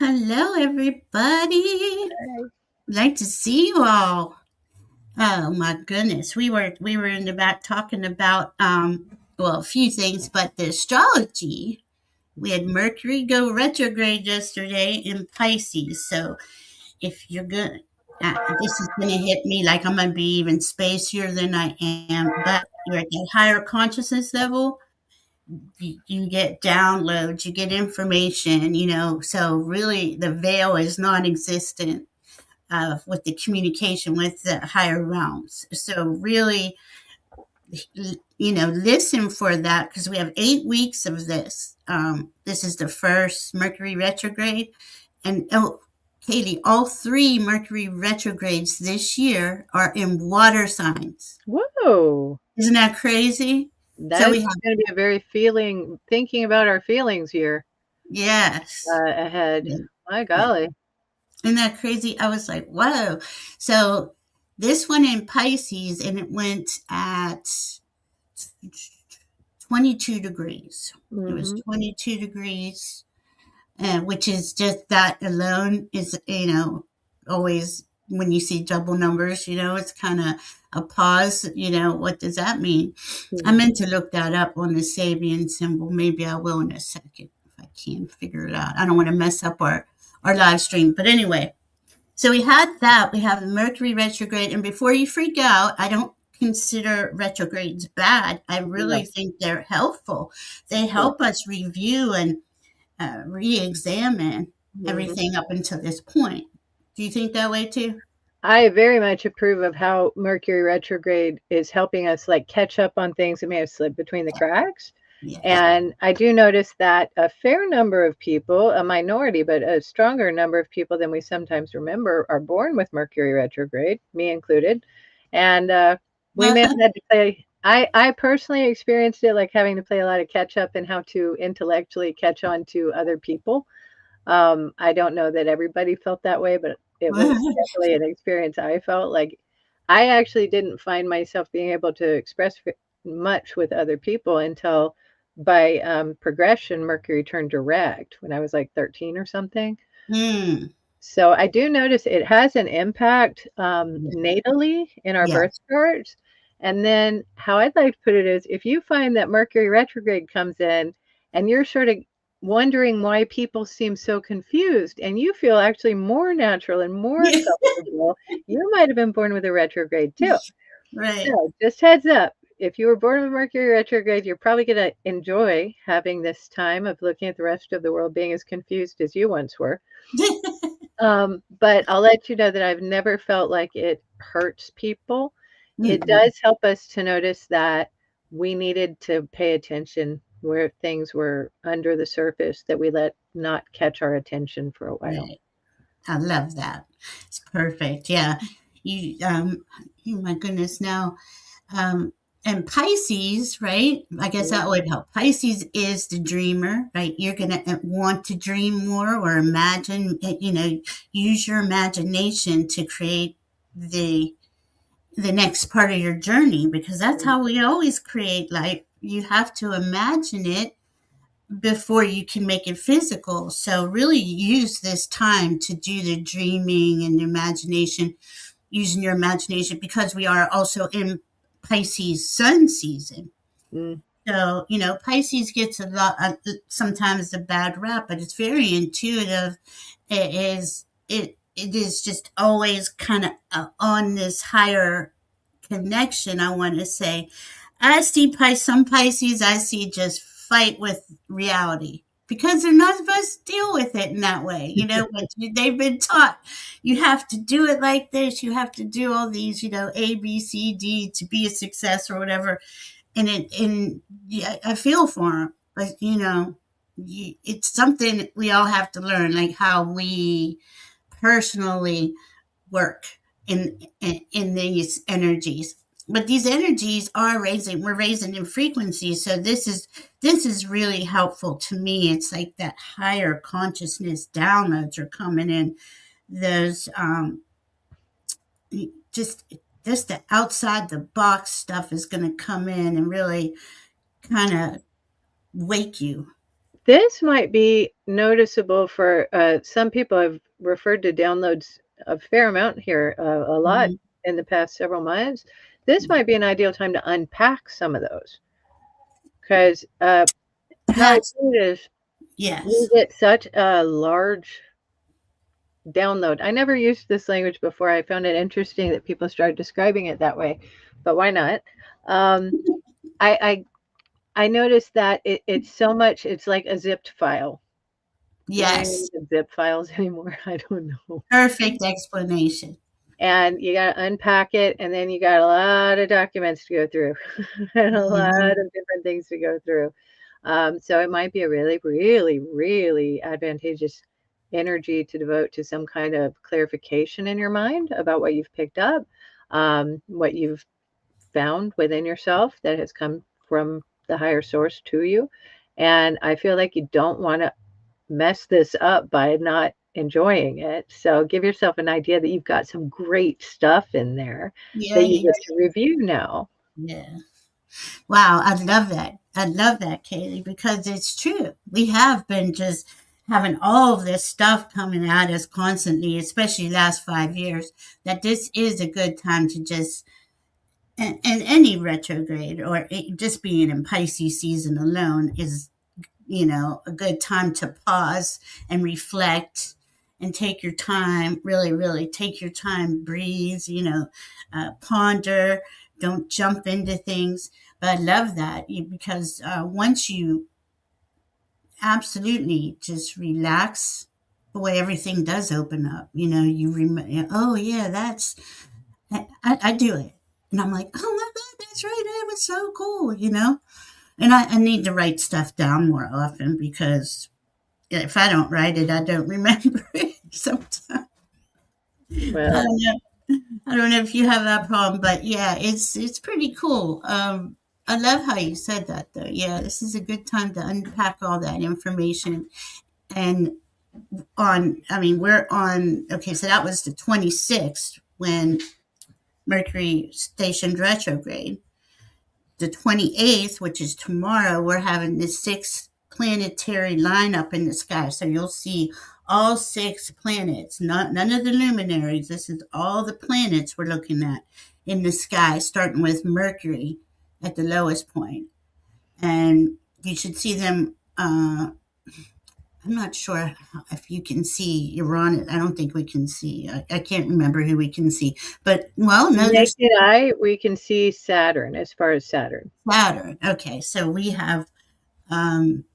Hello, everybody. Like to see you all. Oh my goodness, we were in the back talking about a few things, but the astrology. We had Mercury go retrograde yesterday in Pisces. So if you're good, this is gonna hit me like I'm gonna be even spacier than I am. But you're at that higher consciousness level. You get downloads, you get information. So really the veil is non-existent with the communication with the higher realms. So really, listen for that because we have 8 weeks of this. This is the first Mercury retrograde, and Katie, all three Mercury retrogrades this year are in water signs. Whoa. Isn't that crazy? So That's we have going to be a very thinking about our feelings here yes. ahead. Yeah. My Yeah. golly. Isn't that crazy? I was like, whoa. So this one in Pisces, and it went at 22 degrees. It was Hmm. 22 degrees, which is just that alone is, always when you see double numbers, it's kind of a pause. What does that mean? I Hmm. meant to look that up on the Sabian symbol. Maybe I will in a second if I can figure it out. I don't want to mess up our live stream. But anyway, so we had that. We have the Mercury retrograde. And before you freak out, I don't consider retrogrades bad. I No. really think they're helpful. They Yeah. help us review and re examine Hmm. everything up until this point. Do you think that way too? I very much approve of how Mercury retrograde is helping us like catch up on things that may have slipped between the cracks. Yes. And I do notice that a fair number of people, a minority, but a stronger number of people than we sometimes remember, are born with Mercury retrograde, me included. And we may have had to play. I personally experienced it like having to play a lot of catch up and how to intellectually catch on to other people. I don't know that everybody felt that way, but it was definitely an experience I felt like I actually didn't find myself being able to express much with other people until by progression, Mercury turned direct when I was like 13 or something. Mm. So I do notice it has an impact natally in our birth Yes. charts. And then how I'd like to put it is if you find that Mercury retrograde comes in and you're sort of wondering why people seem so confused and you feel actually more natural and more Yeah. comfortable, you might have been born with a retrograde too. Right. So just heads up. If you were born with Mercury retrograde, you're probably going to enjoy having this time of looking at the rest of the world being as confused as you once were. But I'll let you know that I've never felt like it hurts people. It Mm-mm. does help us to notice that we needed to pay attention where things were under the surface that we let not catch our attention for a while. Right. I love that. It's perfect. Yeah. You oh my goodness. Now, um and Pisces, right? I guess that Mhm. would help. Pisces is the dreamer, right? You're gonna want to dream more or imagine, use your imagination to create the the next part of your journey because that's how we always create life. You have to imagine it before you can make it physical. So really use this time to do the dreaming and the imagination, using your imagination because we are also in Pisces sun season. Mm. So, Pisces gets a lot, sometimes a bad rap, but it's very intuitive. It is just always kind of on this higher connection, I want to say. I see some Pisces, I see just fight with reality because they're not supposed to deal with it in that way. But they've been taught you have to do it like this, you have to do all these, A, B, C, D to be a success or whatever. And yeah, I feel for them, but it's something we all have to learn, like how we personally work in these energies. But these energies are raising. We're raising in frequency, so this is really helpful to me. It's like that higher consciousness downloads are coming in. Those just just the outside the box stuff is going to come in and really kind of wake you. This might be noticeable for some people. Have referred to downloads a fair amount here, a lot Mhm. in the past several months. This might be an ideal time to unpack some of those because how I That's see it is we yes. get such a large download. I never used this language before. I found it interesting that people started describing it that way, but why not? Um, I, I noticed that it's so much. It's like a zipped file. Do we even Yes. get zip files anymore? I don't know. Perfect explanation. And you got to unpack it, and then you got a lot of documents to go through, and a lot Mhm. of different things to go through. So it might be a really, really, really advantageous energy to devote to some kind of clarification in your mind about what you've picked up, what you've found within yourself that has come from the higher source to you. And I feel like you don't want to mess this up by not enjoying it. So give yourself an idea that you've got some great stuff in there Yeah, that you yeah, get to review now. yeah. Wow, I love that. I love that, Kaylee, because it's true. We have been just having all of this stuff coming at us constantly, especially last 5 years, that this is a good time to just, and any retrograde or just being in Pisces season alone is, a good time to pause and reflect and take your time, really, really take your time, breathe, ponder, don't jump into things. But I love that because once you absolutely just relax, boy, everything does open up. You remember, oh, yeah, I do it. And I'm like, oh my God, that's right. That was so cool. And I need to write stuff down more often because if I don't write it, I don't remember it sometimes. I Well, don't know. I don't know if you have that problem, but yeah, it's pretty cool. I love how you said that though. Yeah, this is a good time to unpack all that information. And I mean, we're on, okay, so that was the 26th when Mercury stationed retrograde. The 28th, which is tomorrow, we're having the sixth planetary lineup in the sky. So you'll see all six planets, none of the luminaries. This is all the planets we're looking at in the sky, starting with Mercury at the lowest point. And you should see them. I'm not sure if you can see Uranus. I don't think we can see. I can't remember who we can see. But, well, no, there's naked eye, we can see Saturn as far as Saturn. Saturn. Okay, so um,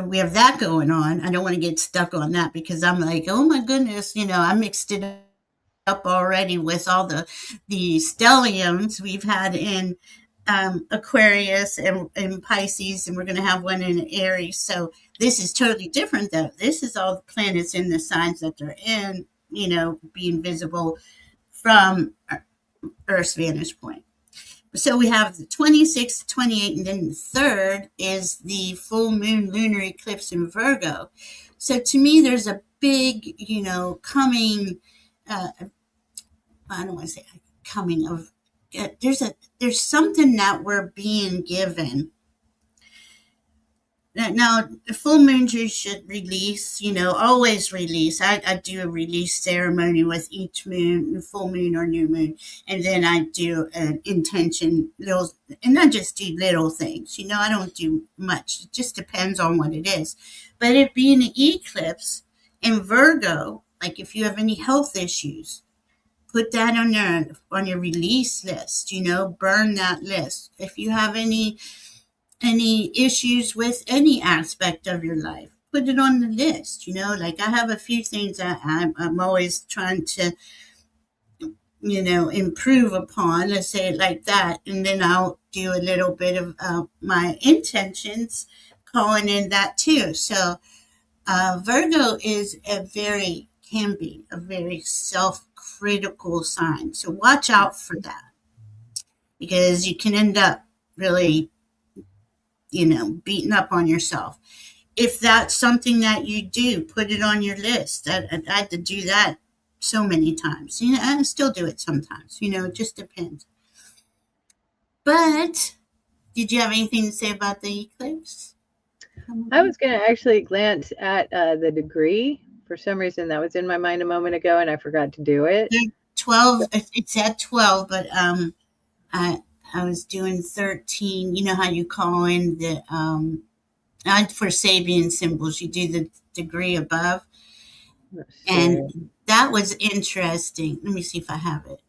we have that going on. I don't want to get stuck on that because I'm like, oh my goodness, I mixed it up already with all the stelliums we've had in Aquarius and Pisces, and we're going to have one in Aries. So this is totally different, though. This is all the planets in the signs that they're in, being visible from Earth's vantage point. So we have the 26th, 28th, and then the third is the full moon lunar eclipse in Virgo. So to me, there's a big, coming, I don't want to say coming of, there's something that we're being given. Now, the full moons you should release, always release. I do a release ceremony with each moon, full moon or new moon, and then I do an intention, little, and I just do little things. I don't do much. It just depends on what it is. But it being an eclipse in Virgo, like if you have any health issues, put that on your release list. Burn that list. If you have any issues with any aspect of your life, put it on the list. Like I have a few things that I'm always trying to improve upon, let's say it like that, and then I'll do a little bit of my intentions calling in that too. So Virgo is can be a very self-critical sign, so watch out for that because you can end up really beating up on yourself. If that's something that you do, put it on your list. I had to do that so many times. I still do it sometimes. It just depends. But did you have anything to say about the eclipse? I was going to actually glance at the degree. For some reason, that was in my mind a moment ago, and I forgot to do it. They're 12. It's at 12, but I I was doing 13. You know how you call in the for Sabian symbols, you do the degree above, Let's and see. that was interesting. Let me see if I have it.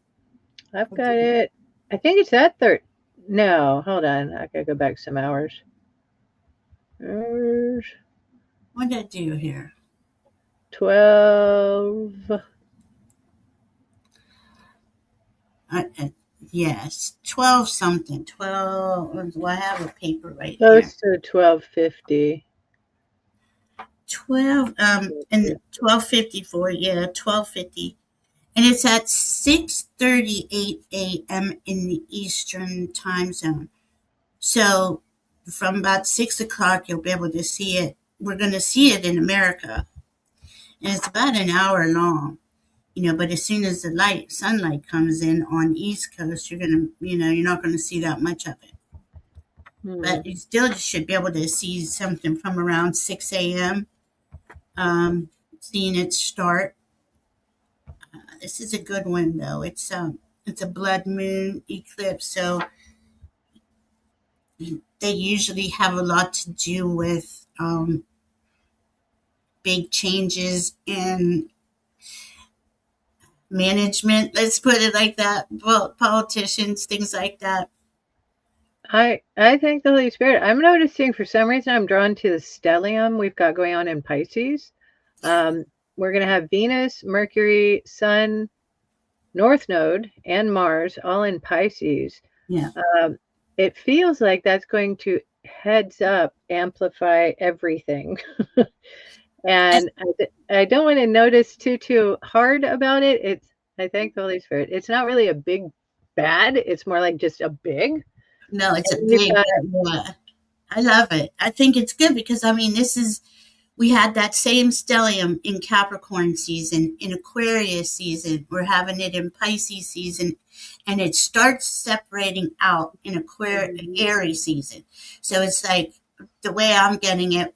I've got it. I think it's at third. No, hold on. I gotta go back some hours. Hours, What did I do here? 12. Yes, 12 something. 12. Do I have a paper right here? Close to 1250. 12. And 12:54. Yeah, 12:50. And it's at 6:38 a.m. in the Eastern time zone. So from about 6 o'clock, you'll be able to see it. We're going to see it in America, and it's about an hour long. But as soon as the sunlight comes in on East Coast, you're not gonna see that much of it. Hmm. But you still should be able to see something from around 6 a.m. Seeing it start. This is a good one though. It's a blood moon eclipse, so they usually have a lot to do with big changes in management. Let's put it like that. Well, politicians, things like that. I thank the Holy Spirit. I'm noticing for some reason I'm drawn to the stellium we've got going on in Pisces. Um, we're going to have Venus, Mercury, Sun, North Node, and Mars all in Pisces. Yeah. Um, it feels like that's going to heads up amplify everything. And I don't want to notice too hard about it. I thank the Holy Spirit. It's not really a big bad. It's more like just a big. No, it's a And we've big, got yeah. I love it. I think it's good because we had that same stellium in Capricorn season, in Aquarius season. We're having it in Pisces season, and it starts separating out in Aries season. So it's like the way I'm getting it,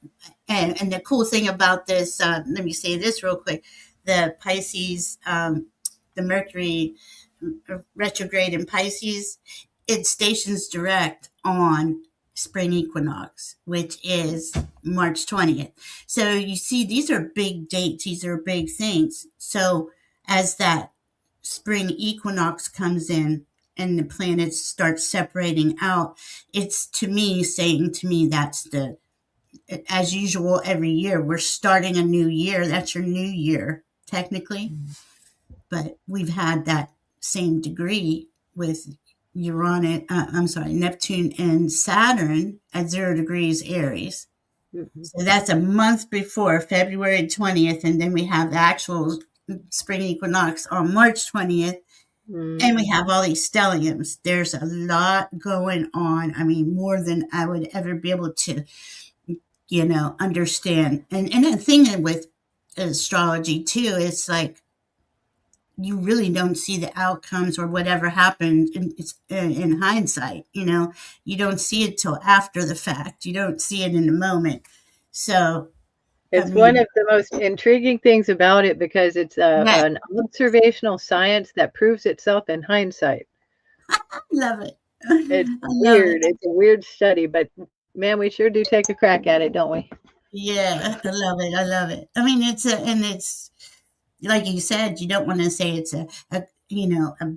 and the cool thing about this. Let me say this real quick: the Pisces, the Mercury retrograde in Pisces, it stations direct on spring equinox, which is March 20th. So you see, these are big dates, these are big things. So as that spring equinox comes in and the planets start separating out, it's to me saying to me that's as usual, every year we're starting a new year. That's your new year, technically. But we've had that same degree with Neptune and Saturn at 0 degrees Aries. Mhm. So that's a month before February 20th, and then we have the actual spring equinox on March 20th, Mm. and we have all these stelliums. There's a lot going on. I mean, more than I would ever be able to, understand. And the thing with astrology too, it's like you really don't see the outcomes or whatever happened in hindsight. You don't see it till after the fact. You don't see it in the moment. So I It's one mean, of the most intriguing things about it because it's yeah, an observational science that proves itself in hindsight. I love it. It's I love it. weird. It's a weird study, but man, we sure do take a crack at it, don't we? Yeah, I love it. I love it. I mean, it's like you said, you don't want to say it's a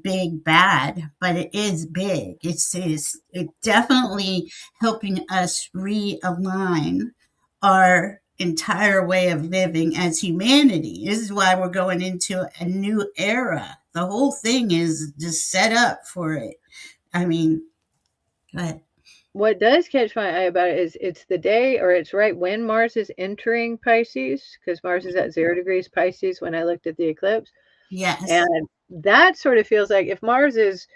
big bad, but it is big. It definitely helping us realign our entire way of living as humanity. This is why we're going into a new era. The whole thing is just set up for it. I mean, but What does catch my eye about it is it's the day or it's right when Mars is entering Pisces, because Mars is at 0 degrees Pisces when I looked at the eclipse. yes, And that sort of feels like if Mars is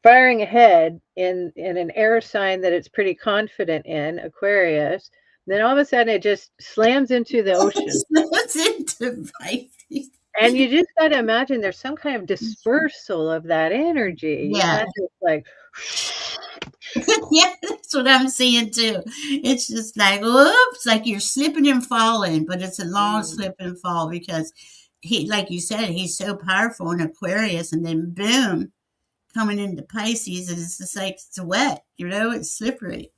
firing ahead in an air sign that it's pretty confident in, Aquarius, then all of a sudden it just slams into the ocean. it's into Pisces. And you just got to imagine there's some kind of dispersal of that energy. You Yeah, can't just like Yeah, that's what I'm seeing too. It's just like, oops, like you're slipping and falling, but it's a long Mm. slip and fall because he, like you said, he's so powerful in Aquarius, and then boom, coming into Pisces, and it's just like it's wet, it's slippery.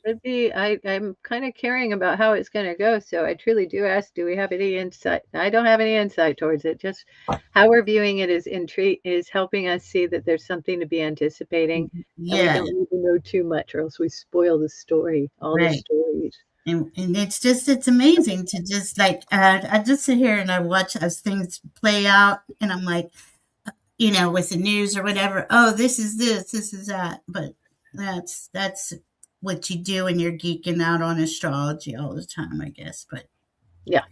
Should be. I'm kind of caring about how it's going to go. So I truly do ask, do we have any insight? I don't have any insight towards it. Just how we're viewing it is helping us see that there's something to be anticipating, and we Yeah, don't need to know too much, or else we spoil the story, all the right. stories. And it's amazing to just like I just sit here and I watch as things play out, and I'm like, with the news or whatever. Oh, this is that. But that's what you do when you're geeking out on astrology all the time, I guess. But Yeah.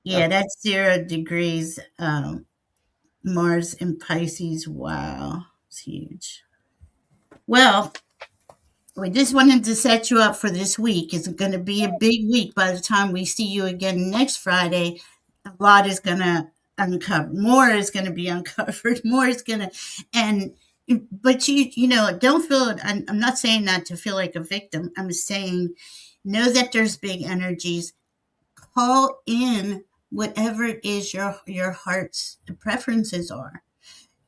yeah, Okay. that's 0 degrees. Mars in Pisces. Wow, it's huge. Well, we just wanted to set you up for this week. It's going to be a big week. By the time we see you again next Friday, a lot is going to uncover. More is going to be uncovered. More is going to, and but don't feel. I'm not saying that to feel like a victim. I'm saying know that there's big energies. Call in whatever it is your heart's preferences are.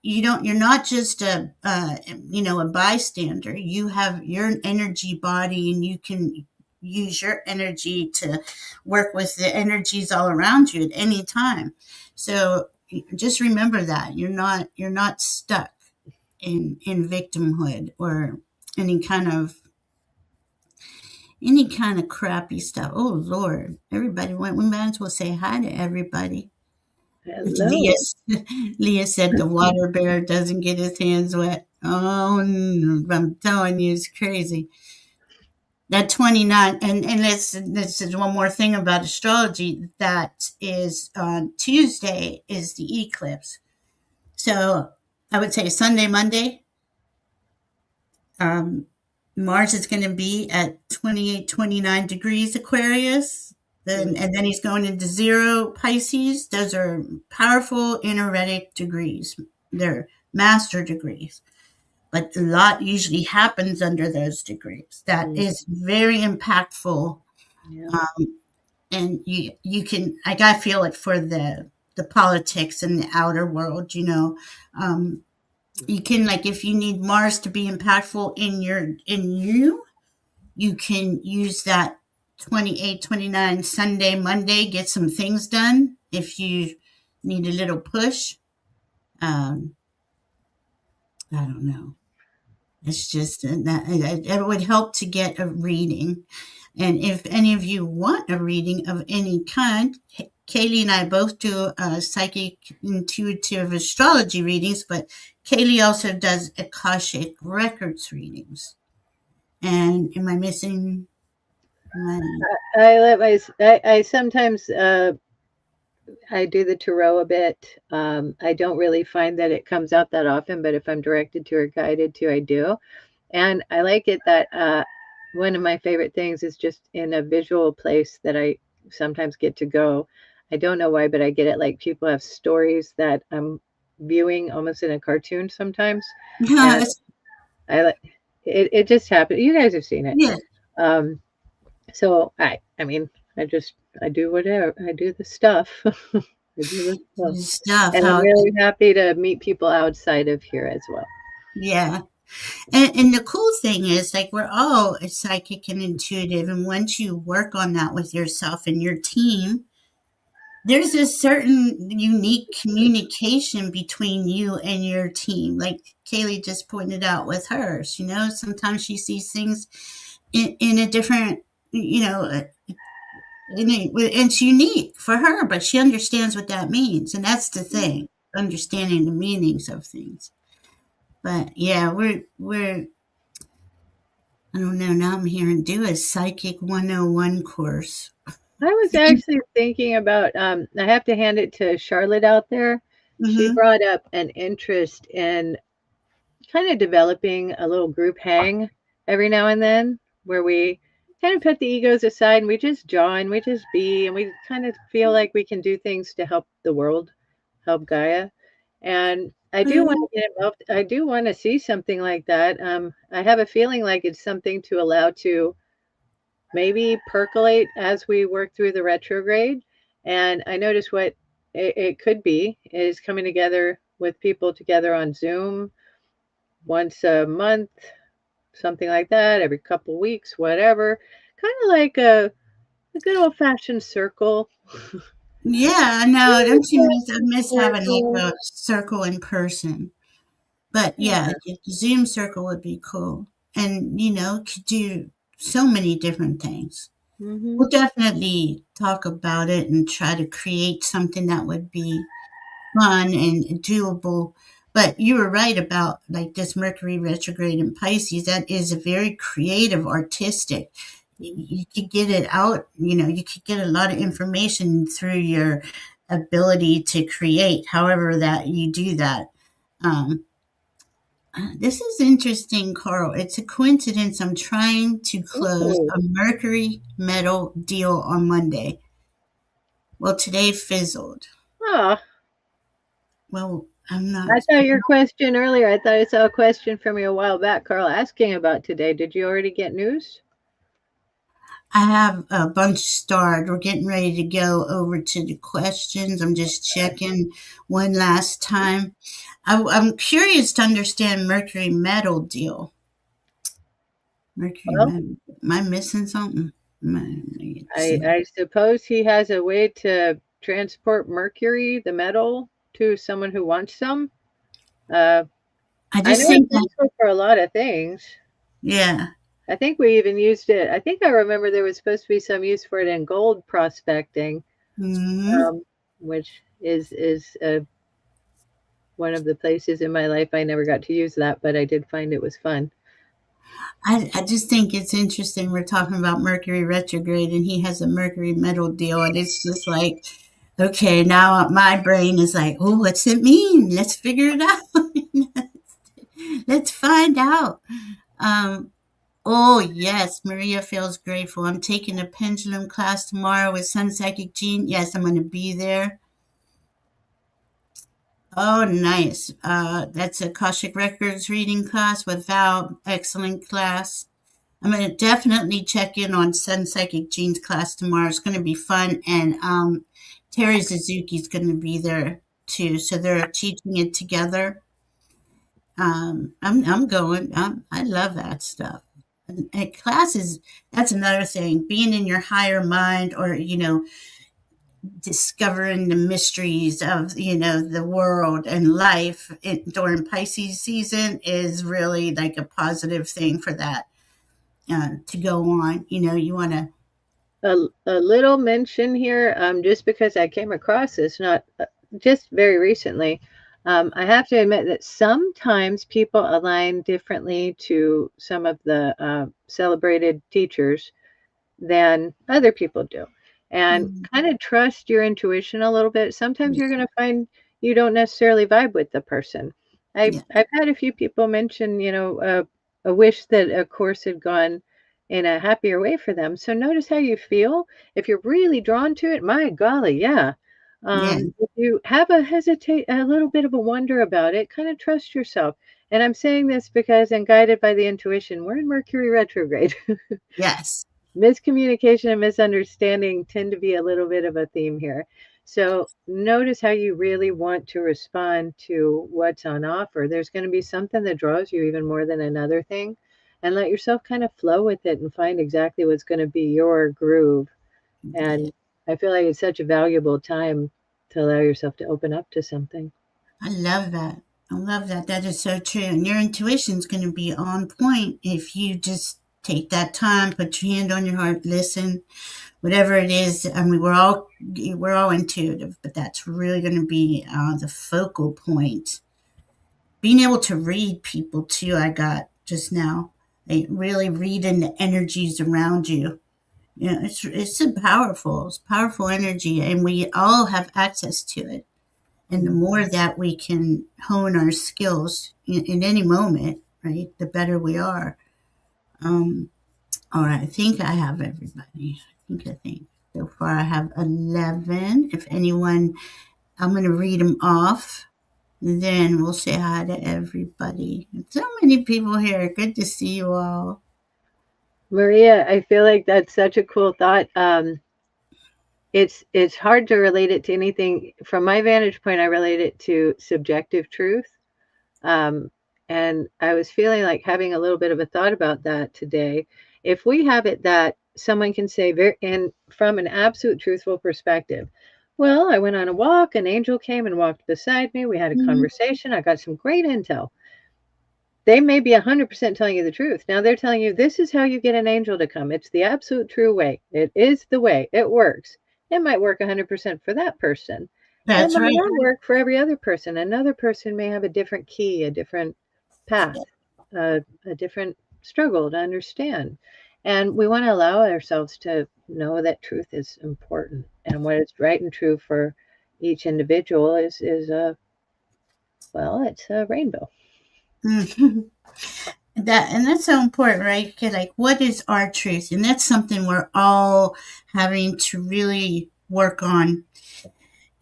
You're not just a bystander. You have your energy body, and you can use your energy to work with the energies all around you at any time. So just remember that you're not stuck in victimhood or any kind of any kind of crappy stuff. Oh Lord, everybody went. We might as well say hi to everybody. Leah, Hello. Leah said the water bear doesn't get his hands wet. Oh, no, I'm telling you, it's crazy. That 29, and this is one more thing about astrology. That is Tuesday is the eclipse. So I would say Sunday, Monday, um, Mars is going to be at 28, 29 degrees Aquarius. Then, Mm, and then he's going into 0 Pisces. Those are powerful energetic degrees. They're master degrees. But a lot usually happens under those degrees. That mm, is very impactful. yeah. And you can, like, I feel it for the politics and the outer world, um, you can, like, if you need Mars to be impactful you can use that 28, 29 Sunday, Monday, get some things done. If you need a little push, um, I don't know. It's just that it would help to get a reading. And if any of you want a reading of any kind, Kaylee and I both do psychic intuitive astrology readings, but Kaylee also does Akashic records readings. And am I missing my? I sometimes I do the tarot a bit. I don't really find that it comes out that often, but if I'm directed to or guided to, I do. And I like it that one of my favorite things is just in a visual place that I sometimes get to go. I don't know why, but I get it. Like people have stories that I'm viewing almost in a cartoon sometimes, and Yes, I like it. It just happened. You guys have seen it. yeah, Um, so I mean, I do whatever. I do the stuff. I do the stuff. stuff. And I'm How? really happy to meet people outside of here as well. Yeah, and the cool thing is, like, we're all psychic and intuitive, and once you work on that with yourself and your team, there's a certain unique communication between you and your team. Like Kaylee just pointed out with hers, sometimes she sees things in a different, and it's unique for her, but she understands what that means. And that's the thing, understanding the meanings of things. But yeah, I don't know, now I'm hearing do a Psychic 101 course. I was actually thinking about, I have to hand it to Charlotte out there. She Mm-hmm. brought up an interest in kind of developing a little group hang every now and then where we kind of put the egos aside and we just join, we just be, and we kind of feel like we can do things to help the world, help Gaia. And I do want to get involved. I do want to see something like that. I have a feeling like it's something to allow to maybe percolate as we work through the retrograde. And I notice what it could be is coming together with people together on Zoom once a month, something like that, every couple weeks, whatever. Kind of like a good old fashioned circle. Yeah, no, don't you miss having Circle. like a circle in person? But yeah, Yeah. a Zoom circle would be cool, and could do so many different things. Hmm. We'll definitely talk about it and try to create something that would be fun and doable. But you were right about like this Mercury retrograde in Pisces. That is a very creative, artistic. You could get it out, you could get a lot of information through your ability to create, however that you do that. Um, this is interesting, Carl. It's a coincidence. I'm trying to close Ooh. a Mercury metal deal on Monday. Well, today fizzled. Ah, Well, I'm I not. thought your question earlier, I thought I saw a question from you a while back, Carl, asking about today. Did you already get news? I have a bunch starred. We're getting ready to go over to the questions. I'm just checking one last time. I'm curious to understand Mercury metal deal. Mercury Well, metal. Am I missing something? I suppose he has a way to transport mercury, the metal, to someone who wants some. Uh, I I just know it's think that, useful for a lot of things. yeah. I think we even used it. I think I remember there was supposed to be some use for it in gold prospecting, Hmm. which is one of the places in my life I never got to use that, but I did find it was fun. I just think it's interesting. We're talking about Mercury retrograde, and he has a Mercury metal deal, and it's just like, okay, now my brain is like, oh, what's it mean? Let's figure it out. Let's find out. Um, oh yes, Maria feels grateful. I'm taking a pendulum class tomorrow with Sun Psychic Jean. Yes, I'm going to be there. Oh, nice. That's a Akashic Records reading class with Val. Excellent class. I'm going to definitely check in on Sun Psychic Jean's class tomorrow. It's going to be fun. And Terry Suzuki's going to be there too. So they're teaching it together. I'm going. I love that stuff. And classes, that's another thing. Being in your higher mind, or discovering the mysteries of the world and life during Pisces season is really like a positive thing for that to go on. You want to. A little mention here, just because I came across this not just very recently. I have to admit that sometimes people align differently to some of the celebrated teachers than other people do. And kind of trust your intuition a little bit. Sometimes you're going to find you don't necessarily vibe with the person. Yeah. I've had a few people mention, a wish that a course had gone in a happier way for them. So notice how you feel. If you're really drawn to it, my golly, yeah. Yeah. If you have a little bit of a wonder about it, kind of trust yourself. And I'm saying this because I'm guided by the intuition. We're in Mercury retrograde. Yes. Miscommunication and misunderstanding tend to be a little bit of a theme here. So notice how you really want to respond to what's on offer. There's going to be something that draws you even more than another thing. And let yourself kind of flow with it and find exactly what's going to be your groove. Yeah. And I feel like it's such a valuable time to allow yourself to open up to something. I love that. I love that. That is so true. And your intuition's going to be on point if you just take that time, put your hand on your heart, listen, whatever it is. I mean, we're all intuitive, but that's really going to be the focal point. Being able to read people too. I got just now. Like really reading the energies around you. It's powerful energy, and we all have access to it. And the more that we can hone our skills in any moment, right, the better we are. Um, all right, I think I have everybody. I think. So far I have 11. If anyone, I'm going to read them off. Then we'll say hi to everybody. So many people here. Good to see you all. Maria, I feel like that's such a cool thought. It's hard to relate it to anything. From my vantage point, I relate it to subjective truth. Um, and I was feeling like having a little bit of a thought about that today. If we have it that someone can say, very, and from an absolute truthful perspective, well, I went on a walk, an angel came and walked beside me. We had a Mhm. conversation. I got some great intel. They may be 100% telling you the truth. Now they're telling you this is how you get an angel to come. It's the absolute true way. It is the way. It works. It might work 100% for that person. It That's might right. not work for every other person. Another person may have a different key, a different path, a different struggle to understand. And we want to allow ourselves to know that truth is important, and what is right and true for each individual is a, well, it's a rainbow. Mhm. That's so important, right? Okay, like what is our truth? And that's something we're all having to really work on.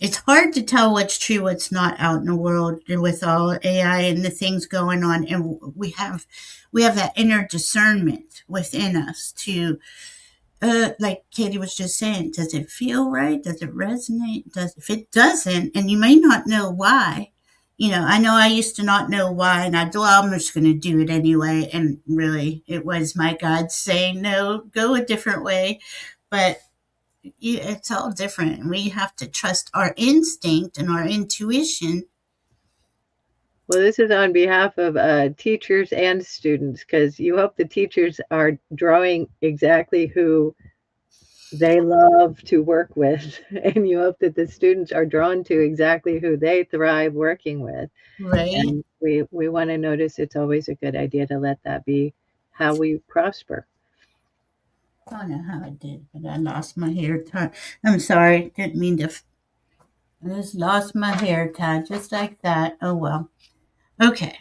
It's hard to tell what's true, what's not out in the world with all AI and the things going on. And we have that inner discernment within us to like Katie was just saying, does it feel right? Does it resonate? Does if it doesn't, and you may not know why. I know I used to not know why, and I thought, well, I'm just going to do it anyway. And really, it was my God saying, no, go a different way. But it's all different. We have to trust our instinct and our intuition. Well, this is on behalf of teachers and students because you hope the teachers are drawing exactly who they love to work with, and you hope that the students are drawn to exactly who they thrive working with. Right? And we want to notice it's always a good idea to let that be how we prosper. I don't know how I did, but I lost my hair tie. I'm sorry. Didn't mean to. I just lost my hair tie just like that. Oh well. Okay.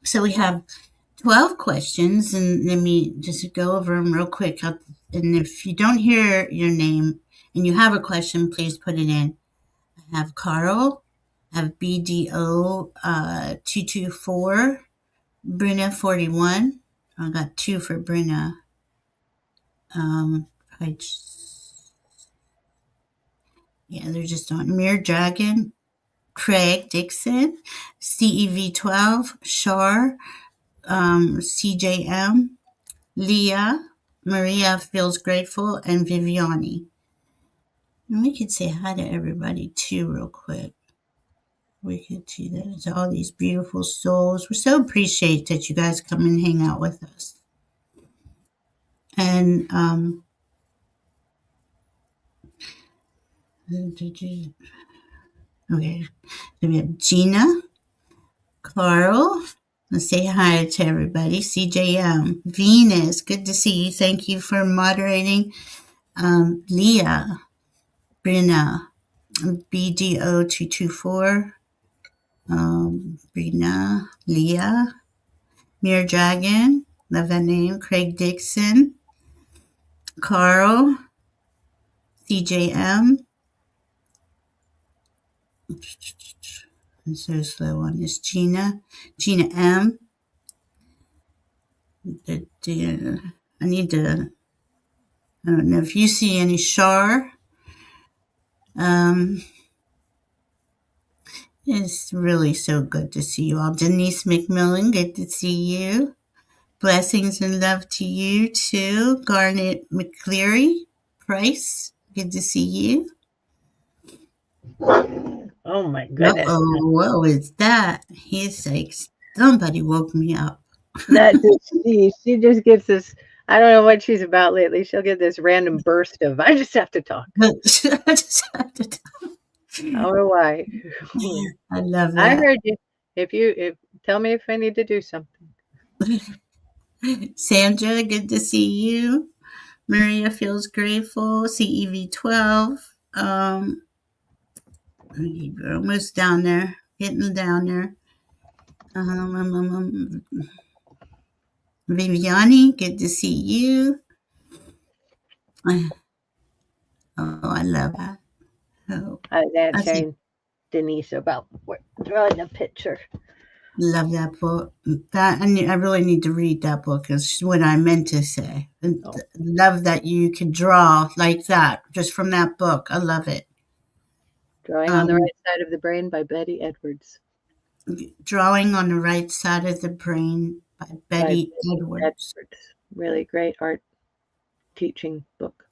So we have 12 questions, and let me just go over them real quick. And if you don't hear your name and you have a question, please put it in. I have Carl, I have BDO 224, Brina 41. I got two for Brina. Um, I just, yeah, they're just on Mere Dragon, Craig Dixon, CEV 12, Shar, CJM, Leah, Maria feels grateful, and Viviani. And we could say hi to everybody too, real quick. We could do that to all these beautiful souls. We so appreciate that you guys come and hang out with us. And did you? Okay, so we have Gina, Carl. Let's say hi to everybody. CJM, Venus. Good to see you. Thank you for moderating. Leah, Brina, BDO224. Brina, Leah, Mere Dragon, love that name, Craig Dixon, Carl, CJM. I'm so slow on this. Gina M. I need to, I don't know if you see any Shar. Um, it's really so good to see you all. Denise McMillan, good to see you. Blessings and love to you too. Garnet McCleary Price, good to see you. Oh my Uh goodness. oh, what was that? He's like, somebody woke me up. That just she just gets this. I don't know what she's about lately. She'll get this random burst of I just have to talk. I just have to I don't know why. I love I that. heard you. If tell me if I need to do something. Sandra, good to see you. Maria feels grateful. CEV 12. We're almost down there. Getting down there. Viviani, good to see you. Oh, I love that. Oh, That I see. Shane. Denise about drawing a picture. Love that book. I really need to read that book. Is what I meant to say. And Oh, love that you can draw like that just from that book. I love it. Drawing on the Um, Right Side of the Brain by Betty Edwards. Drawing on the Right Side of the Brain by By Betty Betty Edwards. Edwards. Really great art teaching book.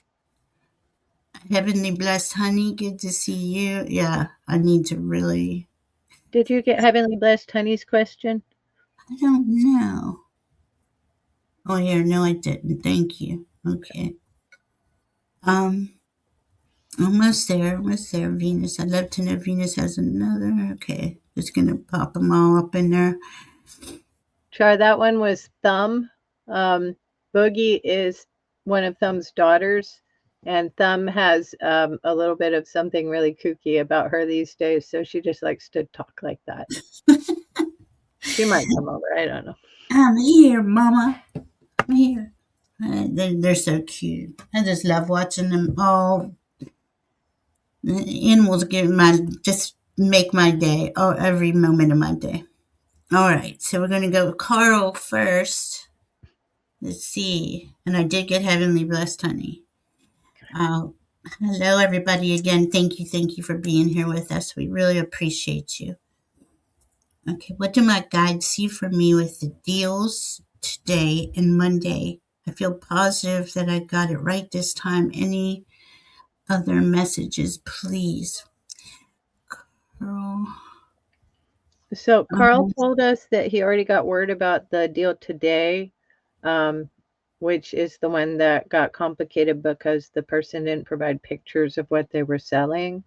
Heavenly Blessed Honey, good to see you. Yeah, I need to really. Did you get Heavenly Blessed Honey's question? I don't know. Oh, yeah, no, I didn't. Thank you. Okay. Um, almost there, almost there. Venus. I'd love to know if Venus has another. Okay, just gonna pop them all up in there. Char, that one was Thumb. Boogie is one of Thumb's daughters, and Thumb has a little bit of something really kooky about her these days, so she just likes to talk like that. She might come over. I don't know. I'm here, Mama. I'm here. They're so cute. I just love watching them all. The animals just make my day. Oh, every moment of my day. All right, so we're gonna go with Carl first. Let's see. And I did get Heavenly Blessed Honey. Uh, Hello, everybody. Again, thank you for being here with us. We really appreciate you. Okay, what do my guides see for me with the deals today and Monday? I feel positive that I got it right this time. Any other messages, please? Girl. So Carl told us that he already got word about the deal today, um, which is the one that got complicated because the person didn't provide pictures of what they were selling.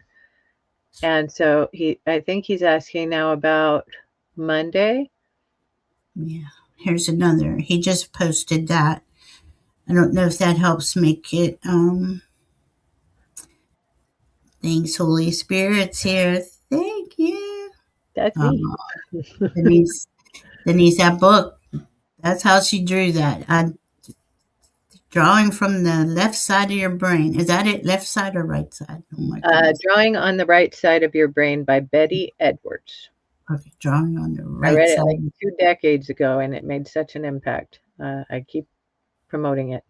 And so I think he's asking now about Monday. Yeah, here's another. He just posted that. I don't know if that helps make it. Thanks, Holy Spirit's here. Thank you. That's me. Um, Denise, Denise, that book. That's how she drew that. Drawing from the left side of your brain. Is that it? Left side or right side? Oh my goodness. Drawing on the Right Side of Your Brain by Betty Edwards. Okay, drawing on the I right read it side. like 2 decades ago, and it made such an impact. I keep promoting it.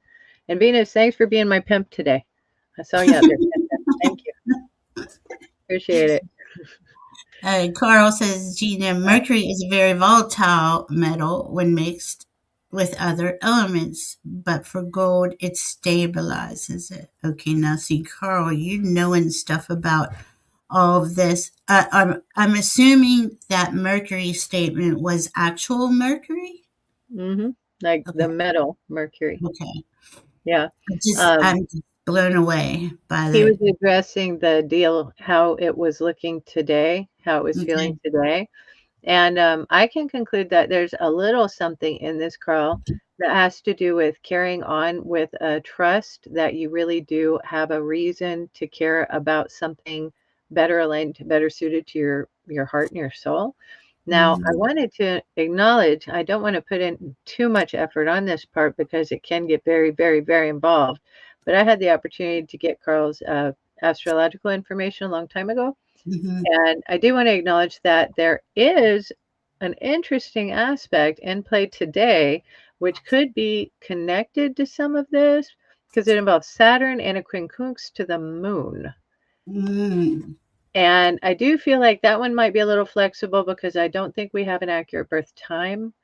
And Venus, thanks for being my pimp today. I saw you out there. Thank you. Appreciate it. Carl says, Gina, Mercury is a very volatile metal when mixed with other elements, but for gold, it stabilizes it. Okay, now see, Carl, you knowing stuff about all of this. I'm assuming that Mercury statement was actual Mercury. Like Okay, the metal Mercury. okay. Yeah. Um, I'm just blown away by he was the. addressing the deal, how it was looking today, how it was Okay. feeling today. And I can conclude that there's a little something in this, Carl, that has to do with carrying on with a trust that you really do have a reason to care about something better aligned, better suited to your heart and your soul. Now, I Mm, wanted to acknowledge, I don't want to put in too much effort on this part because it can get very, very, very involved. But I had the opportunity to get Carl's astrological information a long time ago. mhm, And I do want to acknowledge that there is an interesting aspect in play today, which could be connected to some of this because it involves Saturn and a quincunx to the moon. mm, And I do feel like that one might be a little flexible because I don't think we have an accurate birth time.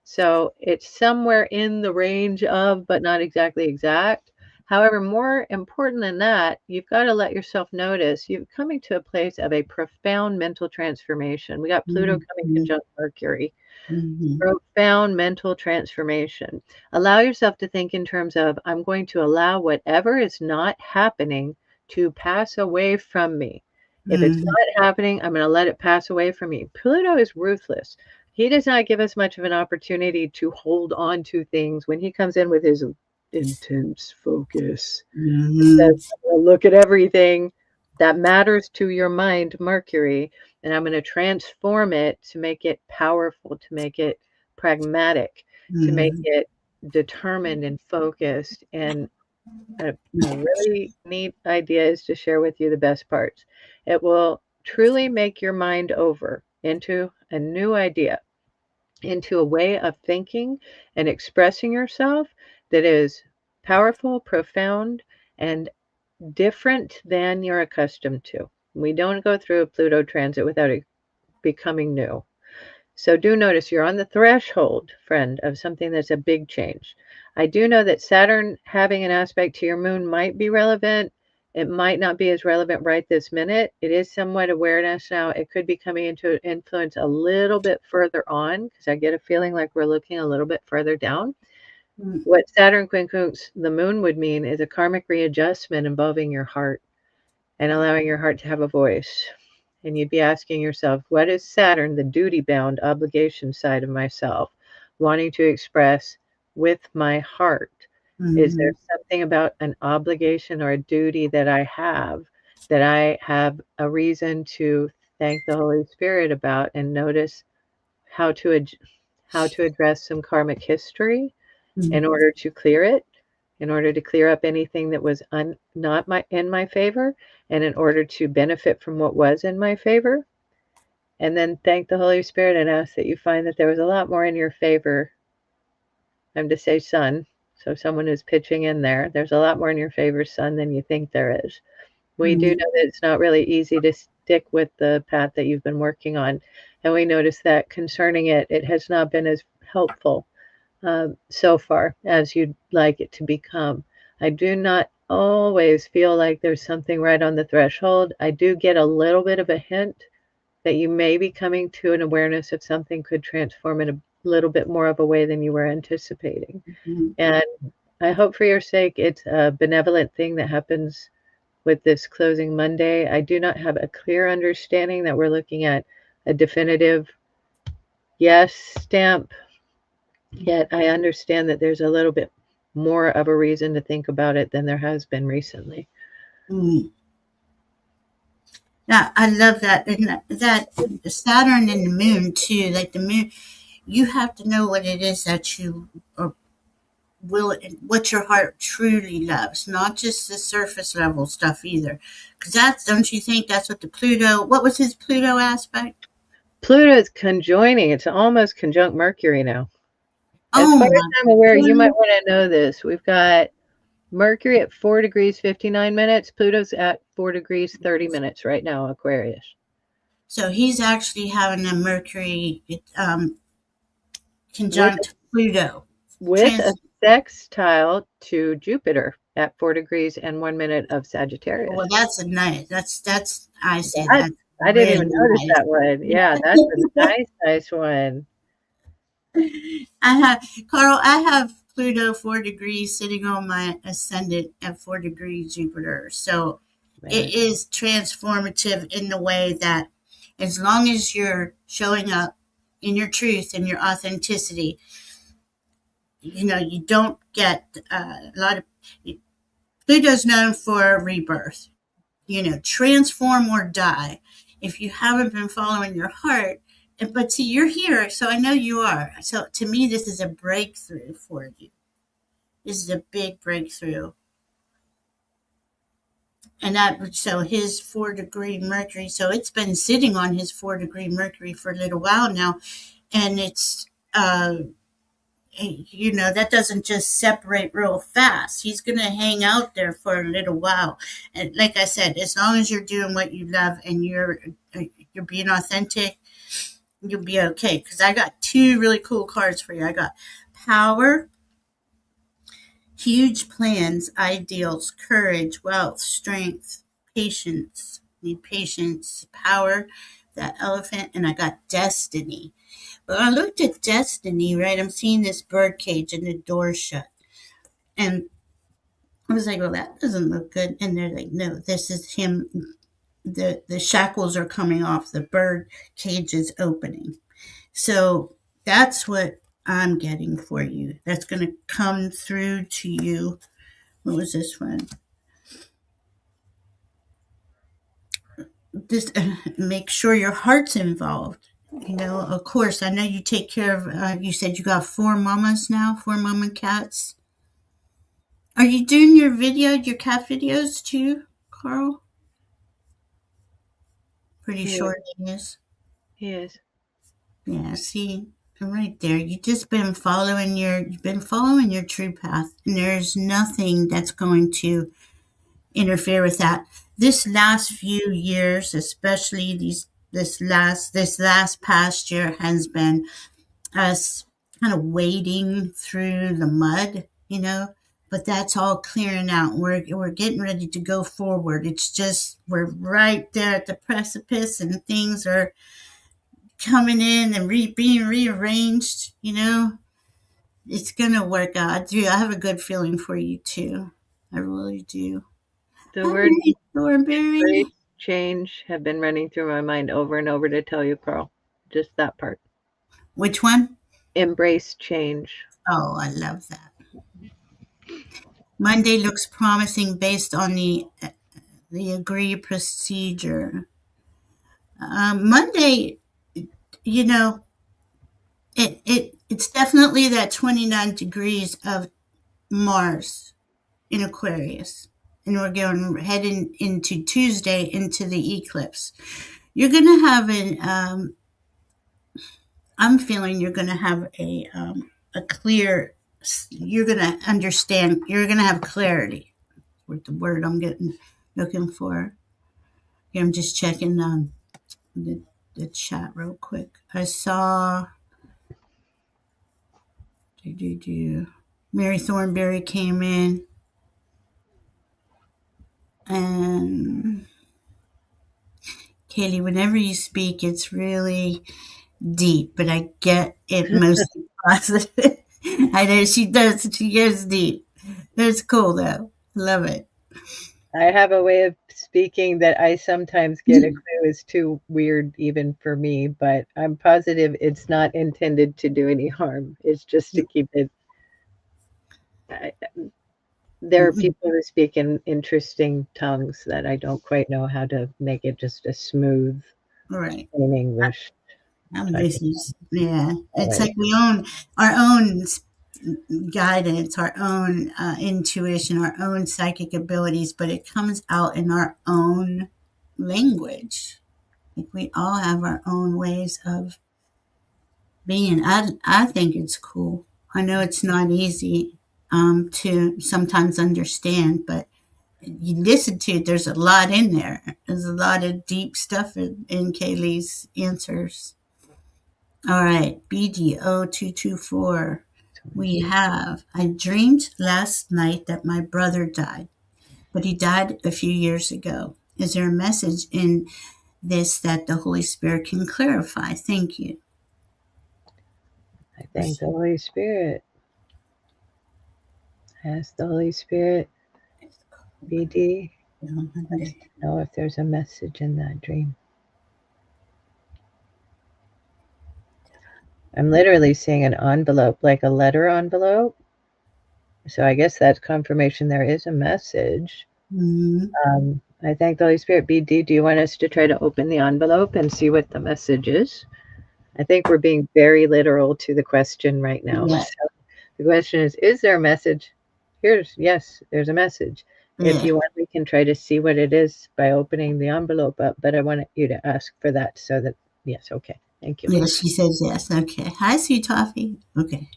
So it's somewhere in the range of, but not exactly exact. However, more important than that, you've got to let yourself notice you're coming to a place of a profound mental transformation. We got Pluto coming mhm, conjunct Mercury. mhm, Profound mental transformation. Allow yourself to think in terms of, I'm going to allow whatever is not happening to pass away from me. If it's mhm, not happening, I'm going to let it pass away from me. Pluto is ruthless. He does not give us much of an opportunity to hold on to things when he comes in with his intense focus. It says, mhm, I'm going to look at everything that matters to your mind, Mercury, and I'm going to transform it to make it powerful, to make it pragmatic, to make mhm, it determined and focused. And a really neat idea is to share with you the best parts. It will truly make your mind over into a new idea, into a way of thinking and expressing yourself that is powerful, profound, and different than you're accustomed to. We don't go through a Pluto transit without it becoming new. So do notice you're on the threshold, friend, of something that's a big change. I do know that Saturn having an aspect to your moon might be relevant. It might not be as relevant right this minute. It is somewhat awareness now. It could be coming into influence a little bit further on because I get a feeling like we're looking a little bit further down. What Saturn quincunx the moon would mean is a karmic readjustment involving your heart and allowing your heart to have a voice. And you'd be asking yourself, what is Saturn, the duty bound obligation side of myself, wanting to express with my heart? Is there Mm-hmm. something about an obligation or a duty that I have a reason to thank the Holy Spirit about and notice how to how to address some karmic history in Mm-hmm. order to clear it, in order to clear up anything that was not in my favor, and in order to benefit from what was in my favor. And then thank the Holy Spirit and ask that you find that there was a lot more in your favor. I'm to say sun. So someone is pitching in there. There's a lot more in your favor, son, than you think there is. We do Mm-hmm. know that it's not really easy to stick with the path that you've been working on. And we notice that concerning it, it has not been as helpful so far as you'd like it to become. I do not always feel like there's something right on the threshold. I do get a little bit of a hint that you may be coming to an awareness of something could transform in a little bit more of a way than you were anticipating. Mm-hmm. And I hope for your sake it's a benevolent thing that happens with this closing Monday. I do not have a clear understanding that we're looking at a definitive yes stamp. Yet I understand that there's a little bit more of a reason to think about it than there has been recently. Mm-hmm. Yeah, I love that. And that Saturn and the moon too. Like the moon, you have to know what it is that you are what your heart truly loves, not just the surface level stuff either. Because that's, don't you think that's what the Pluto, what was his Pluto aspect? Pluto's conjoining, it's almost conjunct Mercury now. As Oh far as my I'm aware, you might goodness. want to know this. We've got Mercury at 4 degrees 59 minutes. Pluto's at 4 degrees 30 minutes right now, Aquarius. So he's actually having a Mercury With conjunct Pluto. with a Trans. sextile to Jupiter at 4 degrees and 1 minute of Well, Sagittarius. that's a nice. That's I say That that's I didn't really even notice nice. that one. Yeah, that's a nice one. I have Carl. I have Pluto 4 degrees sitting on my ascendant at 4 degrees Jupiter. So it Man. is transformative in the way that as long as you're showing up in your truth and your authenticity, you don't get a lot of Pluto's known for rebirth, transform or die. If you haven't been following your heart, but see, you're here, so I know you are. So to me, this is a breakthrough for you. This is a big breakthrough. And that, so his 4 degree Mercury, so it's been sitting on his 4 degree Mercury for a little while now. And it's, that doesn't just separate real fast. He's going to hang out there for a little while. And like I said, as long as you're doing what you love and you're being authentic, you'll be okay. Because I got two really cool cards for you. I got power, huge plans, ideals, courage, wealth, strength, patience. Need patience, power, that elephant, and I got destiny. But I looked at destiny, right? I'm seeing this bird cage and the door shut. And I was like, well, that doesn't look good. And they're like, no, this is him. The shackles are coming off. The bird cage is opening. So that's what I'm getting for you. That's going to come through to you. What was this one? Just make sure your heart's involved. Of course, I know you take care of, you said you got four mamas now, four mama cats. Are you doing your cat videos too, Carl? Pretty He is. short he is. He is. Yeah, see, right there. You've been following your true path, and there's nothing that's going to interfere with that. This last few years, especially this last past year, has been us kind of wading through the mud. But that's all clearing out. We're getting ready to go forward. It's just we're right there at the precipice, and things are coming in and being rearranged. It's gonna work out. I have a good feeling for you too. I really do. The Hi, word Thornberry. embrace change have been running through my mind over and over to tell you, Carl. Just that part. Which one? Embrace change. Oh, I love that. Monday looks promising based on the agreed procedure. Monday, you know, it's definitely that 29 degrees of Mars in Aquarius, and we're going heading into Tuesday into the eclipse. You're gonna have an. I'm feeling you're gonna have a clear. You're gonna understand. You're gonna have clarity. With the word I'm getting looking for. Here, I'm just checking the the chat real quick. I saw Mary Thornberry came in, and Kaylee, whenever you speak, it's really deep, but I get it mostly positive. I know she does. She gets deep. It's cool though. Love it. I have a way of speaking that I sometimes get a clue is too weird even for me, but I'm positive it's not intended to do any harm. It's just to keep it. I, there are people who speak in interesting tongues that I don't quite know how to make it just a smooth, Right. plain English type This of is yeah. It's way. like we own our own guidance, our own intuition, our own psychic abilities, but it comes out in our own language. Like we all have our own ways of being. I think it's cool. I know it's not easy to sometimes understand, but you listen to it. There's a lot in there. There's a lot of deep stuff in Kaylee's answers. All right, BDO224. We have, I dreamed last night that my brother died, but he died a few years ago. Is there a message in this that the Holy Spirit can clarify? Thank you. I thank the Holy Spirit. Ask the Holy Spirit, BD, know if there's a message in that dream. I'm literally seeing an envelope, like a letter envelope. So I guess that's confirmation there is a message. I thank the Holy Spirit. BD, do you want us to try to open the envelope and see what the message is? I think we're being very literal to the question right now. Yeah. So the question is there a message? Yes, there's a message. If Yeah. you want, we can try to see what it is by opening the envelope up, but I want you to ask for that so that, yes, okay. Thank you. Yes, she says yes. Okay. Hi, sweet toffee. Okay.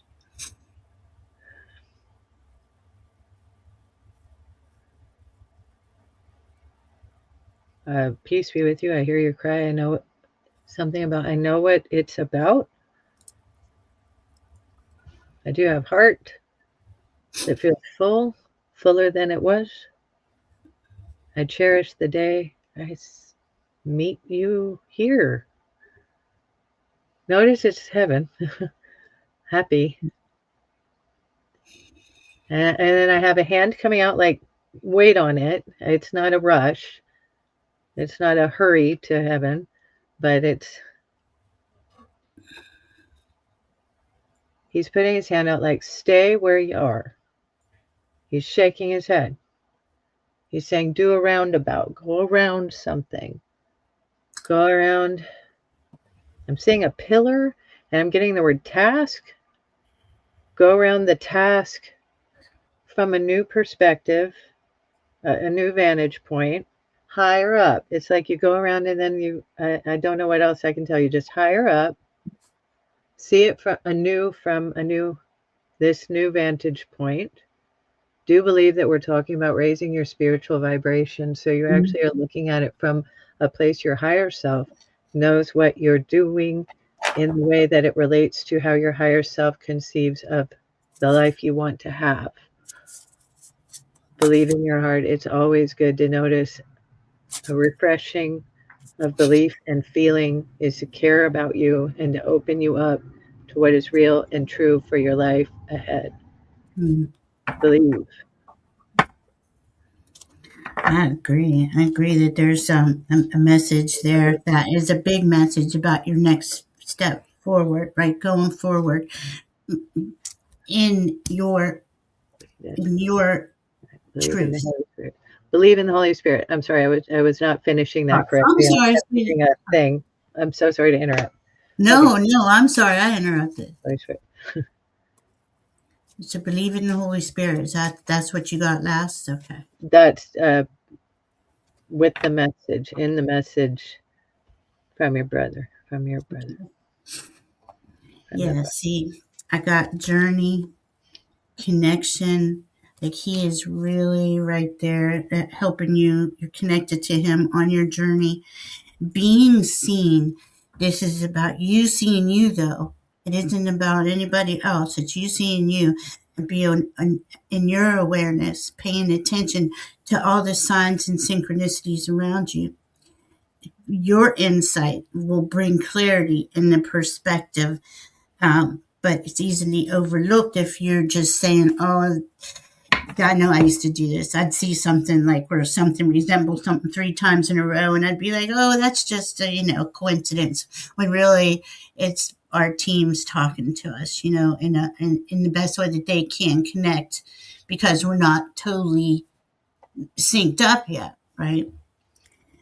Peace be with you. I hear your cry. I know something about, I know what it's about. I do have heart that feels full, fuller than it was. I cherish the day I meet you here. Notice it's heaven, happy. And then I have a hand coming out like, wait on it. It's not a rush. It's not a hurry to heaven, but he's putting his hand out like, stay where you are. He's shaking his head. He's saying, do a roundabout, go around something. Go around. I'm seeing a pillar and I'm getting the word task. Go around the task from a new perspective, a new vantage point. higher up. It's like you go around and then I don't know what else I can tell you. Just higher up, see it from a new, this new vantage point. Do believe that we're talking about raising your spiritual vibration. So you actually are looking at it from a place your higher self knows what you're doing in the way that it relates to how your higher self conceives of the life you want to have. Believe in your heart. It's always good to notice a refreshing of belief and feeling is to care about you and to open you up to what is real and true for your life ahead. Mm. Believe. I agree. I agree that there's a message there that is a big message about your next step forward, right? Going forward in your in your Believe in the truth. Holy Spirit. Believe in the Holy Spirit. I'm sorry, I was not finishing that I'm correctly. I sorry, kept sweetie. hitting a thing. I'm so sorry to interrupt. Okay, No, no, I'm sorry. I interrupted. Holy Spirit. To believe in the Holy Spirit. Is that's what you got last? Okay. That's with the message, in the message from your brother, from your brother, from your Yeah. brother. See, I got journey, connection. Like he is really right there helping you. You're connected to him on your journey. Being seen. This is about you seeing you, though. It isn't about anybody else. It's you seeing you and be in your awareness, paying attention to all the signs and synchronicities around you. Your insight will bring clarity in the perspective, but it's easily overlooked if you're just saying, oh, I know I used to do this. I'd see something like where something resembles something three times in a row, and I'd be like, "Oh, that's just a coincidence." When really, it's our teams talking to us, in the best way that they can connect, because we're not totally synced up yet, right?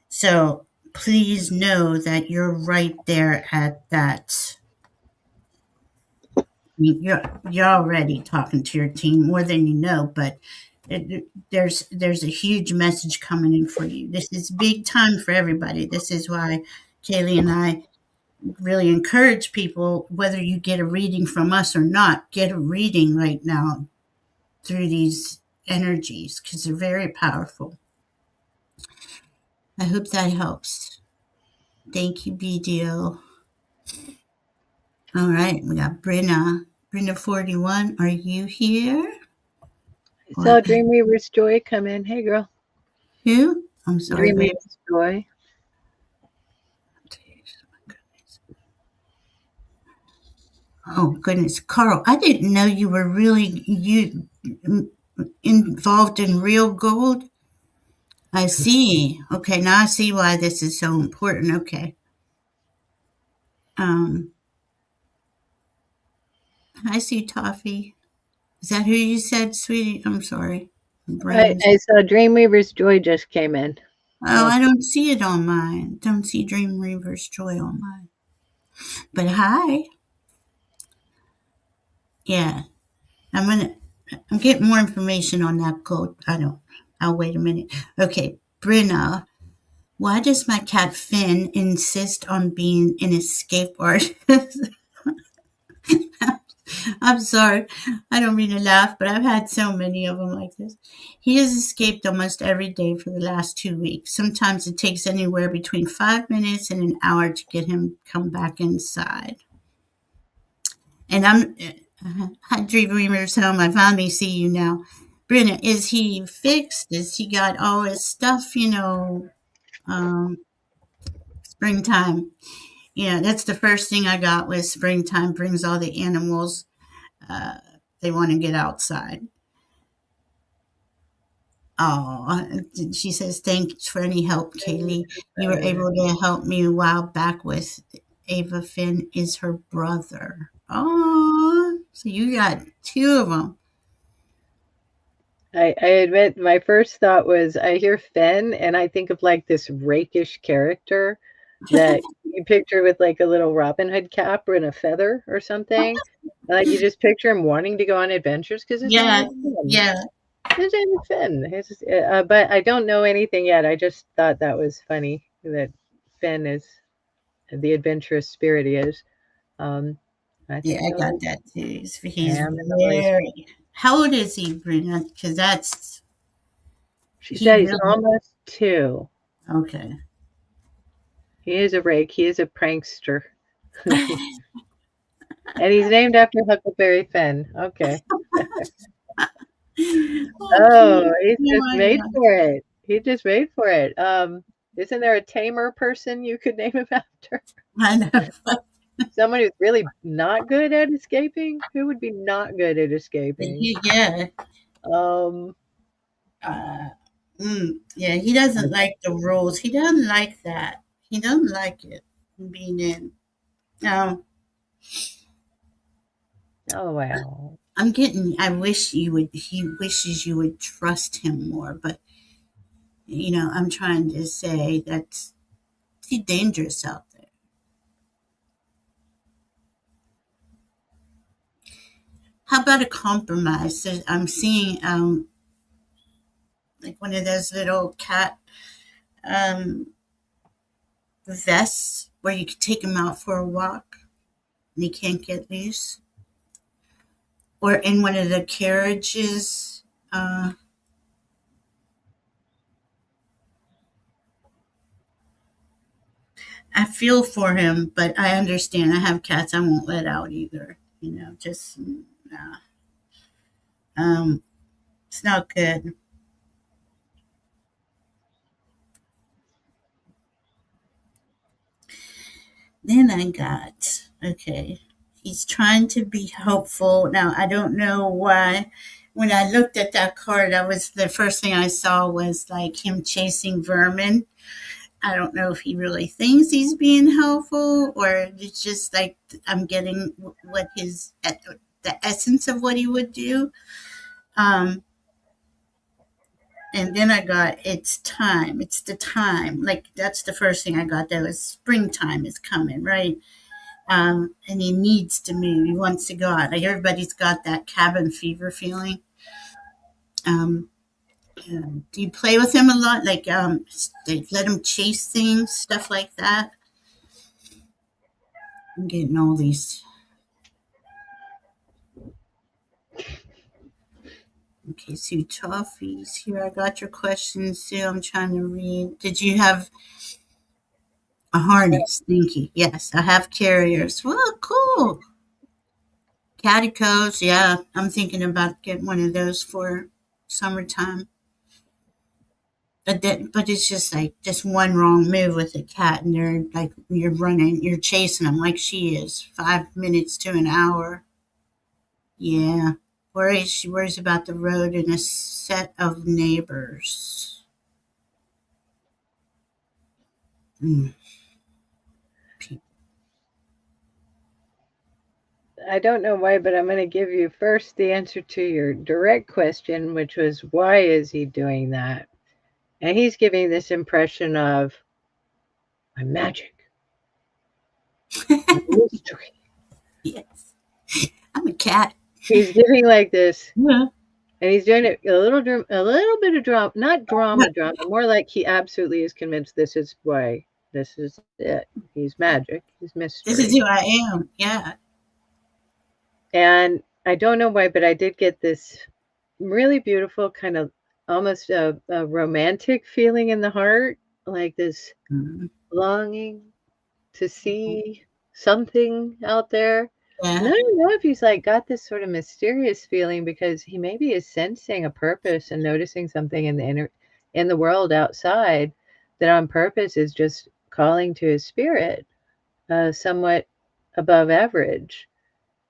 So please know that you're right there at that. You're already talking to your team more than you know, but there's a huge message coming in for you. This is big time for everybody. This is why Kaylee and I really encourage people, whether you get a reading from us or not, get a reading right now through these energies because they're very powerful. I hope that helps. Thank you, BDO. All right, we got Brenna. Brenna 41, are you here? I Or saw Dreamweaver's Joy come in. Hey, girl. who? I'm sorry, babe. Dreamweaver's Joy. Oh goodness, Carl! I didn't know you were really involved in real gold. I see. Okay, now I see why this is so important. Okay. Um, I see Toffee. Is that who you said, sweetie? I'm sorry. Brains. I saw Dreamweaver's Joy just came in. Oh, I don't see it on mine. Don't see Dream Reaver's Joy on mine. But hi. Yeah, I'm getting more information on that gold. I'll wait a minute. Okay, Brenna. Why does my cat Finn insist on being an escape artist? I'm sorry. I don't mean to laugh, but I've had so many of them like this. He has escaped almost every day for the last 2 weeks. Sometimes it takes anywhere between 5 minutes and an hour to get him come back inside. And hi, Dreamers home. I finally see you now. Brenda, is he fixed? Is he got all his stuff? Springtime. Yeah, that's the first thing I got was springtime brings all the animals. Uh, they want to get outside. Oh, she says, thanks for any help, Kaylee. You were able to help me a while back with Ava Finn is her brother. Oh, so you got two of them. I admit my first thought was I hear Finn and I think of like this rakish character that you picture with like a little Robin Hood cap and a feather or something. Like you just picture him wanting to go on adventures because his name Yeah, is Finn. yeah. His name is Finn. But I don't know anything yet. I just thought that was funny that Finn is the adventurous spirit he is. Um, I Yeah, think I he'll got do that too. He's Sam and the boys. very. How old is he, Brina? Because that's She he said he's really almost 2. okay. He is a rake. He is a prankster. And he's named after Huckleberry Finn. Okay. Okay. Oh, he's Oh just my made god. for it. He just made for it. Isn't there a tamer person you could name him after? I know. Someone who's really not good at escaping? Who would be not good at escaping? Yeah. Um, Uh, yeah. He doesn't like the rules. He doesn't like that. He doesn't like it being in. No, oh well. I'm getting. I wish you would. He wishes you would trust him more, but I'm trying to say that's too dangerous out there. How about a compromise? I'm seeing like one of those little cat um, vests where you could take him out for a walk and he can't get loose, or in one of the carriages. Uh, I feel for him, but I understand. I have cats I won't let out either. Just nah. It's not good. Then I got okay. He's trying to be hopeful. Now I don't know why. When I looked at that card, I was the first thing I saw was like him chasing vermin. I don't know if he really thinks he's being helpful or it's just like I'm getting what the essence of what he would do. Um, and then I got it's time. It's the time. Like that's the first thing I got. That was springtime is coming, right? And he needs to move. He wants to go out. Like everybody's got that cabin fever feeling. Um, do you play with him a lot? Like they let him chase things, stuff like that. I'm getting all these. Okay, Sue Toffee's here. I got your questions, Sue. I'm trying to read. Did you have a harness? Thank you. Yes, I have carriers. Well, cool. Caticoes. Yeah, I'm thinking about getting one of those for summertime. But it's just like just one wrong move with a cat, and they're like you're chasing them like she is, 5 minutes to an hour. Yeah, she worries about the road and a set of neighbors. Mm, I don't know why, but I'm going to give you first the answer to your direct question, which was why is he doing that? And he's giving this impression of I'm magic, I'm mystery. yes, I'm a cat. He's giving like this, Yeah. and he's doing it a little bit of drama, not drama, more like he absolutely is convinced this is why, this is it. He's magic, he's This is mystery. who I am. Yeah. And I don't know why, but I did get this really beautiful kind of almost a romantic feeling in the heart, like this Mhm. longing to see something out there. And I Yeah. don't know if he's like got this sort of mysterious feeling because he maybe is sensing a purpose and noticing something in the world outside that on purpose is just calling to his spirit, somewhat above average.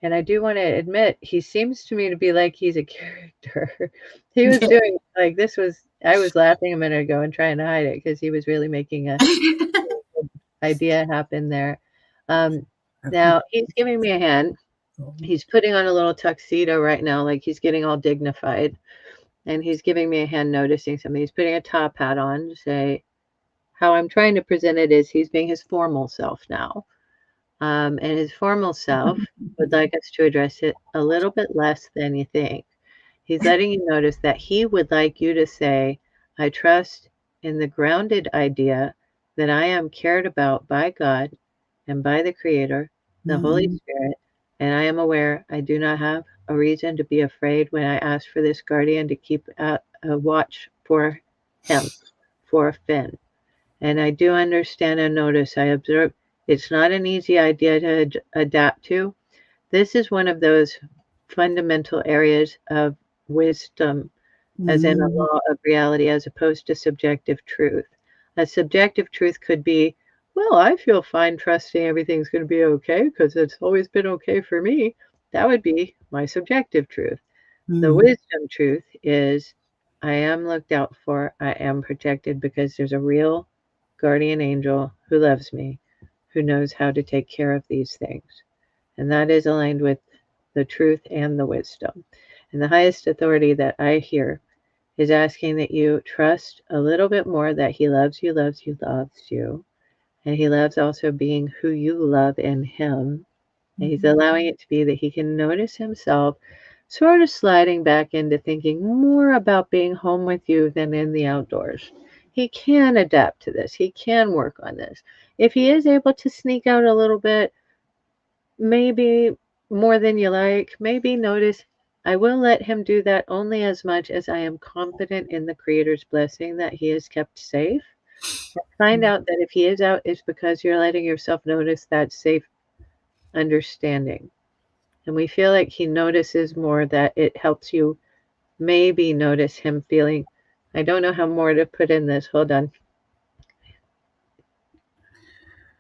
And I do want to admit, he seems to me to be like he's a character. He was doing like this was I was laughing a minute ago and trying to hide it because he was really making a idea happen there. Um, now he's giving me a hand. He's putting on a little tuxedo right now, like he's getting all dignified, and he's giving me a hand noticing something. He's putting a top hat on to say how I'm trying to present it is he's being his formal self now. And his formal self would like us to address it a little bit less than you think. He's letting you notice that he would like you to say, I trust in the grounded idea that I am cared about by God and by the Creator, the Holy Mhm. Spirit, and I am aware I do not have a reason to be afraid when I ask for this guardian to keep a watch for him, for Finn. And I do understand and notice, I observe it's not an easy idea to adapt to. This is one of those fundamental areas of wisdom, as in a Mhm. law of reality, as opposed to subjective truth. A subjective truth could be, well, I feel fine trusting everything's going to be okay because it's always been okay for me. That would be my subjective truth. The Mhm. wisdom truth is, I am looked out for, I am protected because there's a real guardian angel who loves me, who knows how to take care of these things. And that is aligned with the truth and the wisdom. And the highest authority that I hear is asking that you trust a little bit more that he loves you, loves you, loves you. And he loves also being who you love in him. And he's Mhm. allowing it to be that he can notice himself sort of sliding back into thinking more about being home with you than in the outdoors. He can adapt to this. He can work on this. If he is able to sneak out a little bit, maybe more than you like, maybe notice I will let him do that only as much as I am confident in the Creator's blessing that he is kept safe. Find out that if he is out, it's because you're letting yourself notice that safe understanding. And we feel like he notices more, that it helps you maybe notice him feeling. I don't know how more to put in this. Hold on.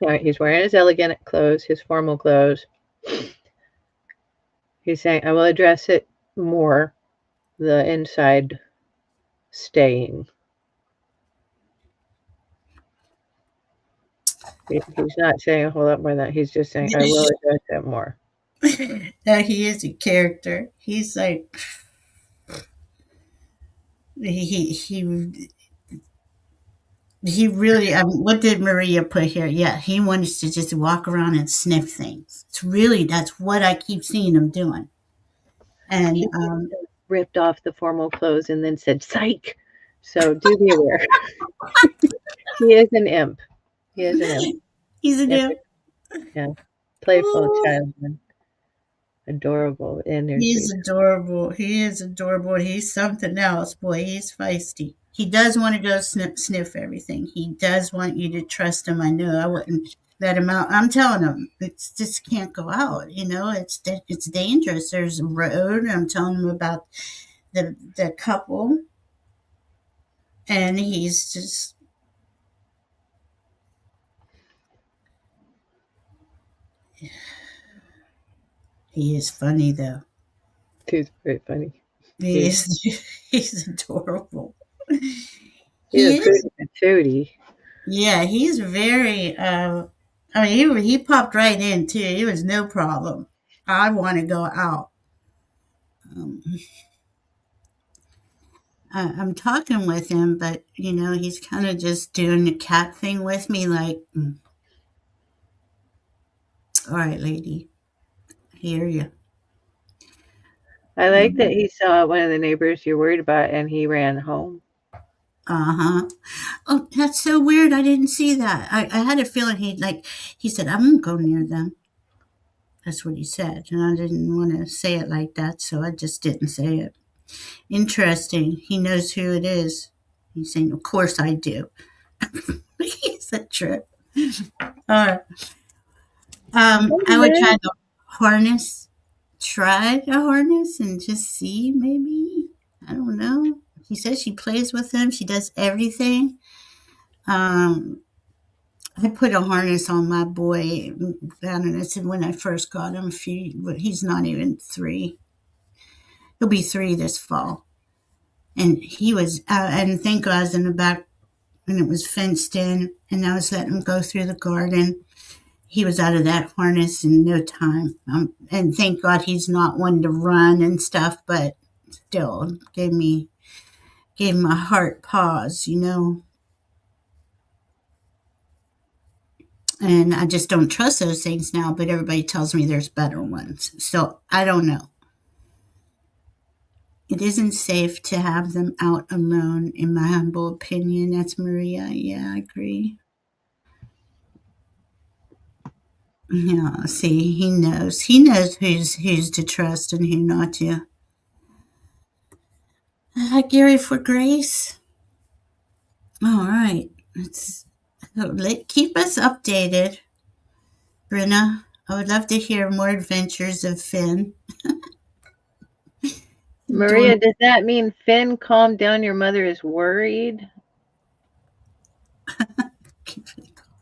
All right, he's wearing his elegant clothes, his formal clothes. He's saying, I will address it more, the inside staying. He's not saying a whole lot more than that. He's just saying, I will address it more. That he is a character. He's like he he really. What did Maria put here? Yeah, he wants to just walk around and sniff things. It's really that's what I keep seeing him doing. And He ripped off the formal clothes and then said, psych. So do be aware. He is an imp. He is an imp. he's a Imp, new. yeah. Playful Oh, child, adorable he's energy. adorable. He is adorable. He's something else. Boy, he's feisty. He does want to go sniff everything. He does want you to trust him. I know I wouldn't let him out. I'm telling him it's just can't go out. You know, it's dangerous. There's a road. I'm telling him about the couple, and he's just he is funny though. He's very funny. He He, is he's adorable. he's He a is. tootie. Yeah, he's very. I mean, he popped right in too. It was no problem. I want to go out. Um, I'm talking with him, but he's kind of just doing the cat thing with me, like, "All right, lady, I hear you." I like that Um, he saw one of the neighbors you're worried about and he ran home. uh-huh. Oh, that's so weird. I didn't see that. I had a feeling he said, "I won't go near them." That's what he said, and I didn't want to say it like that, so I just didn't say it. Interesting. He knows who it is. He's saying, "Of course I do." He's a trip. All right. I would try Anyway, the harness. Try the harness and just see, maybe. I don't know. She says she plays with him. She does everything. Um, I put a harness on my boy. I don't know. It's when I first got him. He's not even 3. He'll be 3 this fall. And he was, and thank God I was in the back and it was fenced in, and I was letting him go through the garden. He was out of that harness in no time. And thank God he's not one to run and stuff, but still gave my heart pause. And I just don't trust those things now, but everybody tells me there's better ones. So I don't know. It isn't safe to have them out alone, in my humble opinion. That's Maria. Yeah, I agree. Yeah, see, he knows. He knows who's to trust and who not to. Gary for Grace. All right. Keep us updated, Brenna. I would love to hear more adventures of Finn. Doing Maria, does that mean Finn, calm down? Your mother is worried.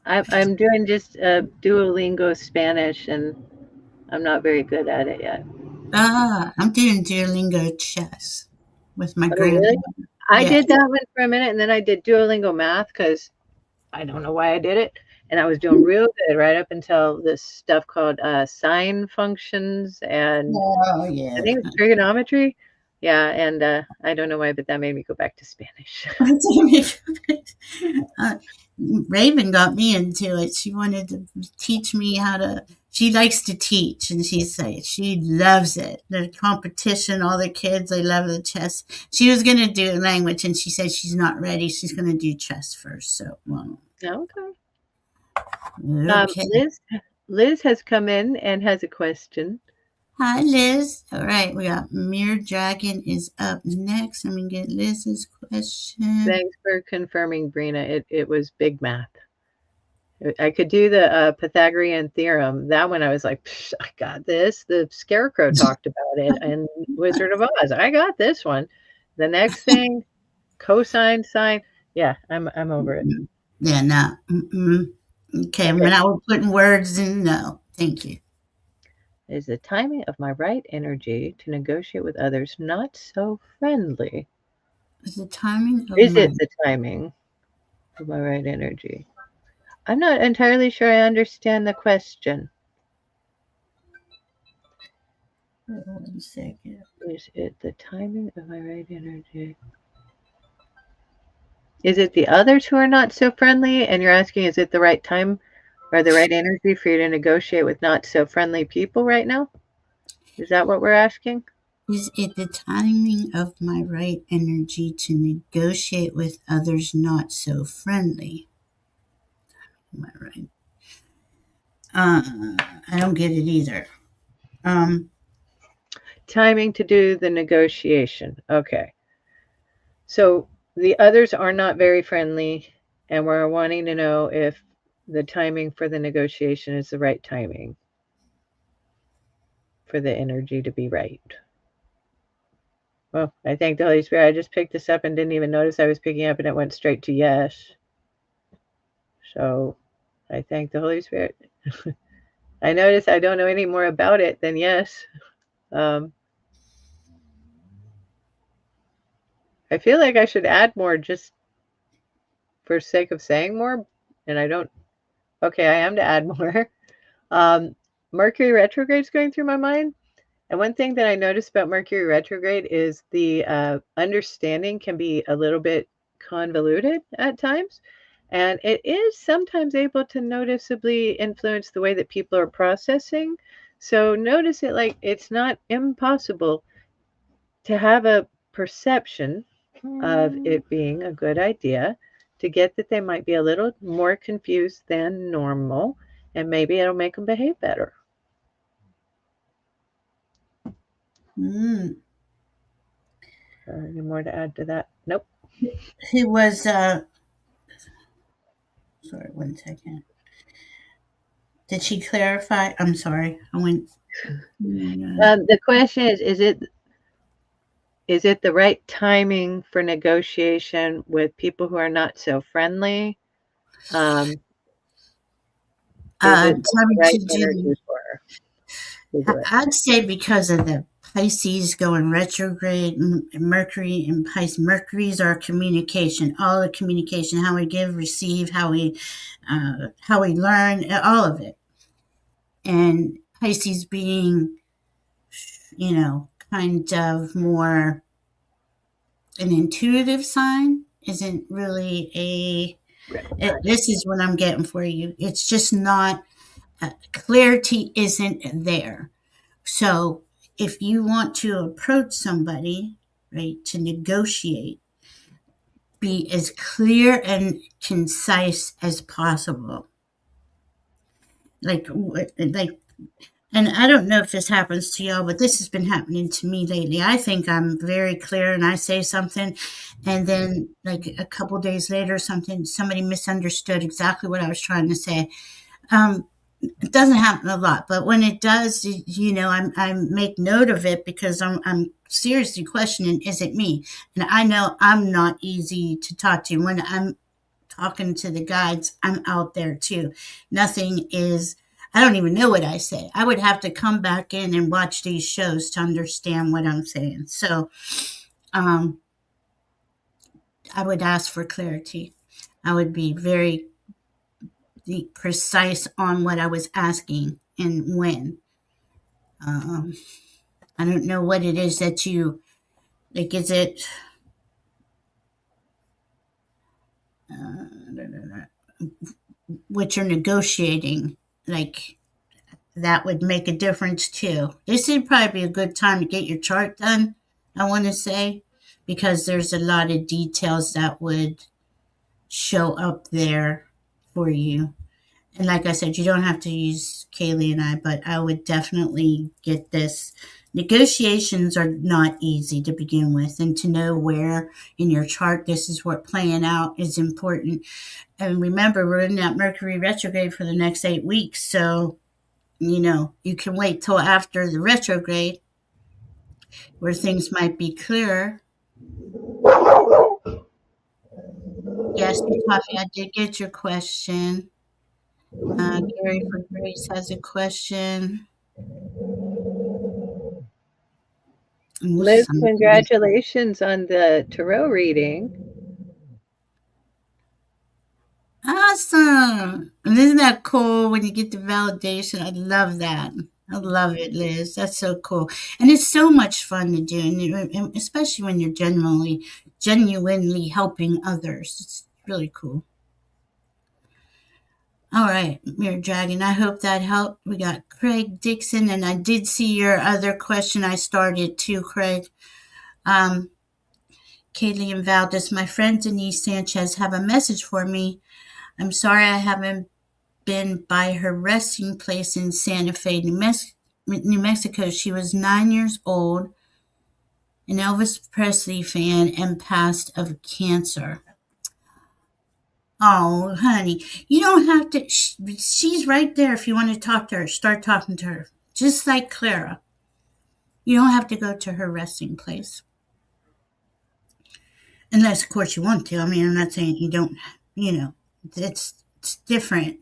I'm doing just Duolingo Spanish, and I'm not very good at it yet. I'm doing Duolingo chess with my Oh, really? grandmother. I Yeah. did that one for a minute, and then I did Duolingo Math because I don't know why I did it. And I was doing real good right up until this stuff called sine functions and Oh I yeah. think it's trigonometry. Yeah, and I don't know why, but that made me go back to Spanish. uh, Raven got me into it. She wanted to teach me how to. She likes to teach, and she loves it. The competition, all the kids, they love the chess. She was going to do language, and she said she's not ready. She's going to do chess first. So, well, Okay. okay. Liz has come in and has a question. Hi, Liz. All right, we got Mere Dragon is up next. Let me get Liz's question. Thanks for confirming, Brina. It was big math. I could do the Pythagorean theorem. That one I was like, I got this. The Scarecrow talked about it and Wizard of Oz. I got this one. The next thing, cosine, sine. Yeah, I'm over it. Yeah, no. Mm-mm. Okay, Okay. when I was putting words in, no. Thank you. Is the timing of my right energy to negotiate with others not so friendly? Is the timing of Is my it the timing of my right energy? I'm not entirely sure I understand the question. 1 second. Is it the timing of my right energy? Is it the others who are not so friendly? And you're asking, is it the right time or the right energy for you to negotiate with not so friendly people right now? Is that what we're asking? Is it the timing of my right energy to negotiate with others not so friendly? Am I right? I don't get it either. Um, Timing to do the negotiation. Okay. So the others are not very friendly, and we're wanting to know if the timing for the negotiation is the right timing for the energy to be right. Well, I thank the Holy Spirit. I just picked this up and didn't even notice I was picking up, and it went straight to yes. So I thank the Holy Spirit. I notice I don't know any more about it than yes. Um, I feel like I should add more just for sake of saying more, and I don't. Okay, I am to add more. Um, Mercury retrograde is going through my mind. And one thing that I noticed about Mercury retrograde is the understanding can be a little bit convoluted at times. And it is sometimes able to noticeably influence the way that people are processing. So notice it like it's not impossible to have a perception of it being a good idea to get that they might be a little more confused than normal. And maybe it'll make them behave better. mm, Any more to add to that? Nope. who was, sorry, 1 second. Did she clarify? I'm sorry. I went, The question is it the right timing for negotiation with people who are not so friendly? Um, is it the timing right to do. energy for her to do it? I'd say because of the Pisces going retrograde, Mercury and Pisces. Mercury's our communication, all the communication, how we give, receive, how we learn, all of it. And Pisces being, kind of more an intuitive sign isn't really this is what I'm getting for you. It's just not, clarity isn't there. So if you want to approach somebody, right? To negotiate, be as clear and concise as possible. Like, and I don't know if this happens to y'all, but this has been happening to me lately. I think I'm very clear and I say something, and then like a couple days later, somebody misunderstood exactly what I was trying to say. Um, it doesn't happen a lot, but when it does, I make note of it because I'm seriously questioning, is it me? And I know I'm not easy to talk to. When I'm talking to the guides, I'm out there too. Nothing is, I don't even know what I say. I would have to come back in and watch these shows to understand what I'm saying. So um, I would ask for clarity. I would be very precise on what I was asking and when. Um, I don't know what it is that you like. Is it what you're negotiating? Like that would make a difference too. This would probably be a good time to get your chart done. I want to say because there's a lot of details that would show up there for you. And like I said, you don't have to use Kaylee and I, but I would definitely get this. Negotiations are not easy to begin with, and to know where in your chart this is what playing out is important. And remember, we're in that Mercury retrograde for the next 8 weeks, so you can wait till after the retrograde where things might be clearer. Yes, Coffee, I did get your question. Gary for Grace has a question. Liz, Awesome. congratulations on the tarot reading. Awesome. And isn't that cool when you get the validation? I love that. I love it, Liz. That's so cool. And it's so much fun to do, and especially when you're genuinely helping others. It's really cool. All right, Mirror Dragon. I hope that helped. We got Craig Dixon, and I did see your other question I started too, Craig. Um, Kaylee and Val, does my friend Denise Sanchez have a message for me? I'm sorry I haven't been by her resting place in Santa Fe, New Mexico. She was 9 years old, an Elvis Presley fan, and passed of cancer. Oh, honey, you don't have to. She's right there if you want to talk to her. Start talking to her. Just like Clara. You don't have to go to her resting place. Unless, of course, you want to. I mean, I'm not saying you don't, you know, it's different.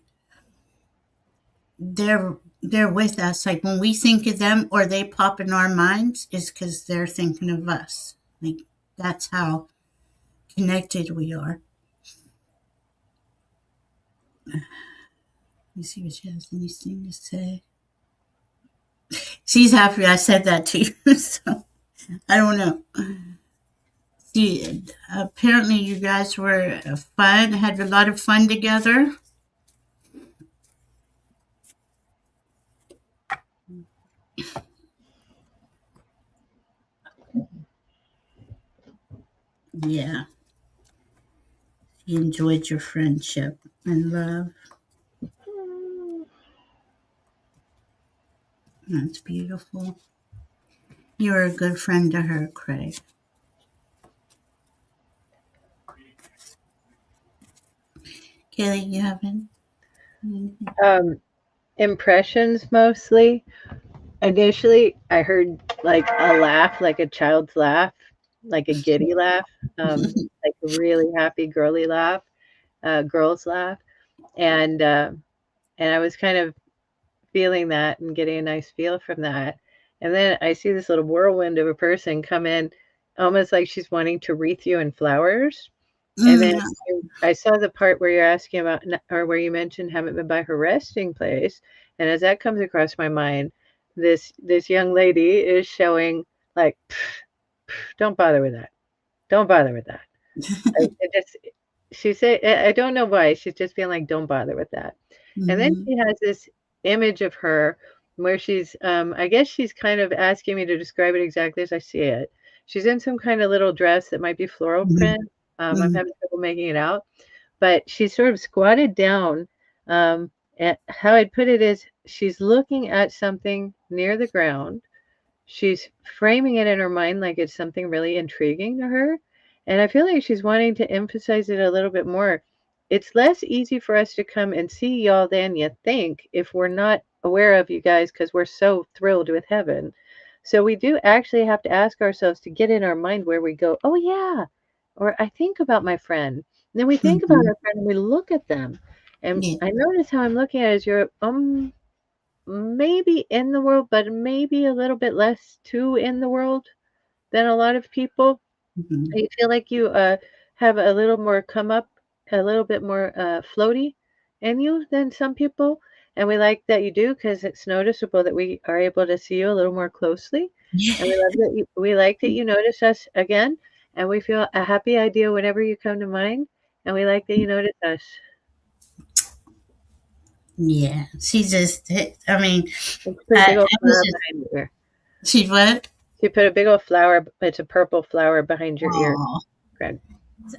They're with us. Like when we think of them or they pop in our minds, is because they're thinking of us. Like that's how connected we are. Let me see if she has anything to say. She's happy I said that to you. So I don't know. See, apparently you guys were fun, had a lot of fun together. Yeah, you enjoyed your friendship and love. That's beautiful. You're a good friend to her, Craig. Kelly, you haven't? Um, Impressions mostly. Initially, I heard like a laugh, like a child's laugh, like a giddy laugh, like a really happy girly laugh, girl's laugh, and uh, and I was kind of feeling that and getting a nice feel from that. And then I see this little whirlwind of a person come in, almost like she's wanting to wreath you in flowers. And then Mm, I saw the part where you're asking about, or where you mentioned haven't been by her resting place. And as that comes across my mind, this young lady is showing like, don't bother with that. Don't bother with that. I just, she said, I don't know why. She's just feeling like, don't bother with that. And then mhm. she has this image of her where she's, I guess she's kind of asking me to describe it exactly as I see it. She's in some kind of little dress that might be floral Mhm. print. I'm Mhm. having trouble making it out, but she's sort of squatted down. And how I'd put it is she's looking at something near the ground. She's framing it in her mind like it's something really intriguing to her. And I feel like she's wanting to emphasize it a little bit more. It's less easy for us to come and see y'all than you think if we're not aware of you guys because we're so thrilled with heaven. So we do actually have to ask ourselves to get in our mind where we go, oh, yeah, or I think about my friend. And then we think about Mhm. our friend and we look at them. And Yeah. I notice how I'm looking at it as you're maybe in the world, but maybe a little bit less too in the world than a lot of people. Mhm. You feel like you have a little more come up, a little bit more floaty in you than some people. And we like that you do because it's noticeable that we are able to see you a little more closely. And we love that we like that you notice us again. And we feel a happy idea whenever you come to mind. And we like that you notice us. Yeah. She just, I mean, And she put a I big old was flower just, behind your ear. she what? She put a big old flower. It's a purple flower behind your ear, Oh, Greg.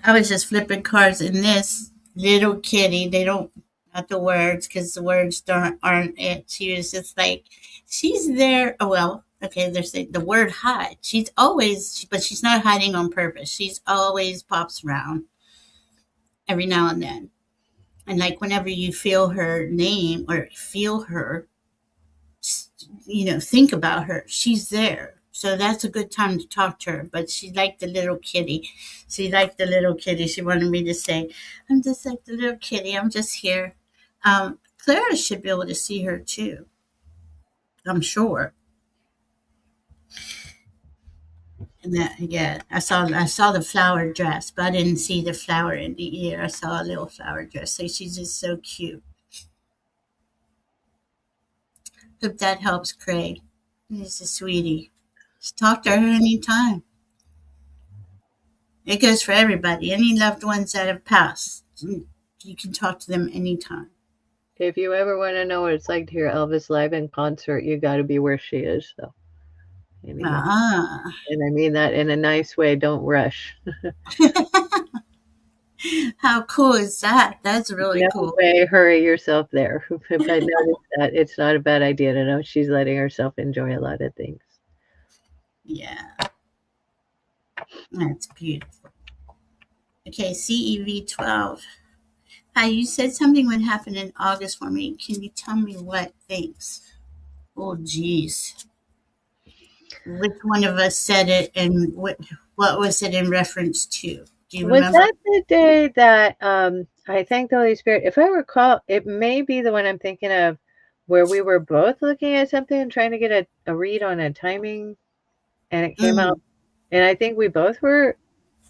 I was just flipping cards in this little kitty. They don't, not the words, because the words aren't it. She was just like, she's there. Oh, well, okay, there's the word hide. She's always, but she's not hiding on purpose. She's always pops around every now and then. And like whenever you feel her name or feel her, think about her. She's there. So that's a good time to talk to her. But she's like the little kitty. She liked the little kitty. She wanted me to say, I'm just like the little kitty. I'm just here. Clara should be able to see her too. I'm sure. And that, yeah, I saw the flower dress, but I didn't see the flower in the ear. I saw a little flower dress. So she's just so cute. Hope that helps, Craig. He's a sweetie. Just talk to her anytime. It goes for everybody. Any loved ones that have passed, you can talk to them anytime. If you ever want to know what it's like to hear Elvis live in concert, you got to be where she is, though. Anyway, Ah, and I mean that in a nice way. Don't rush. how cool is that? That's really No cool. way, hurry yourself there. But notice that it's not a bad idea to know she's letting herself enjoy a lot of things. Yeah, that's beautiful. Okay, CEV 12. Hi, you said something would happen in August for me. Can you tell me what? Thanks. Oh, geez. Which one of us said it, and what was it in reference to? Do you Was remember? that the day that I thanked the Holy Spirit? If I recall, it may be the one I'm thinking of where we were both looking at something and trying to get a read on a timing, and it came out. Mm. And I think we both were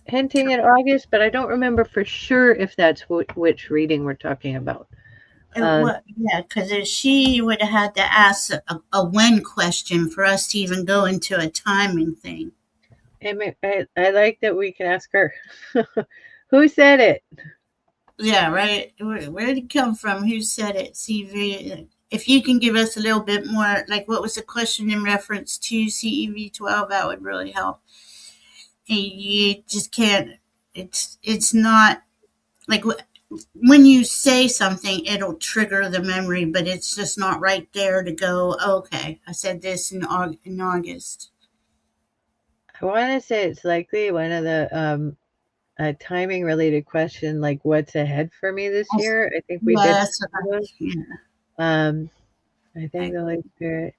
hinting at August, but I don't remember for sure if that's which reading we're talking about. Um, What? Yeah, because she would have had to ask a when question for us to even go into a timing thing. I like that we can ask her. Who said it? Yeah, right. Where did it come from? Who said it? CV. If you can give us a little bit more, like what was the question in reference to CEV 12, that would really help. And you just can't. It's not like when you say something, it'll trigger the memory, but it's just not right there to go. Okay, I said this in August. I want to say it's likely one of the a timing related question, like what's ahead for me this year. I think we did Yes, one. yeah, I thank I, the Holy Spirit.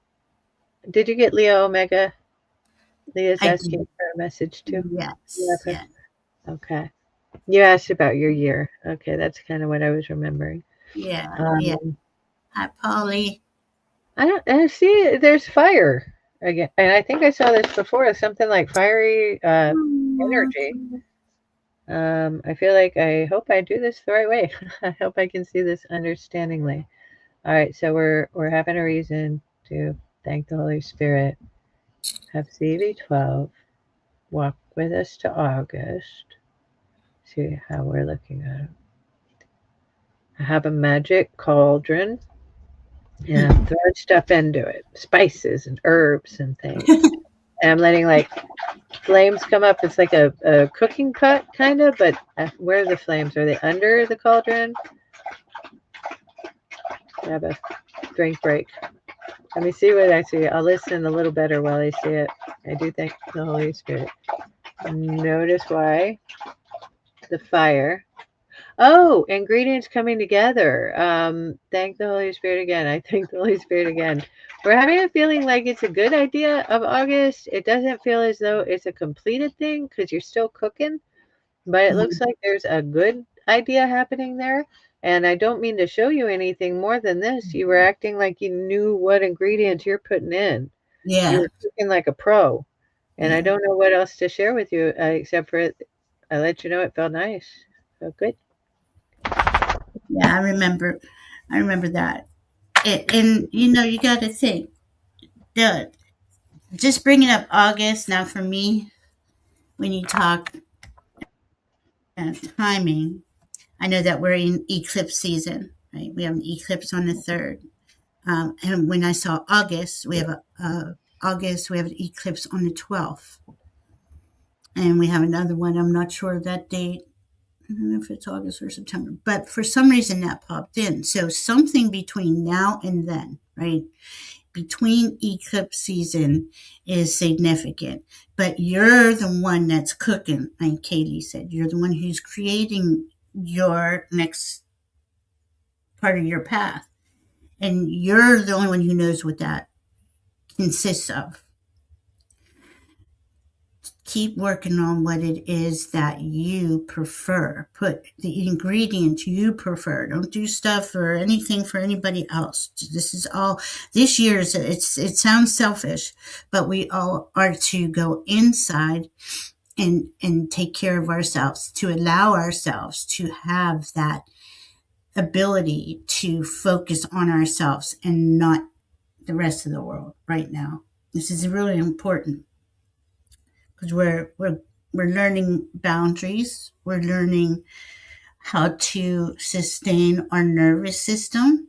Did you get Leo Omega? Leah's I asking did. for a message too. Yeah. Yes, yeah, Okay. You asked about your year. Okay, that's kind of what I was remembering. yeah, yeah. Um, Hi, Polly. I see there's fire again, and I think I saw this before. Something like fiery energy. I feel like I hope I do this the right way. I hope I can see this understandingly. All right, so we're having a reason to thank the Holy Spirit. Have CV12 walk with us to August. See how we're looking at it. I have a magic cauldron and I'm throwing stuff into it, spices and herbs and things. And I'm letting like flames come up. It's like a cooking pot kind of, but where are the flames? Are they under the cauldron? I have a drink break. Let me see what I see. I'll listen a little better while I see it. I do thank the Holy Spirit. Notice why the fire. Oh, ingredients coming together. Thank the Holy Spirit again. I thank the Holy Spirit again. We're having a feeling like it's a good idea of August. It doesn't feel as though it's a completed thing because you're still cooking, but it looks Mhm. like there's a good idea happening there. And I don't mean to show you anything more than this. You were acting like you knew what ingredients you're putting in. You Yeah, were cooking like a pro. And I yeah, don't know what else to share with you except for I let you know it felt nice. Felt good. yeah. I remember that. And you know, you got to think. The just bringing up August now for me when you talk timing. I know that we're in eclipse season, right? We have an eclipse on the third, and when I saw August, we have August. We have an eclipse on the 12th, and we have another one. I'm not sure of that date. I don't know if it's August or September, but for some reason that popped in. So something between now and then, right? Between eclipse season is significant. But you're the one that's cooking, like Kaylee said. You're the one who's creating your next part of your path. And you're the only one who knows what that consists of. Keep working on what it is that you prefer. Put the ingredients you prefer. Don't do stuff or anything for anybody else. This is all this year's it sounds selfish, but we all are to go inside and take care of ourselves, to allow ourselves to have that ability to focus on ourselves and not the rest of the world right now. This is really important because we're learning boundaries. We're learning how to sustain our nervous system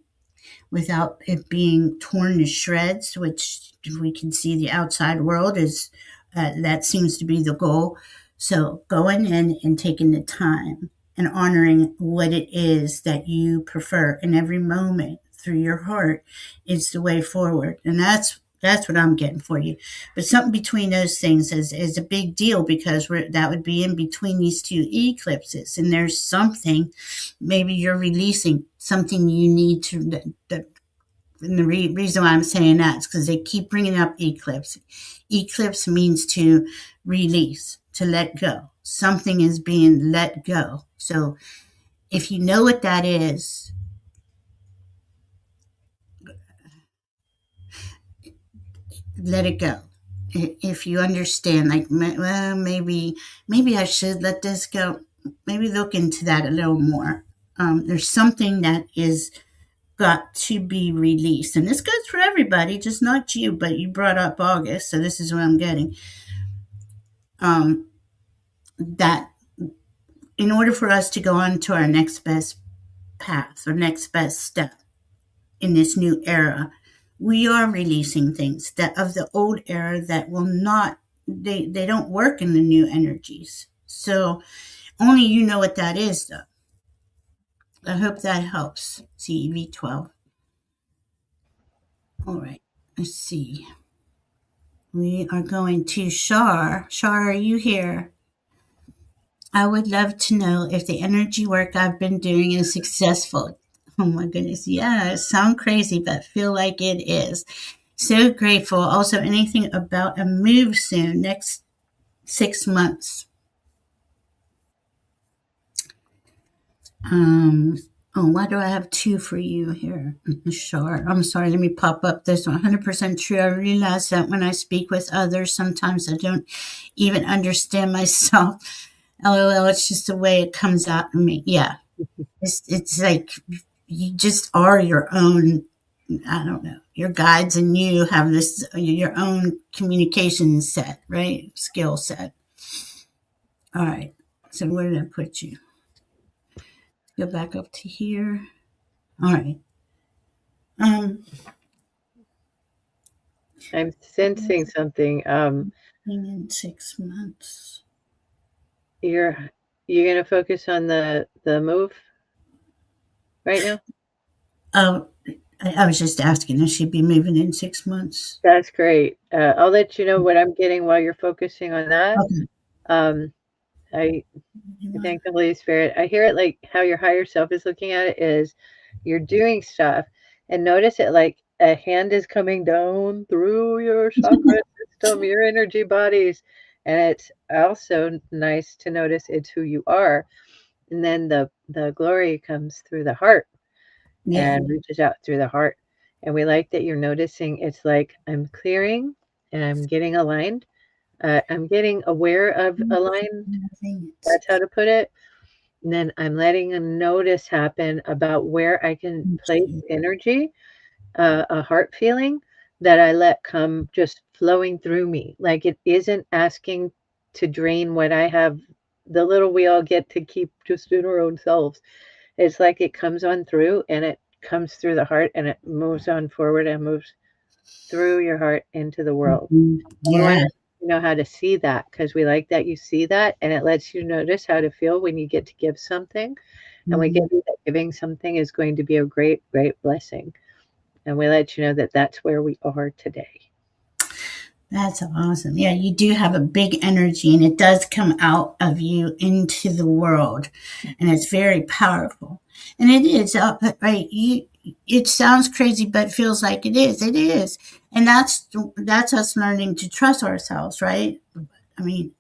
without it being torn to shreds, which we can see the outside world is that seems to be the goal. So going in and taking the time and honoring what it is that you prefer in every moment through your heart is the way forward. And that's what I'm getting for you. But something between those things is a big deal because that would be in between these two eclipses. And there's something, maybe you're releasing something you need to, and the reason why I'm saying that is because they keep bringing up eclipse. Eclipse means to release, to let go. Something is being let go. So if you know what that is, let it go. If you understand, like, well, maybe I should let this go. Maybe look into that a little more. There's something that is got to be released, and this goes for everybody, just not you. But you brought up August, so this is what I'm getting. That in order for us to go on to our next best path or next best step in this new era, we are releasing things that of the old era that will not they don't work in the new energies. So only you know what that is though. I hope that helps. CEV12. All right. Let's see. We are going to Shar. Shar, are you here? I would love to know if the energy work I've been doing is successful. Oh my goodness. Yeah, it sounds crazy, but feel like it is. So grateful. Also, anything about a move soon, next 6 months. Um, oh, why do I have two for you here? Sure. I'm sorry. Let me pop up this 100% true. I realize that when I speak with others, sometimes I don't even understand myself. LOL, it's just the way it comes out of me. Yeah. It's like you just are your own. I don't know. Your guides and you have this your own communication set, right? Skill set. All right. So where did I put you? Go back up to here. All right. Um, I'm sensing something. In 6 months. You're you're gonna focus on the move right now? Oh, I was just asking if she'd be moving in 6 months. That's great. I'll let you know what I'm getting while you're focusing on that. Okay. Um, I thank the Holy Spirit. I hear it like how your higher self is looking at it is you're doing stuff and notice it like a hand is coming down through your chakra system, your energy bodies. And it's also nice to notice it's who you are. And then the glory comes through the heart Yeah. and reaches out through the heart. And we like that you're noticing it's like I'm clearing and I'm getting aligned. I'm getting aware of aligned. That's how to put it. And then I'm letting a notice happen about where I can place energy, a heart feeling that I let come just flowing through me. Like it isn't asking to drain what I have, the little we all get to keep just in our own selves. It's like it comes on through and it comes through the heart and it moves on forward and moves through your heart into the world. We want Yeah. to know how to see that because we like that you see that and it lets you notice how to feel when you get to give something. And we get Mhm. you that giving something is going to be a great, great blessing. And we let you know that that's where we are today. That's awesome. Yeah, you do have a big energy and it does come out of you into the world. And it's very powerful. And it is, right? It sounds crazy, but feels like it is. It is. And that's us learning to trust ourselves, right? I mean,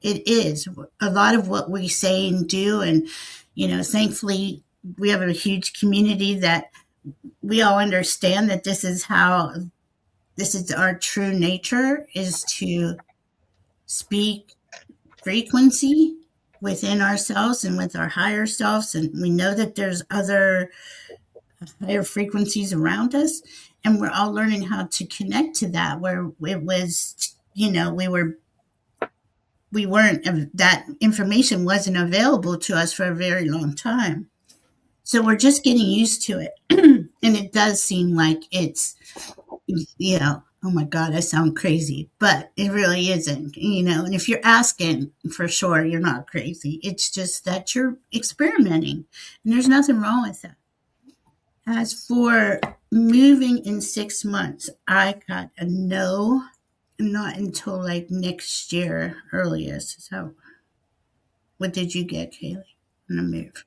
it is a lot of what we say and do. And, thankfully, we have a huge community that we all understand that this is our true nature is to speak frequency within ourselves and with our higher selves, and we know that there's other higher frequencies around us, and we're all learning how to connect to that where it was, we weren't, that information wasn't available to us for a very long time, so we're just getting used to it. And it does seem like it's, oh my God, I sound crazy, but it really isn't, and if you're asking, for sure, you're not crazy. It's just that you're experimenting, and there's nothing wrong with that. As for moving in 6 months, I got a no, not until like next year earliest. So, what did you get, Kaylee, on the move?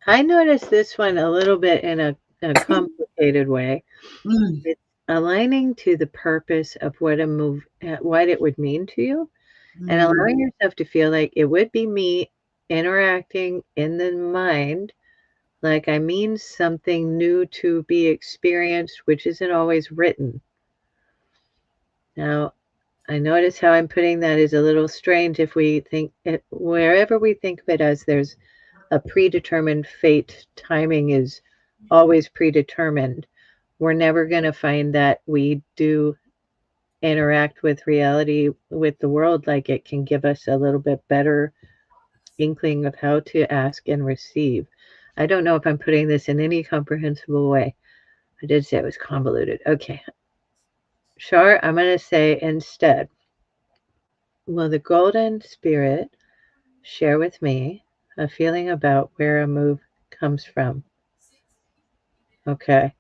I noticed this one a little bit in a complicated way. Mm, It's aligning to the purpose of what a move, what it would mean to you, and mm, allowing yourself to feel like it would be me interacting in the mind, like I mean something new to be experienced, which isn't always written. Now, I notice how I'm putting that is a little strange if we think it, wherever we think of it as there's a predetermined fate, timing is always predetermined. We're never going to find that we do interact with reality, with the world, like it can give us a little bit better inkling of how to ask and receive. I don't know if I'm putting this in any comprehensible way. I did say it was convoluted. Okay. Shar, I'm going to say instead, will the golden spirit share with me a feeling about where a move comes from? Okay.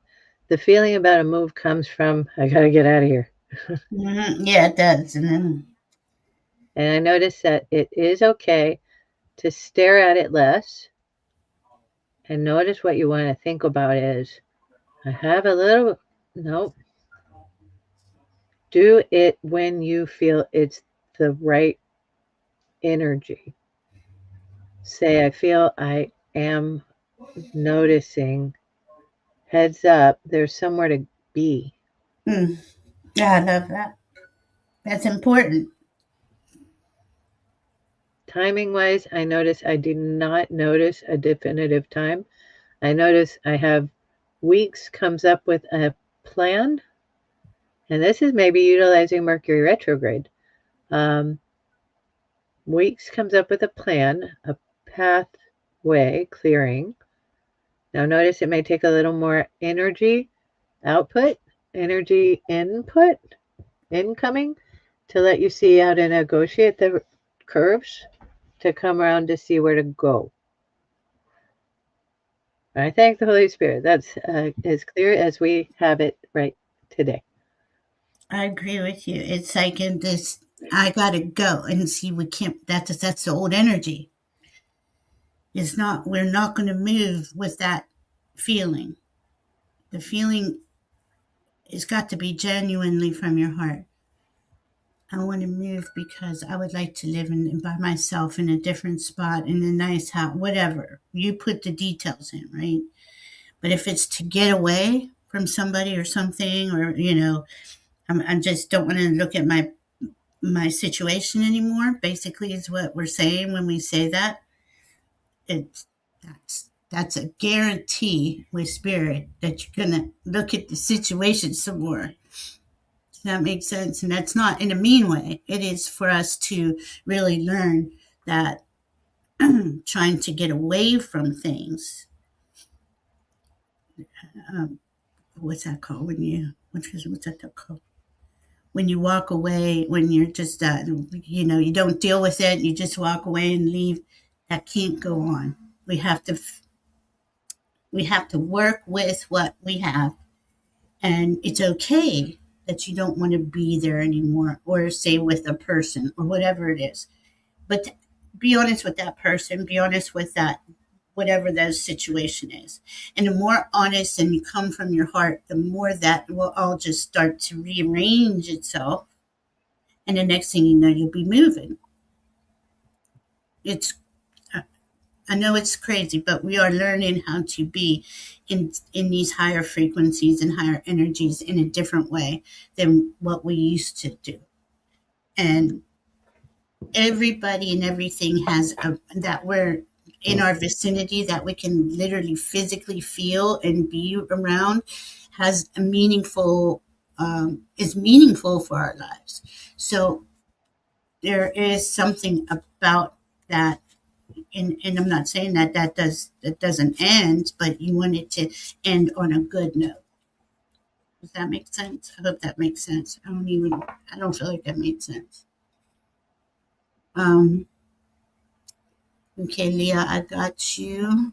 The feeling about a move comes from, I got to get out of here. yeah, it does. And then, And I notice that it is okay to stare at it less and notice what you want to think about is, I have a little, no, do it when you feel it's the right energy. Say, I feel I am noticing, heads up, there's somewhere to be. mm, yeah, I love that. That's important. Timing wise, I notice I do not notice a definitive time. I notice I have weeks comes up with a plan, and this is maybe utilizing Mercury retrograde. Um, weeks comes up with a plan, a pathway clearing. Now, notice it may take a little more energy output, energy input, incoming, to let you see how to negotiate the curves to come around to see where to go. I thank the Holy Spirit. That's as clear as we have it right today. I agree with you. It's like in this, I gotta go and see. We can't. That's the old energy. It's not. We're not going to move with that feeling. The feeling has got to be genuinely from your heart. I want to move because I would like to live by myself in a different spot in a nice house, whatever. You put the details in, right? But if it's to get away from somebody or something, or I just don't want to look at my situation anymore. Basically, is what we're saying when we say that. It's that's a guarantee with spirit that you're gonna look at the situation some more. Does that make sense? And that's not in a mean way. It is for us to really learn that trying to get away from things. Um, what's that called when what's that called? When you walk away, when you're just you don't deal with it, you just walk away and leave. That can't go on. We have to we have to work with what we have, and it's okay that you don't want to be there anymore, or say with a person or whatever it is. But be honest with that person. Be honest with that whatever that situation is. And the more honest and you come from your heart, the more that will all just start to rearrange itself. And the next thing you know, you'll be moving. It's I know it's crazy, but we are learning how to be in these higher frequencies and higher energies in a different way than what we used to do. And everybody and everything has that we're in our vicinity that we can literally physically feel and be around has a meaningful is meaningful for our lives. So there is something about that, and I'm not saying that doesn't end, but you want it to end on a good note. Does that make sense? I hope that makes sense. I don't feel like that made sense. Um, okay, Leah, I got you.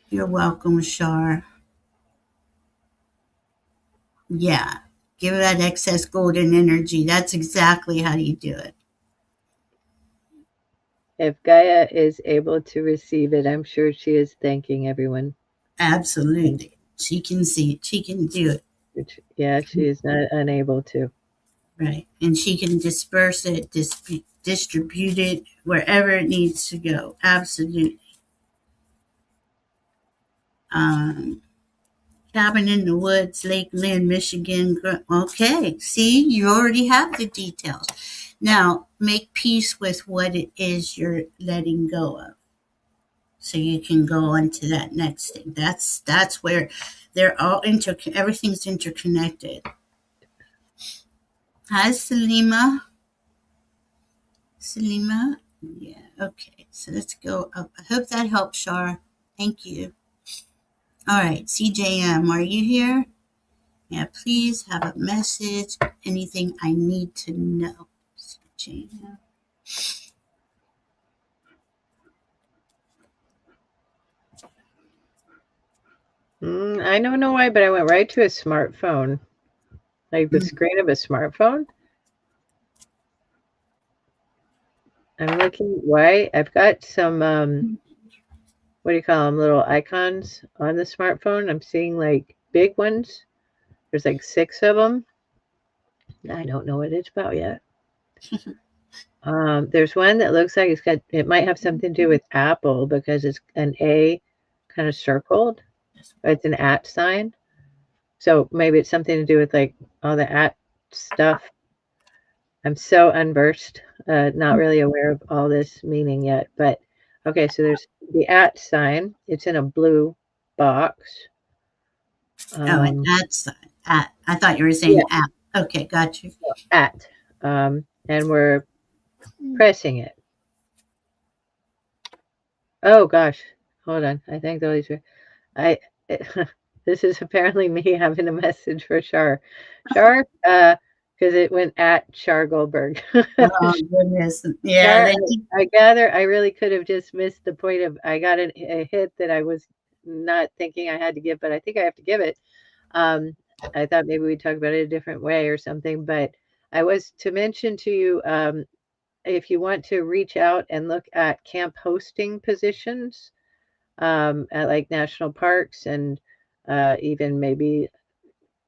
You're welcome, Shar. Yeah. Give that excess golden energy. That's exactly how you do it. If Gaia is able to receive it, I'm sure she is thanking everyone. And Absolutely. She can see it. She can do it. yeah, she is not unable to. Right. And she can disperse it, distribute it wherever it needs to go. Absolutely. Um, Cabin in the Woods, Lake Lynn, Michigan. Okay. See, you already have the details. Now, make peace with what it is you're letting go of, so you can go on to that next thing. That's where they're all everything's interconnected. Hi, Salima. Salima. Yeah. Okay. So let's go up. I hope that helps, Shar. Thank you. All right, CJM, are you here? Yeah, please have a message. Anything I need to know. CJM. I don't know why, but I went right to a smartphone, like the screen of a smartphone. I'm looking why. I've got some, what do you call them, little icons on the smartphone. I'm seeing like big ones. There's like 6 of them. I don't know what it's about yet. There's one that looks like it might have something to do with Apple because it's an A kind of circled. It's an at sign. So maybe it's something to do with like all the at stuff. I'm so unversed, not really aware of all this meaning yet. But okay, so there's the at sign. It's in a blue box. Oh, and Um, that's at. I thought you were yeah, saying at. Okay, got you. at. And we're pressing it. Oh gosh, hold on. I think the Holy Spirit. I This is apparently me having a message for Char. Char, because it went at Char Goldberg. Oh goodness. Yeah, Char, they keep, I gather I really could have just missed the point of I got a hit that I was not thinking I had to give, but I think I have to give it. Um, I thought maybe we'd talk about it a different way or something, but I was to mention to you if you want to reach out and look at camp hosting positions at like national parks and even maybe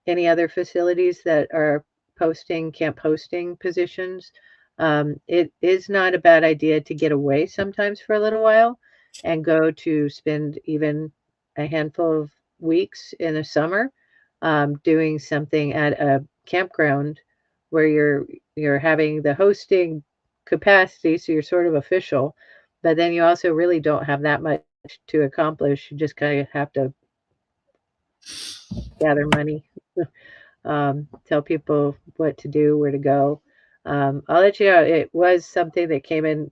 any other facilities that are posting camp hosting positions. It is not a bad idea to get away sometimes for a little while and go to spend even a handful of weeks in the summer doing something at a campground where you're having the hosting capacity, so you're sort of official, but then you also really don't have that much to accomplish. You just kind of have to gather money, tell people what to do, where to go. I'll let you know, it was something that came in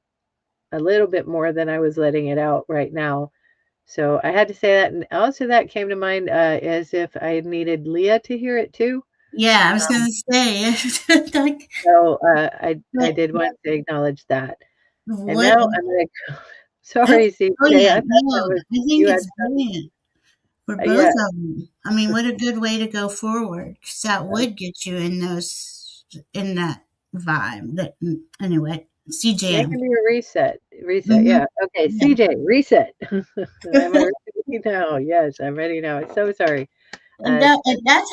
a little bit more than I was letting it out right now. So I had to say that. And also, that came to mind as if I needed Leah to hear it too. yeah, I was gonna say like So I what did want to acknowledge that. And what now I'm like, sorry, that's CJ, I brilliant. thought No, that was, I think you had, it's brilliant for both yeah, of them. I mean, what a good way to go forward, 'cause that uh, would get you in those in that vibe. That anyway, making CJM. me a reset. Reset, Mhm. yeah. Okay, Yeah. CJ, reset. Am I ready now? Yes, I'm ready now. I'm so sorry. And that's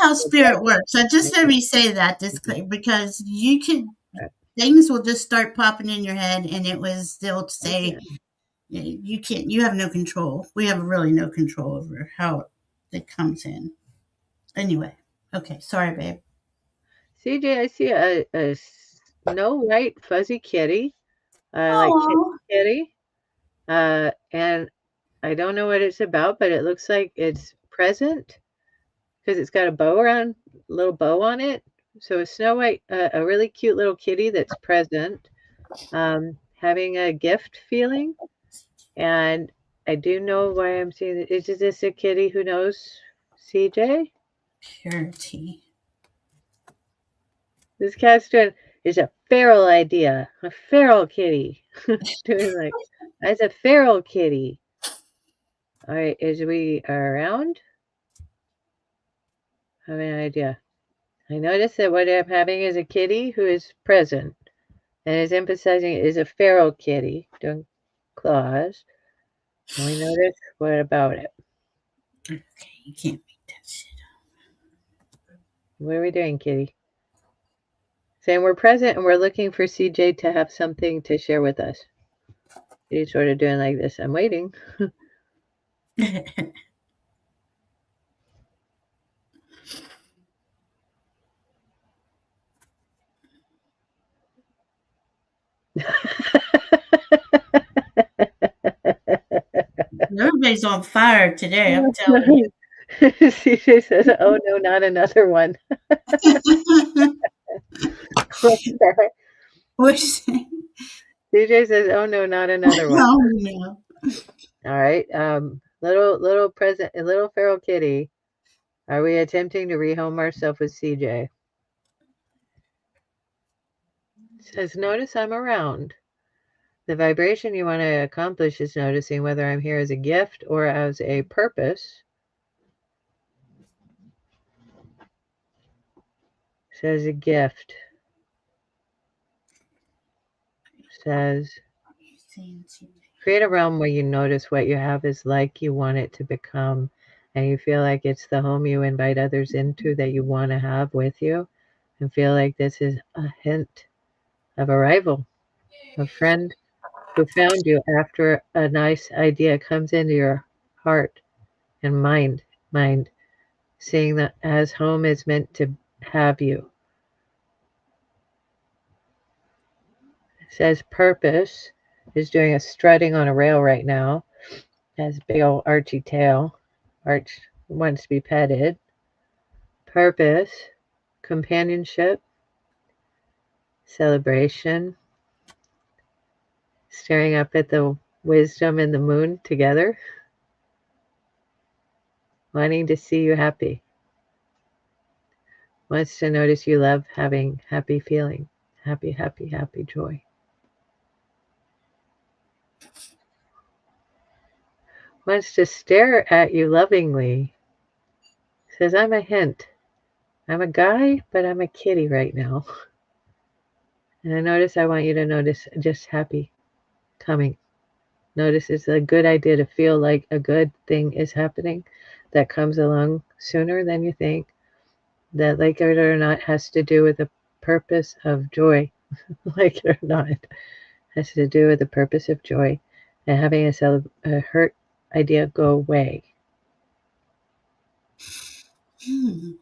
how So glad spirit works. So just let me say that this because you can things will just start popping in your head, and they'll say yeah. you can't, you have no control. We have really no control over how it comes in. Anyway, okay, sorry, babe. CJ, I see a snow white fuzzy kitty, like kitty Oh, kitty. And I don't know what it's about, but it looks like it's present because it's got a bow around, little bow on it. So a snow white, a really cute little kitty that's present, having a gift feeling. And I do know why I'm seeing it. Is this a kitty who knows CJ? purity. This cat's doing is a feral idea, a feral kitty. Doing like that's a feral kitty. All right, is we around? I have an idea. I notice that what I'm having is a kitty who is present and is emphasizing it is a feral kitty doing claws. And we notice what about it? Okay, you can't make that shit What are we doing, kitty? Saying we're present and we're looking for CJ to have something to share with us. He's sort of doing like this. I'm waiting. up. Everybody's on fire today, I'm telling you. CJ says, "Oh no, not another one." What's CJ says, "Oh no, not another one." oh no. All right, little present, a little feral kitty. Are we attempting to rehome ourselves with CJ? Says, notice I'm around. The vibration you want to accomplish is noticing whether I'm here as a gift or as a purpose. Says a gift. Says create a realm where you notice what you have is like you want it to become, and you feel like it's the home you invite others into that you want to have with you, and feel like this is a hint of arrival, a friend who found you after a nice idea comes into your heart and mind, seeing that as home is meant to have you. It says purpose is doing a strutting on a rail right now, has a big old archy tail. Arch wants to be petted. Purpose, companionship, celebration, staring up at the wisdom and the moon together. wanting to see you happy, wants to notice you love having happy feeling, happy, happy, happy joy. Wants to stare at you lovingly, says, I'm a hint. I'm a guy, but I'm a kitty right now. And I want you to notice just happy coming. Notice it's a good idea to feel like a good thing is happening that comes along sooner than you think, that, like it or not, has to do with the purpose of joy. Like it or not, has to do with the purpose of joy and having a hurt idea go away. Hmm.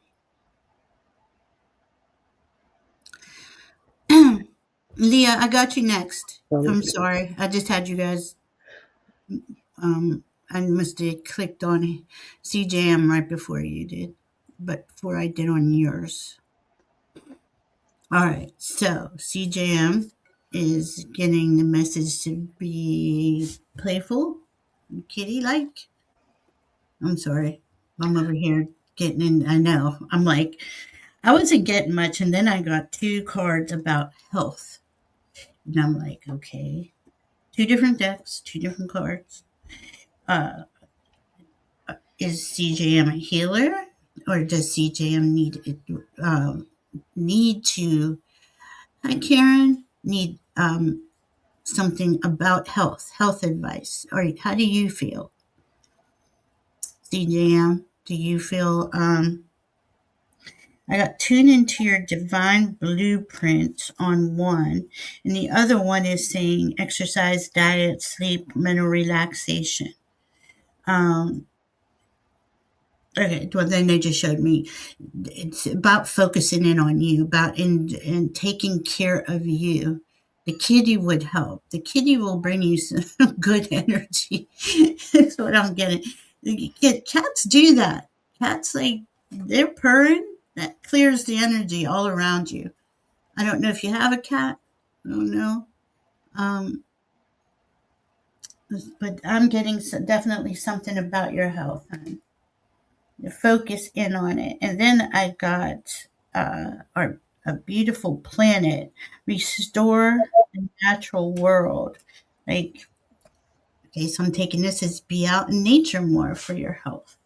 Leah, I got you next. I'm sorry. I just had you guys. I must have clicked on CJM right before you did, but before I did on yours. All right. So CJM is getting the message to be playful, kitty like. I'm sorry. I'm over here getting in. I know. I'm like, I wasn't getting much, and then I got two cards about health. And I'm like, okay, two different decks, two different cards. Uh, is CJM a healer, or does CJM need to? Hi, Karen. Need something about health advice, or how do you feel, CJM? Do you feel I got tune into your divine blueprint on one, and the other one is saying exercise, diet, sleep, mental relaxation. Um, okay, well then they just showed me it's about focusing in on you, about in taking care of you. The kitty would help. The kitty will bring you some good energy. That's what I'm getting. Cats do that. Cats like they're purring. That clears the energy all around you. I don't know if you have a cat. I don't know. Um, but I'm getting definitely something about your health. Hon. To focus in on it. And then I got our a beautiful planet, restore the natural world. Like, okay, so I'm taking this as be out in nature more for your health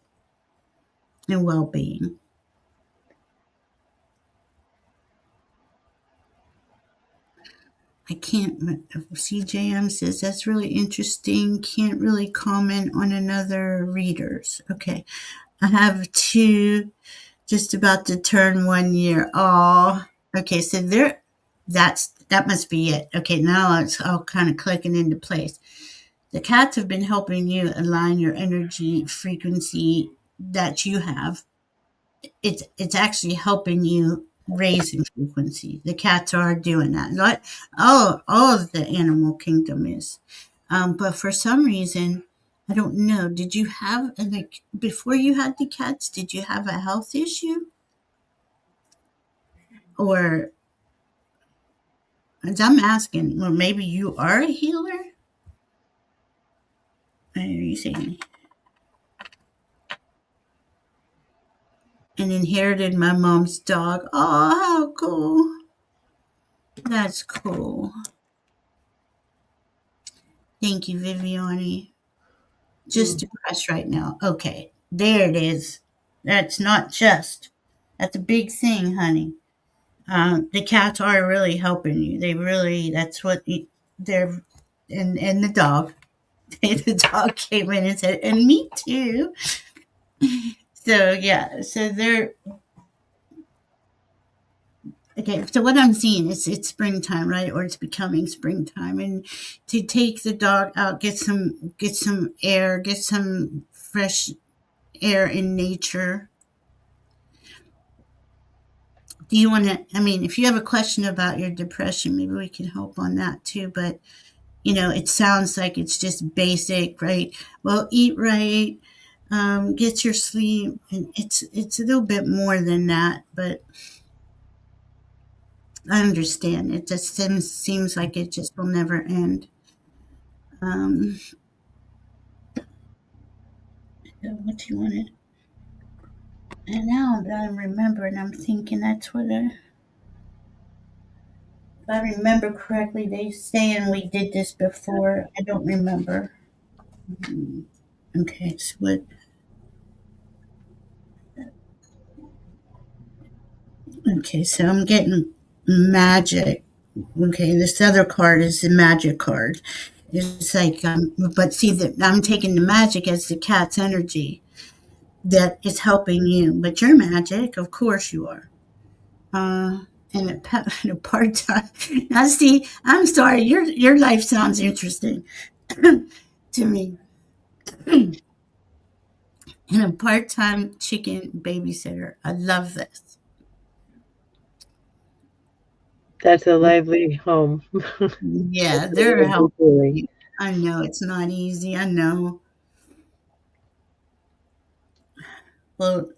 and well being. I can't, CJM says that's really interesting. Can't really comment on another readers. Okay. I have two just about to turn 1 year. Oh, okay. So that must be it. Okay. Now it's all kind of clicking into place. The cats have been helping you align your energy frequency that you have. It's actually helping you raise in frequency. The cats are doing that. Not all of the animal kingdom is, but for some reason, I don't know. Did you have like before you had the cats? Did you have a health issue, or as I'm asking, well, maybe you are a healer? Are you saying and inherited my mom's dog? Oh, how cool! That's cool. Thank you, Viviani. Just depressed right now. Okay, there it is. That's not just. That's a big thing, honey. The cats are really helping you. They really. That's what they're. And the dog. The dog came in and said, "And me too." So yeah. So they're okay. So what I'm seeing is it's springtime, right? Or it's becoming springtime, and to take the dog out, get some air, get some fresh air in nature. Do you want to? I mean, if you have a question about your depression, maybe we can help on that too. But it sounds like it's just basic, right? Well, eat right, get your sleep, and it's a little bit more than that. But I understand. It just seems like it just will never end. Um, what do you want? And now that I'm remembering, I'm thinking that's what if I remember correctly, they saying we did this before. I don't remember. Hmm. Okay, so what? Okay, so I'm getting magic. Okay, this other card is the magic card. It's like, but see that I'm taking the magic as the cat's energy that is helping you. But you're magic, of course you are. Uh, and a part time. Now, see, I'm sorry. Your life sounds interesting to me. And a part time chicken babysitter. I love this. That's a lively home. Yeah, That's a they're lively feeling. helping. I know it's not easy. I know. Well,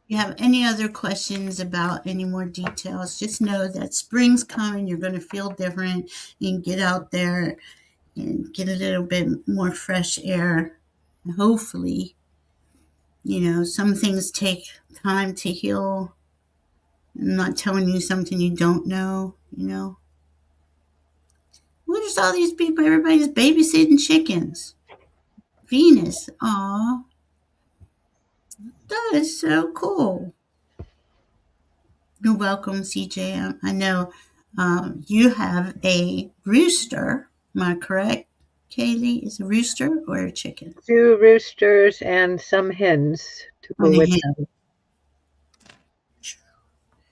you have any other questions about any more details, just know that spring's coming. You're going to feel different and get out there and get a little bit more fresh air. And hopefully, some things take time to heal. I'm not telling you something you don't know. What is all these people? Everybody's babysitting chickens. Venus. Aw, that is so cool. You're welcome, CJ. I know you have a rooster. Am I correct, Kaylee? Is a rooster or a chicken? 2 roosters and some hens to go On a with hen. them.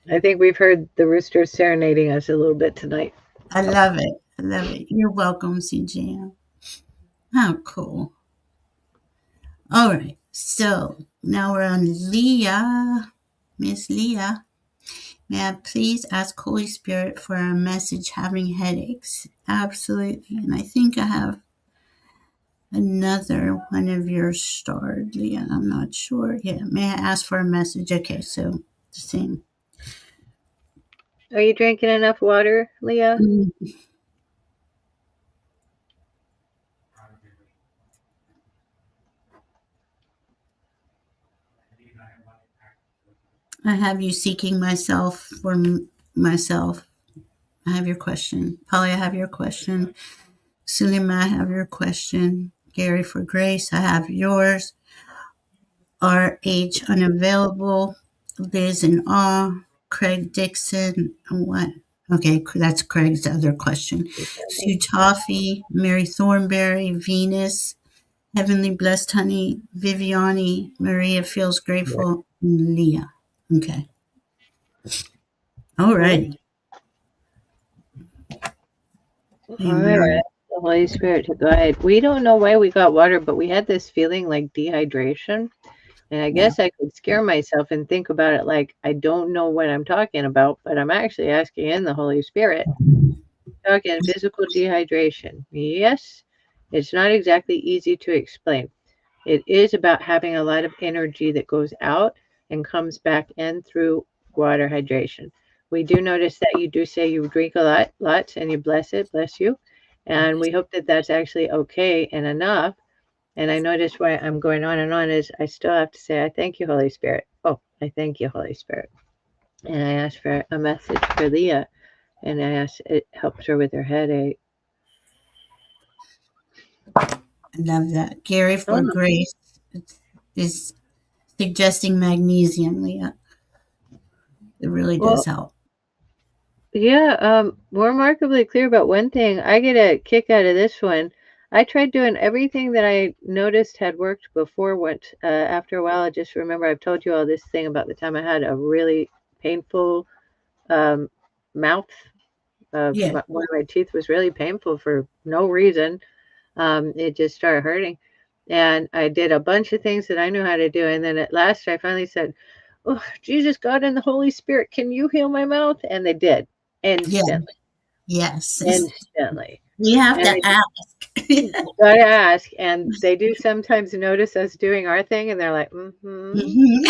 I think we've heard the roosters serenading us a little bit tonight. I love it. I love it. You're welcome, CJ. How cool. All right. So now we're on Leah. Miss Leah. May I please ask Holy Spirit for a message having headaches? Absolutely. And I think I have another one of yours starred, Leah. I'm not sure. Yeah. May I ask for a message? Okay. So the same. Are you drinking enough water, Leah? Mm, I have you seeking myself for myself. I have your question. Polly, I have your question. Sulima, I have your question. Gary for Grace, I have yours. RH unavailable. Liz in awe. Craig Dixon. What? Okay, that's Craig's other question. Sue Toffee, Mary Thornberry, Venus, Heavenly Blessed Honey, Viviani, Maria Feels Grateful, and Leah. Okay. All Well, righty. all right. Amen. The Holy Spirit to guide. We don't know why we got water, but we had this feeling like dehydration. And I Yeah. guess I could scare myself and think about it like I don't know what I'm talking about, but I'm actually asking in the Holy Spirit. Talking physical dehydration. Yes, it's not exactly easy to explain. It is about having a lot of energy that goes out and comes back in through water hydration. We do notice that you do say you drink a lot, lots, and you bless it, bless you. And we hope that that's actually okay and enough. And I notice why I'm going on and on is I still have to say, I thank you, Holy Spirit. Oh, I thank you, Holy Spirit. And I asked for a message for Leah, and I asked it helps her with her headache. I love that. Gary for Oh, Grace is suggesting magnesium, Leah. It really does well, help. yeah, remarkably clear about one thing. I get a kick out of this one. I tried doing everything that I noticed had worked before. After a while, I just remember I've told you all this thing about the time I had a really painful um, mouth. Yeah. One of my teeth was really painful for no reason. It just started hurting, and I did a bunch of things that I knew how to do. And then at last, I finally said, "Oh, Jesus, God, and the Holy Spirit, can you heal my mouth?" And they did Yeah. instantly. Yes. Instantly. We have And to I ask. gotta ask, and they do sometimes notice us doing our thing, and they're like, "Mm-hmm, Mhm.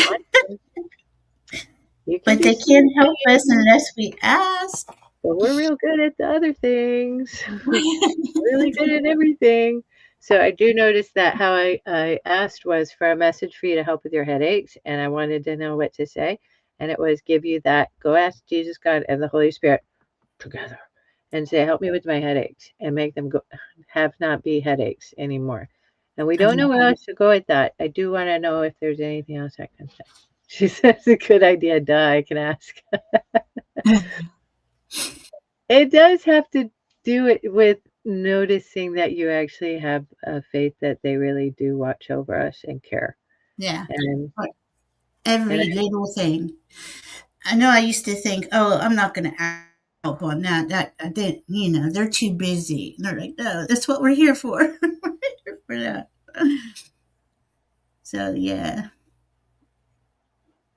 you can But be they can't sneaky, help us unless we ask. but we're real good at the other things, really good at everything." So I do notice that how I asked was for a message for you to help with your headaches, and I wanted to know what to say. And it was give you that, go ask Jesus, God, and the Holy Spirit together and say, help me with my headaches and make them go have not be headaches anymore. And we don't know where else to go with that. I do want to know if there's anything else I can say. She says a good idea, duh, I can ask. It does have to do it with noticing that you actually have a faith that they really do watch over us and care. Yeah, And and every little thing. I know I used to think, oh, I'm not going to help on that. That I didn't, they're too busy. And they're like, no, that's what we're here for. We're here for that. So yeah,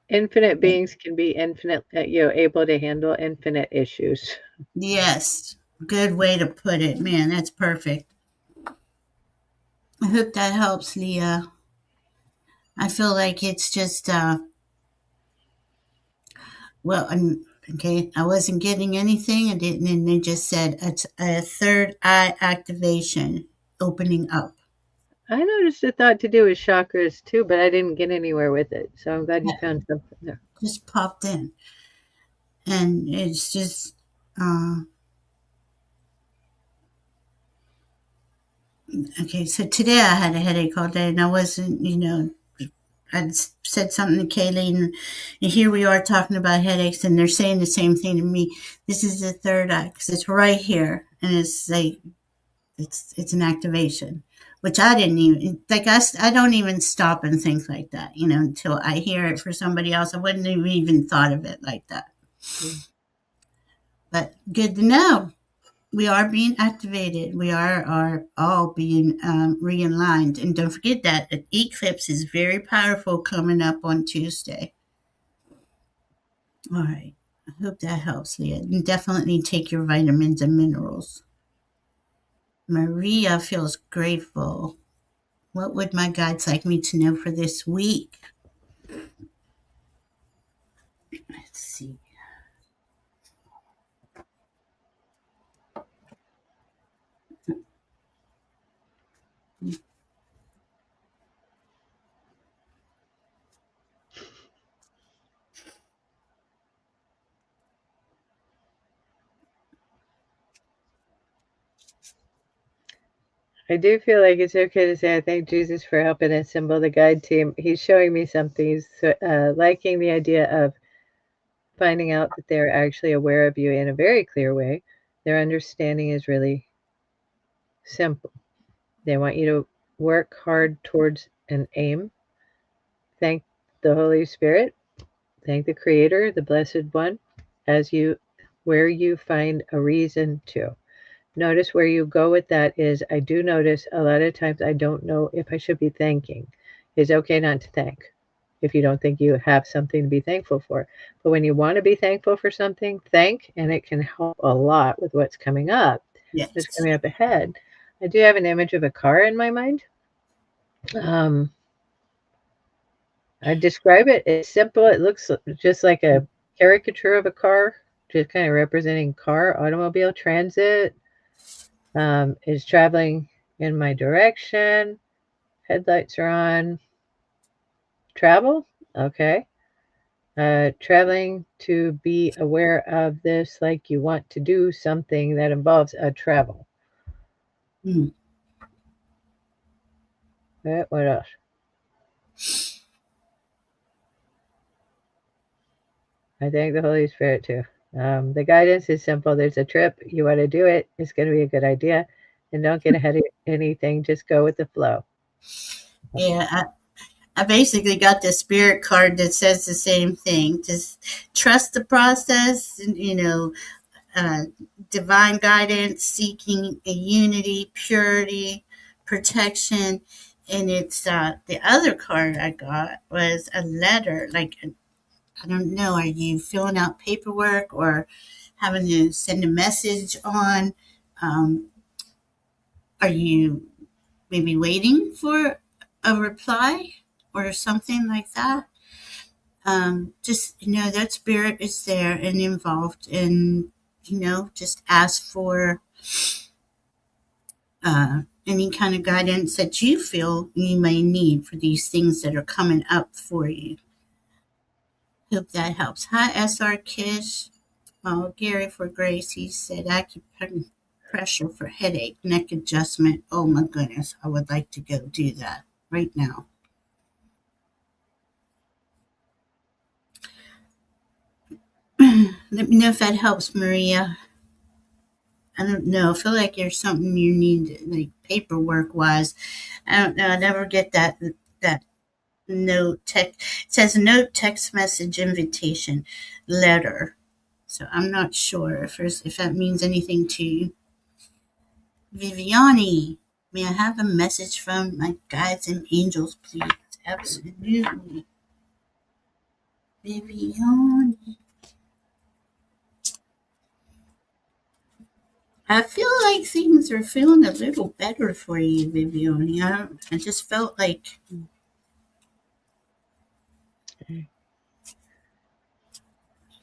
infinite beings can be infinite, able to handle infinite issues. yes, good way to put it, man. That's perfect. I hope that helps, Leah. I feel like it's just, well, okay, I wasn't getting anything. I didn't, and they just said it's a third eye activation opening up. I noticed a thought to do with chakras too, but I didn't get anywhere with it. So I'm glad you Yeah, found something there. just popped in, and it's just, uh, okay. So today I had a headache all day, and I wasn't, I said something to Kaylee, and here we are talking about headaches, and they're saying the same thing to me. This is the third eye because it's right here, and it's like it's an activation, which I didn't even like. I don't even stop and think like that, until I hear it for somebody else. I wouldn't have even thought of it like that. Mm. But good to know. We are being activated. We are all being realigned. And don't forget that an eclipse is very powerful coming up on Tuesday. All right. I hope that helps, Leah. And definitely take your vitamins and minerals. Maria feels grateful. What would my guides like me to know for this week? Let's see. I do feel like it's okay to say I thank Jesus for helping assemble the guide team. He's showing me something. He's liking the idea of finding out that they're actually aware of you in a very clear way. Their understanding is really simple. They want you to work hard towards an aim. Thank the Holy Spirit. Thank the Creator, the Blessed One, as you where you find a reason to. Notice where you go with that is I do notice a lot of times I don't know if I should be thanking. It's okay not to thank if you don't think you have something to be thankful for. But when you want to be thankful for something, thank, and it can help a lot with what's coming up, what's Yes. coming up ahead. I do have an image of a car in my mind. Um, I describe it as simple. It looks just like a caricature of a car, just kind of representing car, automobile, transit, is traveling in my direction. Headlights are on. Travel? Okay. Traveling to be aware of this, like you want to do something that involves a travel. Mm. What else? I thank the Holy Spirit too. The guidance is simple. There's a trip. You want to do it. It's going to be a good idea. And don't get ahead of anything. Just go with the flow. Yeah, I basically got the spirit card that says the same thing. Just trust the process, and, uh, divine guidance, seeking a unity, purity, protection. And it's the other card I got was a letter. Like, I don't know, are you filling out paperwork or having to send a message on? Um, are you maybe waiting for a reply or something like that? Just that spirit is there and involved, and just ask for any kind of guidance that you feel you may need for these things that are coming up for you. Hope that helps. Hi, SR Kish. Oh, Gary for Grace, he said acupressure for headache, neck adjustment. Oh my goodness, I would like to go do that right now. Let me know if that helps, Maria. I don't know. I feel like there's something you need, like paperwork wise. I don't know. I never get that note text. It says note text message invitation letter. So I'm not sure if that means anything to you. Viviani, may I have a message from my guides and angels, please? Absolutely. Viviani. I feel like things are feeling a little better for you, Viviani. I just felt like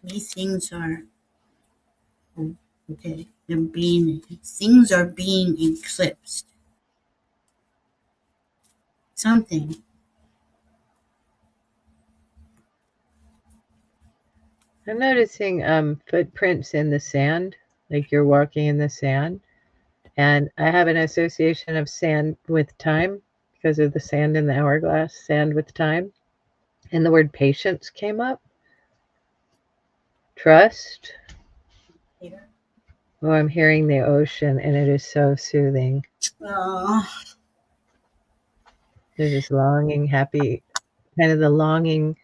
these things are okay. Things are being eclipsed. Something. I'm noticing footprints in the sand, like you're walking in the sand. And I have an association of sand with time because of the sand in the hourglass, sand with time. And the word patience came up. Trust. Here. Oh, I'm hearing the ocean, and it is so soothing. Oh, There's this longing, happy, kind of the longing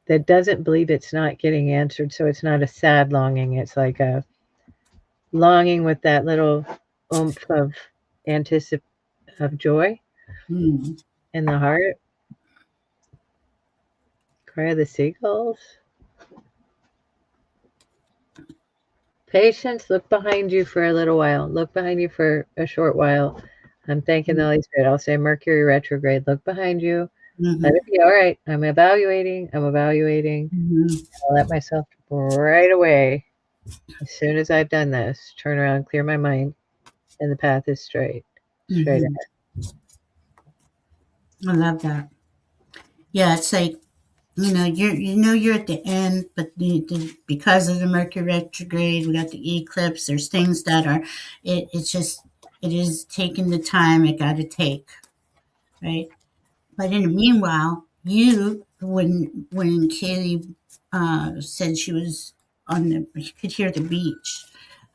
that doesn't believe it's not getting answered. So it's not a sad longing. It's like a longing with that little oomph of of joy hmm. in the heart. Cry of the seagulls. Patience, look behind you for a little while. Look behind you for a short while. I'm thanking the Holy Spirit. I'll say Mercury retrograde. Look behind you. Let Mm-hmm. it be all right. I'm evaluating. I'm evaluating. Mm-hmm. I'll let myself right away. As soon as I've done this, turn around, clear my mind, and the path is straight. Straight Mm-hmm. ahead. I love that. Yeah, it's like you're at the end, but because of the Mercury retrograde, we got the eclipse. There's things that are it's just it is taking the time it got to take, right? But in the meanwhile, when Kaylee said she was you could hear the beach.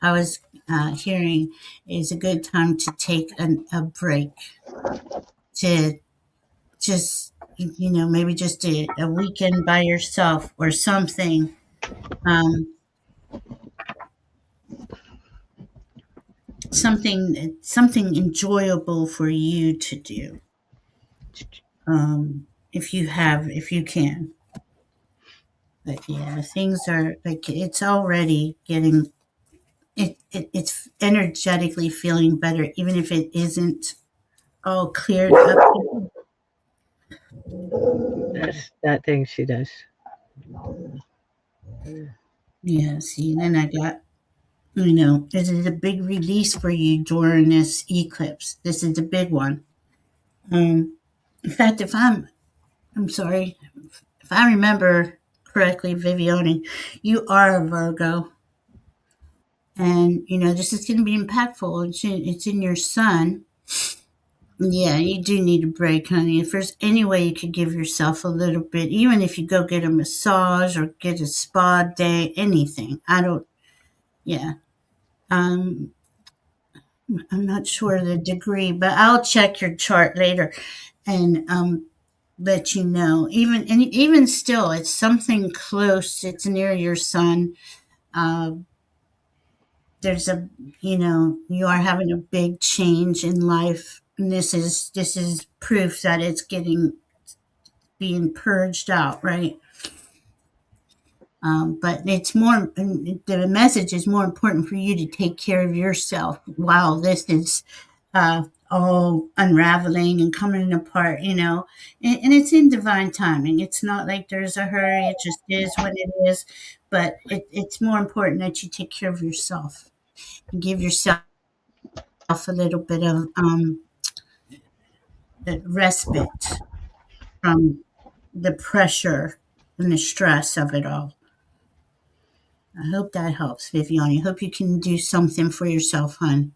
I was hearing is a good time to take a break to just maybe just a weekend by yourself or something, um, something enjoyable for you to do, if you can. But yeah, things are like it's already getting it's energetically feeling better, even if it isn't all cleared up. That's that thing she does. Yeah, see, then I got this is a big release for you during this eclipse. This is a big one. In fact, I'm sorry, if I remember correctly, Viviani, you are a Virgo, and this is going to be impactful. It's in your sun. Yeah, you do need a break, honey. If there's any way you could give yourself a little bit, even if you go get a massage or get a spa day, anything. I don't. Yeah. Um, I'm not sure the degree, but I'll check your chart later and let you know. Even still, it's something close. It's near your sun. Uh, there's you are having a big change in life, and this is proof that it's getting being purged out, right? But it's more. The message is more important for you to take care of yourself while this is all unraveling and coming apart, and it's in divine timing. It's not like there's a hurry, it just is what it is. But it's more important that you take care of yourself and give yourself a little bit of respite from the pressure and the stress of it all. I hope that helps, Viviane. I hope you can do something for yourself, hon.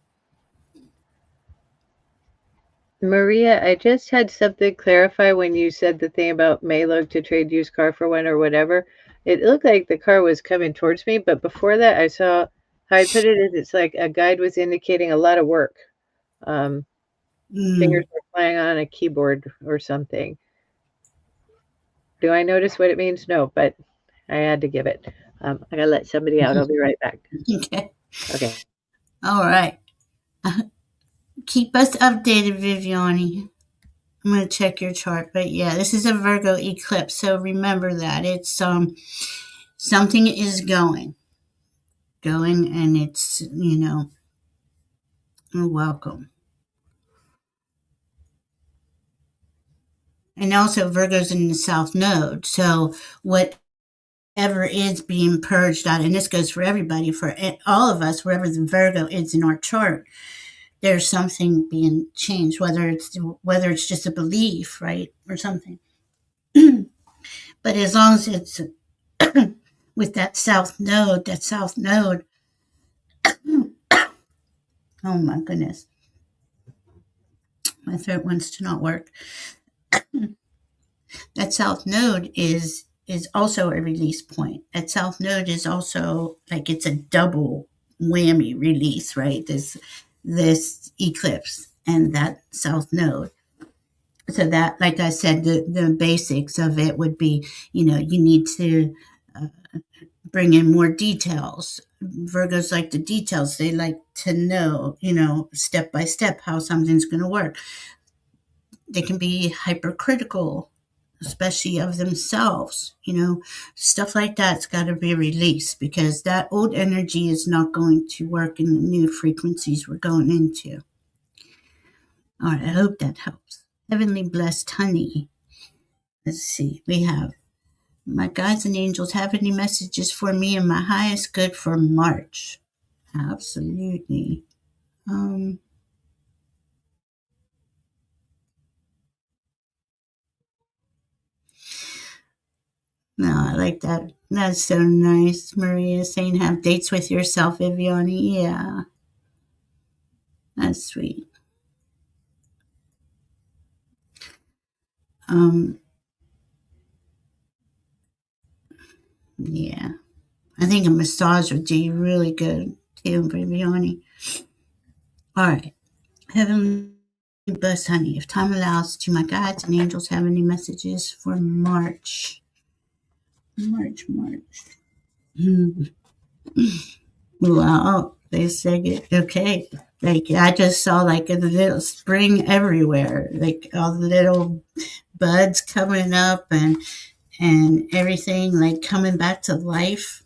Maria, I just had something clarify when you said the thing about may look to trade used car for one or whatever. It looked like the car was coming towards me, but before that, I saw how I put it is it's like a guide was indicating a lot of work. Um, Fingers Mm. were playing on a keyboard or something. Do I notice what it means? No, but I had to give it. I gotta let somebody out. I'll be right back. Okay. Okay. All right. Keep us updated, Viviane. I'm going to check your chart, but yeah, this is a Virgo eclipse, so remember that it's something is going, and it's welcome. And also Virgo's in the South Node, so whatever is being purged out, and this goes for everybody, for all of us, wherever the Virgo is in our chart, there's something being changed, whether it's just a belief, right, or something. But as long as it's with that south node, oh my goodness, my throat wants to not work. That south node is also a release point. That south node is also like it's a double whammy release, right? This eclipse and that south node. So that, like I said, the basics of it would be, you need to uh, bring in more details. Virgos like the details. They like to know, step by step how something's going to work. They can be hypercritical, especially of themselves. Stuff like that's got to be released because that old energy is not going to work in the new frequencies we're going into. All right, I hope that helps. Heavenly blessed honey. Let's see. We have my guides and angels have any messages for me and my highest good for March. Absolutely. Um, no, I like that. That's so nice, Maria saying have dates with yourself, Viviani. Yeah, that's sweet. Um, yeah, I think a massage would do you really good too, Viviani. All right, heavenly blessed honey. If time allows, do my guides and angels have any messages for March? March. Hmm. Wow, they said it. Okay. Like I just saw like a little spring everywhere, like all the little buds coming up and everything like coming back to life.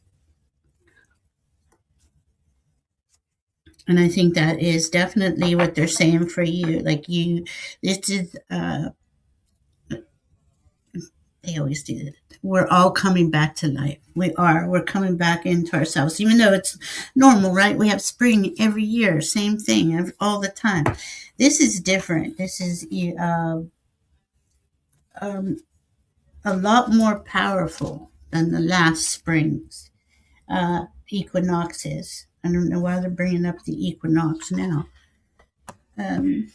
And I think that is definitely what they're saying for you. Like this is they always do that. We're all coming back to life. We are. We're coming back into ourselves, even though it's normal, right? We have spring every year, same thing all the time. This is different. This is um, a lot more powerful than the last spring's equinoxes. I don't know why they're bringing up the equinox now. Um,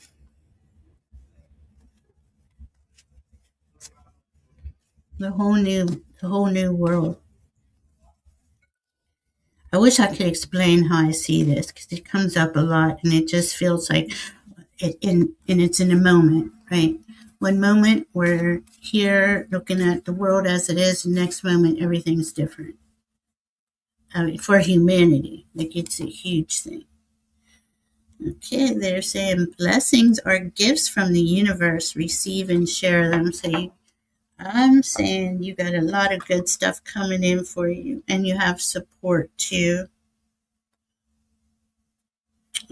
the whole new world. I wish I could explain how I see this because it comes up a lot and it just feels like and it's in a moment, right? One moment we're here looking at the world as it is, the next moment everything's different. I mean, for humanity, like it's a huge thing. Okay, they're saying blessings are gifts from the universe. Receive and share them. So I'm saying you got a lot of good stuff coming in for you, and you have support too.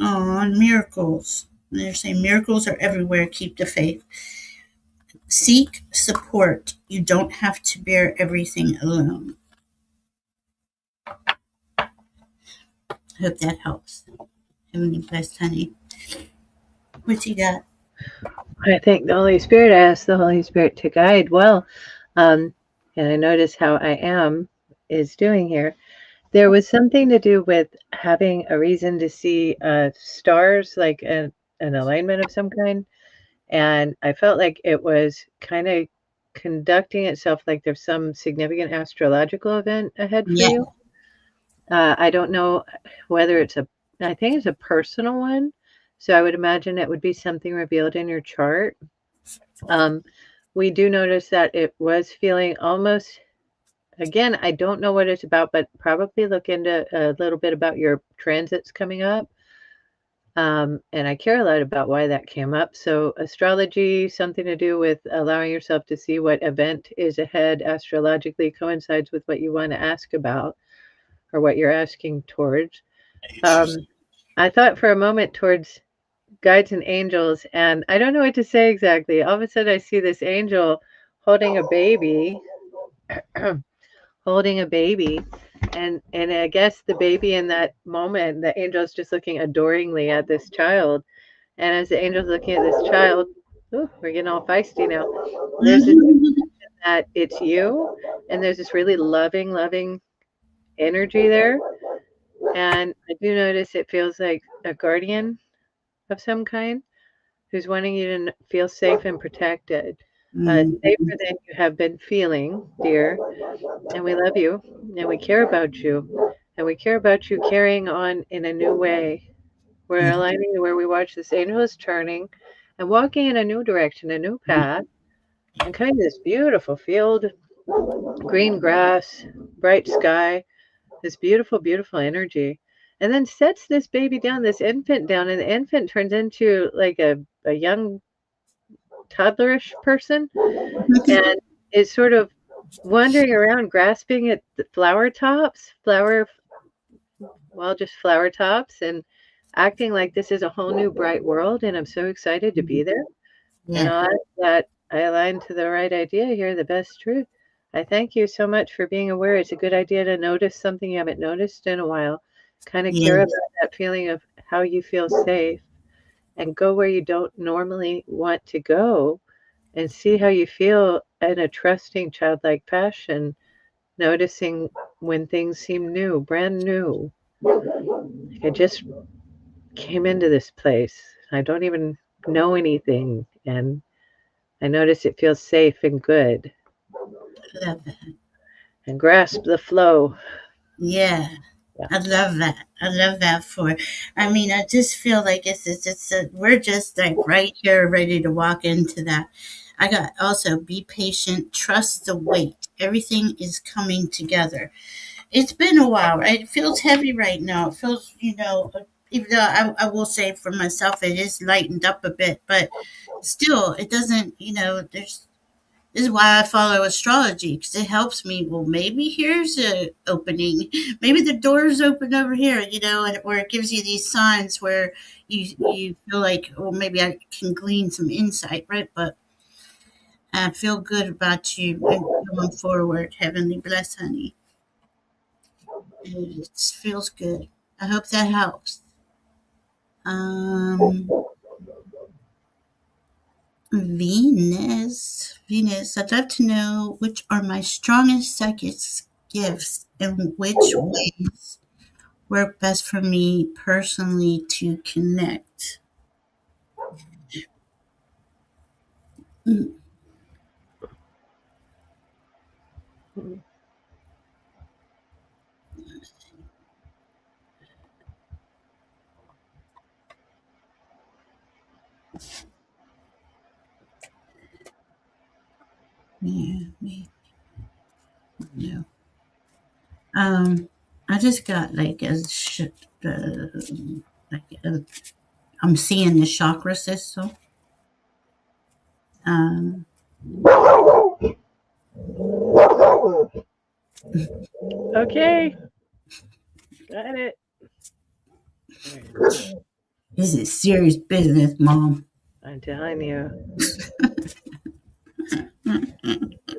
Oh, and miracles. They're saying miracles are everywhere. Keep the faith. Seek support. You don't have to bear everything alone. I hope that helps. Heavenly blessed honey. What you got? I thank the Holy Spirit. I ask the Holy Spirit to guide. Well, um, and I notice how I am is doing here. There was something to do with having a reason to see stars, like an alignment of some kind. And I felt like it was kind of conducting itself like there's some significant astrological event ahead for Yeah, you. I don't know whether I think it's a personal one. So I would imagine it would be something revealed in your chart. Um, we do notice that it was feeling almost, again, I don't know what it's about, but probably look into a little bit about your transits coming up. And I care a lot about why that came up. So, astrology, something to do with allowing yourself to see what event is ahead astrologically coincides with what you want to ask about or what you're asking towards. Um, I thought for a moment towards guides and angels, and I don't know what to say exactly. All of a sudden, I see this angel holding a baby, holding a baby, and I guess the baby in that moment, the angel's just looking adoringly at this child, and as the angel's looking at this child, ooh, we're getting all feisty now. There's this that it's you, and there's this really loving energy there, and I do notice it feels like a guardian of some kind who's wanting you to feel safe and protected, safer than you have been feeling, dear. And we love you, and we care about you, and we care about you carrying on in a new way. We're yeah, aligning to where we watch this angel is turning and walking in a new direction, a new path, and coming to this beautiful field, green grass, bright sky, this beautiful energy. And then sets this baby down, this infant down, and the infant turns into like a young toddlerish person and is sort of wandering around grasping at the flower tops, well, just flower tops, and acting like this is a whole new bright world. And I'm so excited to be there. And yeah, I'll ask that I align to the right idea here, the best truth. I thank you so much for being aware. It's a good idea to notice something you haven't noticed in a while. Kind of care yeah, about that feeling of how you feel safe and go where you don't normally want to go and see how you feel in a trusting, childlike fashion, noticing when things seem new, brand new. Like I just came into this place. I don't even know anything. And I notice it feels safe and good I love that. and grasp the flow. Yeah, Yeah. I love that. I love that for. I mean, I just feel like we're just like right here, ready to walk into that. I got also be patient, trust the wait. Everything is coming together. It's been a while, right? It feels heavy right now. It feels, even though I will say for myself, it is lightened up a bit, but still, it doesn't, this is why I follow astrology because it helps me. Well, maybe here's a opening. Maybe the door's open over here, or it gives you these signs where you feel like, well, maybe I can glean some insight, right? But I feel good about you and going forward. Heavenly bless, honey. It feels good. I hope that helps. Um, Venus, I'd love to know which are my strongest psychic gifts and which ways work best for me personally to connect. Mm, yeah, no. I just got like uh, like a, I'm seeing the chakra system. Um, Okay, got it. this is serious business, Mom. I'm telling you.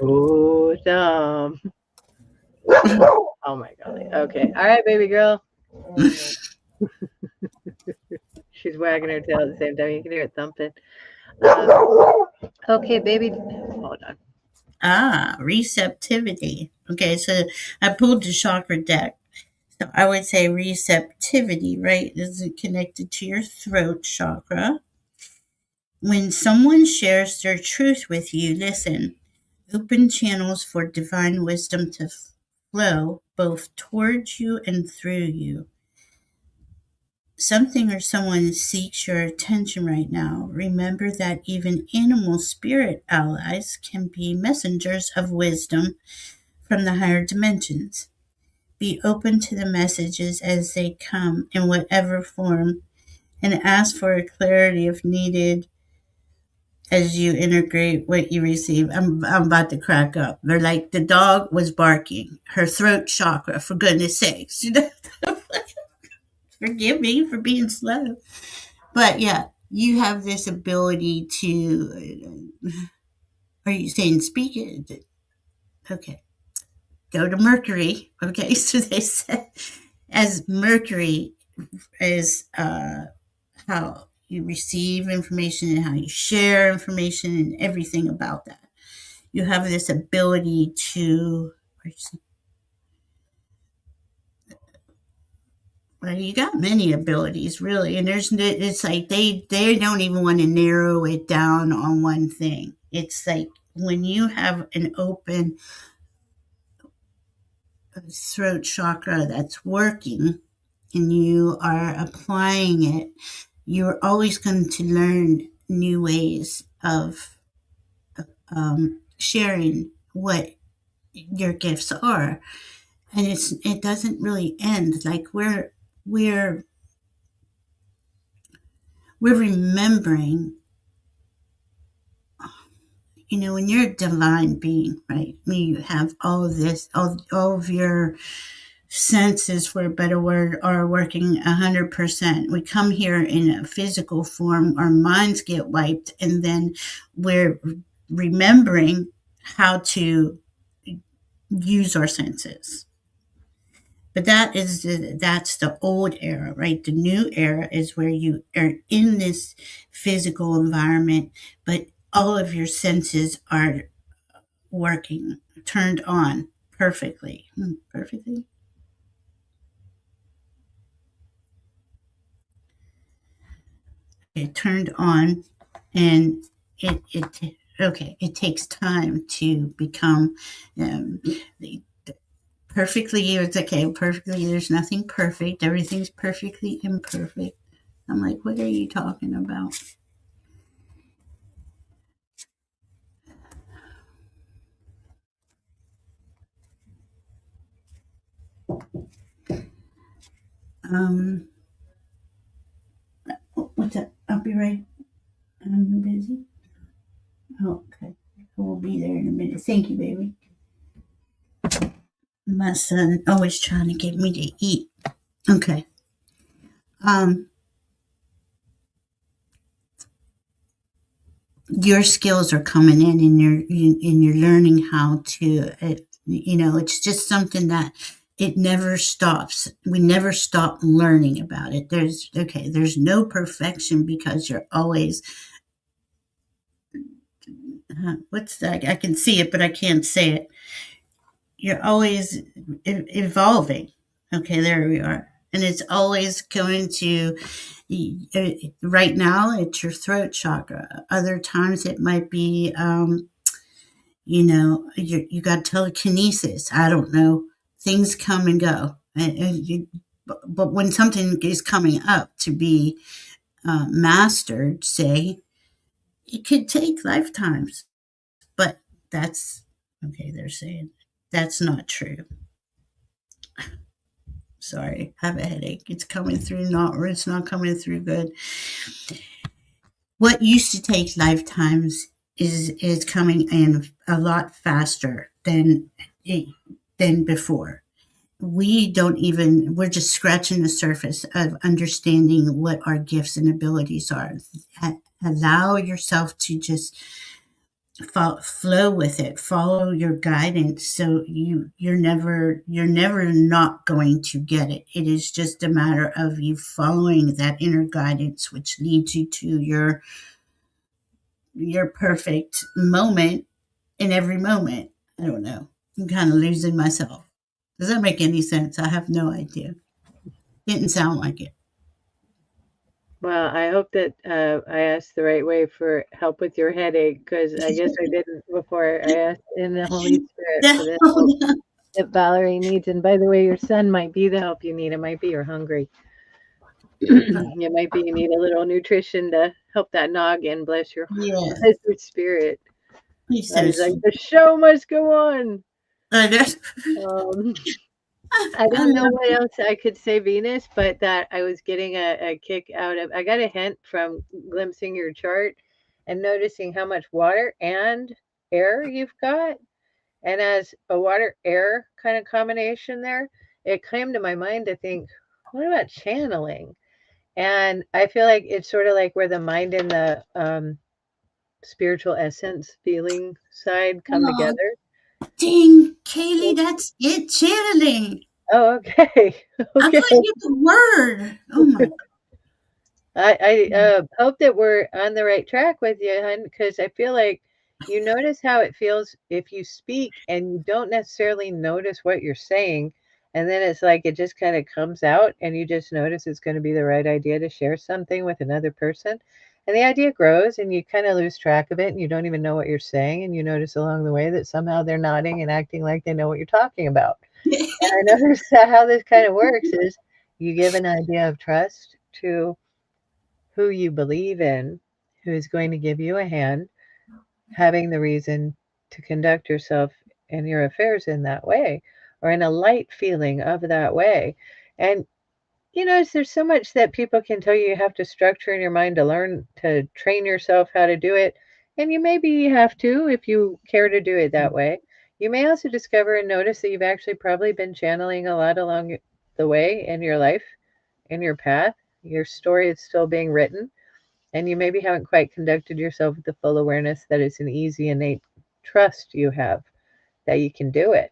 Oh, dumb. Oh my golly. Okay. All right, baby girl. She's wagging her tail at the same time. You can hear it thumping. Okay, baby. Hold on. Ah, receptivity. Okay, so I pulled the chakra deck. So I would say receptivity, right? Is it connected to your throat chakra? When someone shares their truth with you, listen. Open channels for divine wisdom to flow both towards you and through you. Something or someone seeks your attention right now. Remember that even animal spirit allies can be messengers of wisdom from the higher dimensions. Be open to the messages as they come in whatever form and ask for clarity if needed as you integrate what you receive. I'm about to crack up. They're like, the dog was barking, her throat chakra, for goodness sakes. Forgive me for being slow. But yeah, you have this ability to, are you saying speak it? Okay. Go to Mercury. Okay. So they said, as Mercury is how you receive information and how you share information and everything about that. You have this ability to, well, you got many abilities really, and it's like they don't even want to narrow it down on one thing. It's like when you have an open throat chakra that's working and you are applying it, you're always going to learn new ways of sharing what your gifts are, and it doesn't really end. Like we're we're remembering, when you're a divine being, right? You have all of this, all of your senses, for a better word, are working 100%. We come here in a physical form, our minds get wiped, and then we're remembering how to use our senses. But that's the old era, right? The new era is where you are in this physical environment, but all of your senses are working, turned on perfectly. Perfectly? It turned on, and it takes time to become um, the perfectly. It's okay, perfectly. There's nothing perfect. Everything's perfectly imperfect. I'm like, what are you talking about? Um, what's that? I'll be right. I'm busy. Oh, okay. We'll be there in a minute. Thank you, baby. My son always trying to get me to eat. Okay. Um, your skills are coming in, and you're learning how to. It's just something that it never stops. We never stop learning about it. There's no perfection because you're always. What's that? I can see it, but I can't say it. You're always evolving. Okay, there we are. And it's always going to, right now, it's your throat chakra. Other times it might be, you got telekinesis. I don't know. Things come and go. But when something is coming up to be mastered, say, it could take lifetimes. But that's okay, they're saying that's not true. Sorry, I have a headache. It's coming through it's not coming through good. What used to take lifetimes is coming in a lot faster than before. We're just scratching the surface of understanding what our gifts and abilities are. Allow yourself to just flow with it, follow your guidance, so you're never not going to get it. It is just a matter of you following that inner guidance, which leads you to your perfect moment in every moment. I don't know. I'm kind of losing myself. Does that make any sense? I have no idea. Didn't sound like it. Well, I hope that I asked the right way for help with your headache because I guess I didn't before I asked in the Holy Spirit for the help No. that Valerie needs. And by the way, your son might be the help you need. It might be you're hungry. It might be you need a little nutrition to help that noggin. Yeah, Bless your spirit. he's I so was like, sweet. the show must go on. That's- Um, I I don't know love what else I could say, Venus, but that I was getting a kick out of. I got a hint from glimpsing your chart and noticing how much water and air you've got. And as a water air kind of combination there, it came to my mind to think, what about channeling? And I feel like it's sort of like where the mind and the spiritual essence feeling side come oh, together. dang, Kaylee, that's it. Channeling. Oh, okay. I Okay. couldn't get the word. Oh my. I God. hope that we're on the right track with you, hon, because I feel like you notice how it feels if you speak and you don't necessarily notice what you're saying. And then it's like it just kind of comes out and you just notice it's going to be the right idea to share something with another person. And the idea grows and you kind of lose track of it and you don't even know what you're saying. And you notice along the way that somehow they're nodding and acting like they know what you're talking about. And I notice that how this kind of works is you give an idea of trust to who you believe in, who is going to give you a hand, having the reason to conduct yourself and your affairs in that way or in a light feeling of that way. And there's so much that people can tell you you have to structure in your mind to learn to train yourself how to do it. And you maybe have to if you care to do it that way. You may also discover and notice that you've actually probably been channeling a lot along the way in your life, in your path. Your story is still being written and you maybe haven't quite conducted yourself with the full awareness that it's an easy, innate trust you have that you can do it.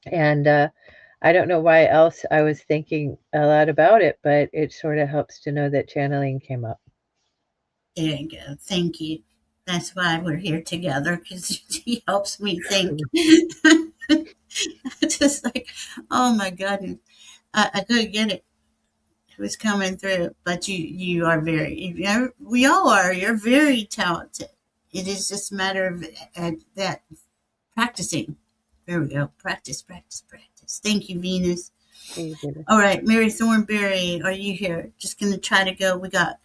And I don't know why else I was thinking a lot about it, but it sort of helps to know that channeling came up. There you go. Thank you. That's why we're here together because she helps me think. Just like, oh my goodness, I couldn't get it. It was coming through, but you are we all are. You're very talented. It is just a matter of that practicing. There we go. Practice, practice, practice. Thank you, Venus. Thank you. All right, Mary Thornberry, are you here? Just gonna try to go. We got,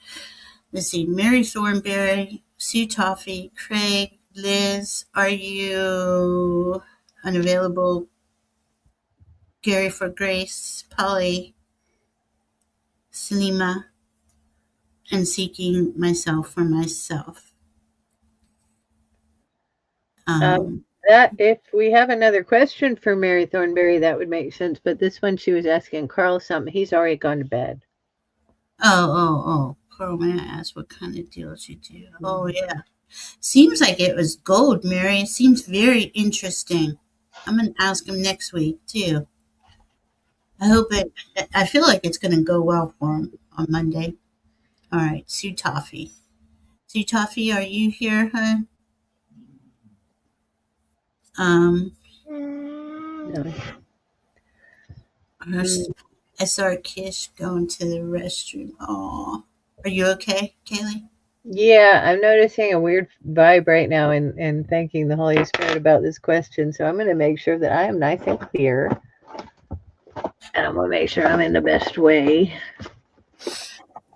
let's see, Mary Thornberry, Sue Toffee, Craig, Liz. Are you unavailable? Gary for Grace, Polly, Salima, and seeking myself for myself. Um, Um, that if we have another question for Mary Thornberry, that would make sense. But this one, she was asking Carl something. He's already gone to bed. oh. Carl, may I ask what kind of deals you do? Oh, yeah. Seems like it was gold, Mary. It seems very interesting. I'm going to ask him next week, too. I hope it, I feel like it's going to go well for him on Monday. All right, Sue Toffee. Sue Toffee, are you here, hon? Um, No. Mm, I saw Kish going to the restroom. Oh, are you okay, Kaylee? yeah, I'm noticing a weird vibe right now and thanking the Holy Spirit about this question. So I'm going to make sure that I am nice and clear. And I'm going to make sure I'm in the best way.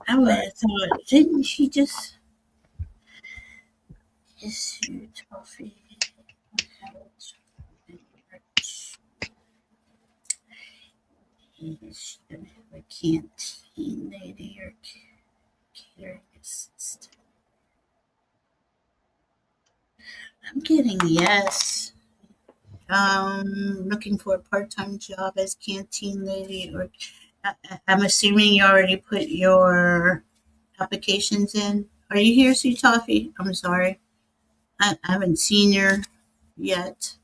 I would have thought, didn't she just Sue Toffee? Is she gonna have a canteen lady or catering assistant? I'm getting yes. Looking for a part-time job as canteen lady, or I'm assuming you already put your applications in. Are you here, Sue Toffee? I'm sorry, I haven't seen her yet.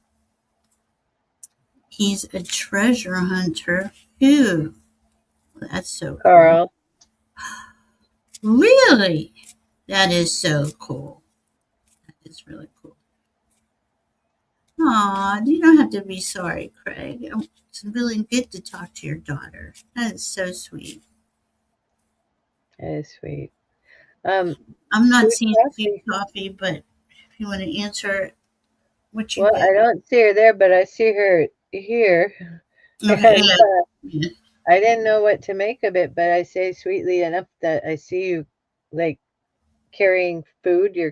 He's a treasure hunter. Ooh, that's so cool. Carl. Really? That is so cool. That's really cool. Aw, you don't have to be sorry, Craig. It's really good to talk to your daughter. That is so sweet. That is sweet. Um, I'm not Sweet seeing sweet coffee. coffee, but if you want to answer what you Well, got. I don't see her there, but I see her here, Okay, and yeah. I didn't know what to make of it, but I say sweetly enough that I see you like carrying food. Yeah.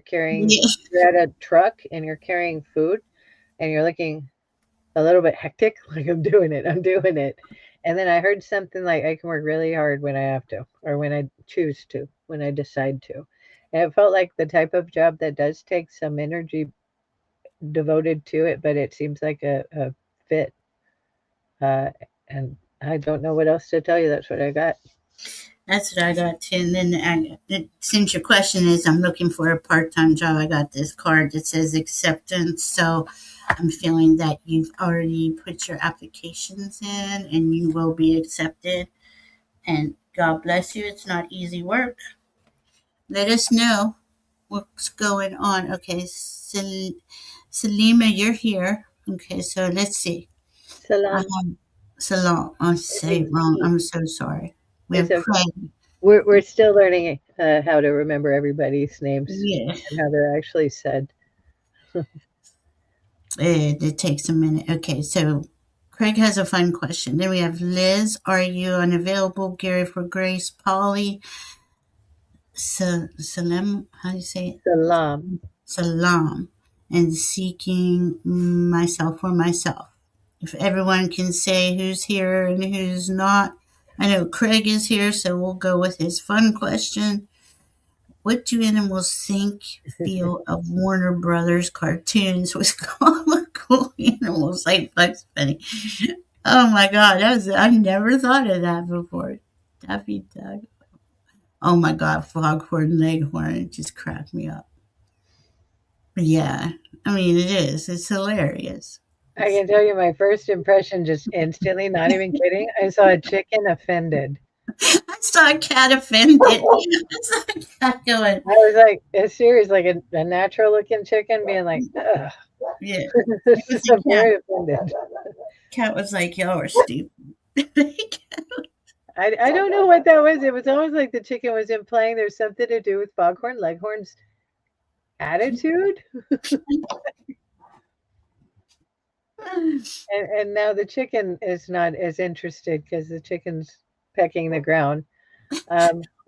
You're at a truck and you're carrying food, and you're looking a little bit hectic. Like I'm doing it. And then I heard something like I can work really hard when I have to, or when I choose to, when I decide to. And it felt like the type of job that does take some energy devoted to it, but it seems like a fit. Uh, and I don't know what else to tell you. That's what I got. That's what I got too. And then since your question is, I'm looking for a part-time job. I got this card that says acceptance. So I'm feeling that you've already put your applications in and you will be accepted. And God bless you. It's not easy work. Let us know what's going on. Okay, Salima, you're here. Okay, so let's see. I Salam. have Salam. I say it wrong. I'm so sorry. We It's have okay. Craig. We're still learning how to remember everybody's names Yeah. and how they're actually said. It takes a minute. Okay, so Craig has a fun question. Then we have Liz. Are you unavailable? Gary for Grace. Polly. Salem. How do you say it? Salam. Salam. And seeking myself for myself. If everyone can say who's here and who's not. I know Craig is here, so we'll go with his fun question. What do animals think, feel of Warner Brothers cartoons with comical animals like Bugs Bunny? Oh my God, I never thought of that before. Daffy Duck. Oh my God, Foghorn Leghorn. It just cracked me up. Yeah, I mean it is. It's hilarious. I can tell you my first impression just instantly, not even kidding. I saw a chicken offended. I saw a cat offended. I saw a cat going, I was like, it's serious, like a natural looking chicken being like, ugh, yeah. It this was is a a cat. very offended. Cat was like, y'all are stupid. I don't know what that was. It was almost like the chicken was implying there's something to do with Foghorn Leghorn's attitude. And now the chicken is not as interested because the chicken's pecking the ground.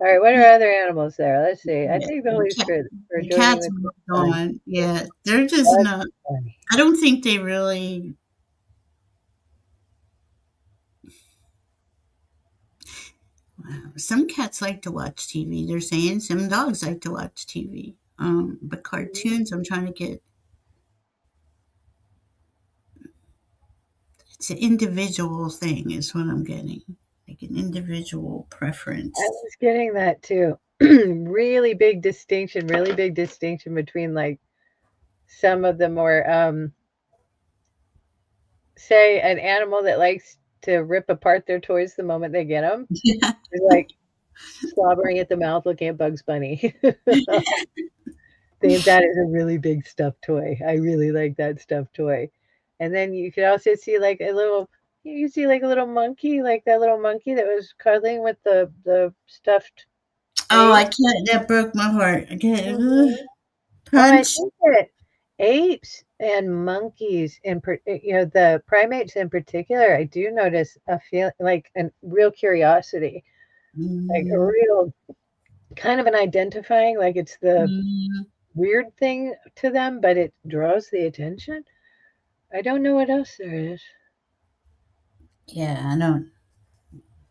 All right, what are other animals there? Let's see. I Yeah, thank the Holy Spirit for the joining cats with moved my son. on. Yeah, they're just That's not. funny. I don't think they really. Some cats like to watch TV. They're saying some dogs like to watch TV. But cartoons, I'm trying to get. It's an individual thing, is what I'm getting. Like an individual I preference. was getting that too. Really big distinction between like some of the more say an animal that likes to rip apart their toys the moment they get them Yeah. is like slobbering at the mouth looking at Bugs Bunny. Think that is a really big stuffed toy. I really like that stuffed toy. And then you could also see like a little you see like a little monkey, like that little monkey that was cuddling with the stuffed Oh, I ape. can't. That broke my heart. Okay. Mhm. Oh, I Punch. think that apes and monkeys the primates in particular, I do notice a feel like a real curiosity, like a Mm, real kind of an identifying, like it's the mm. weird thing to them, but it draws the attention. I don't know what else there is. Yeah, I know.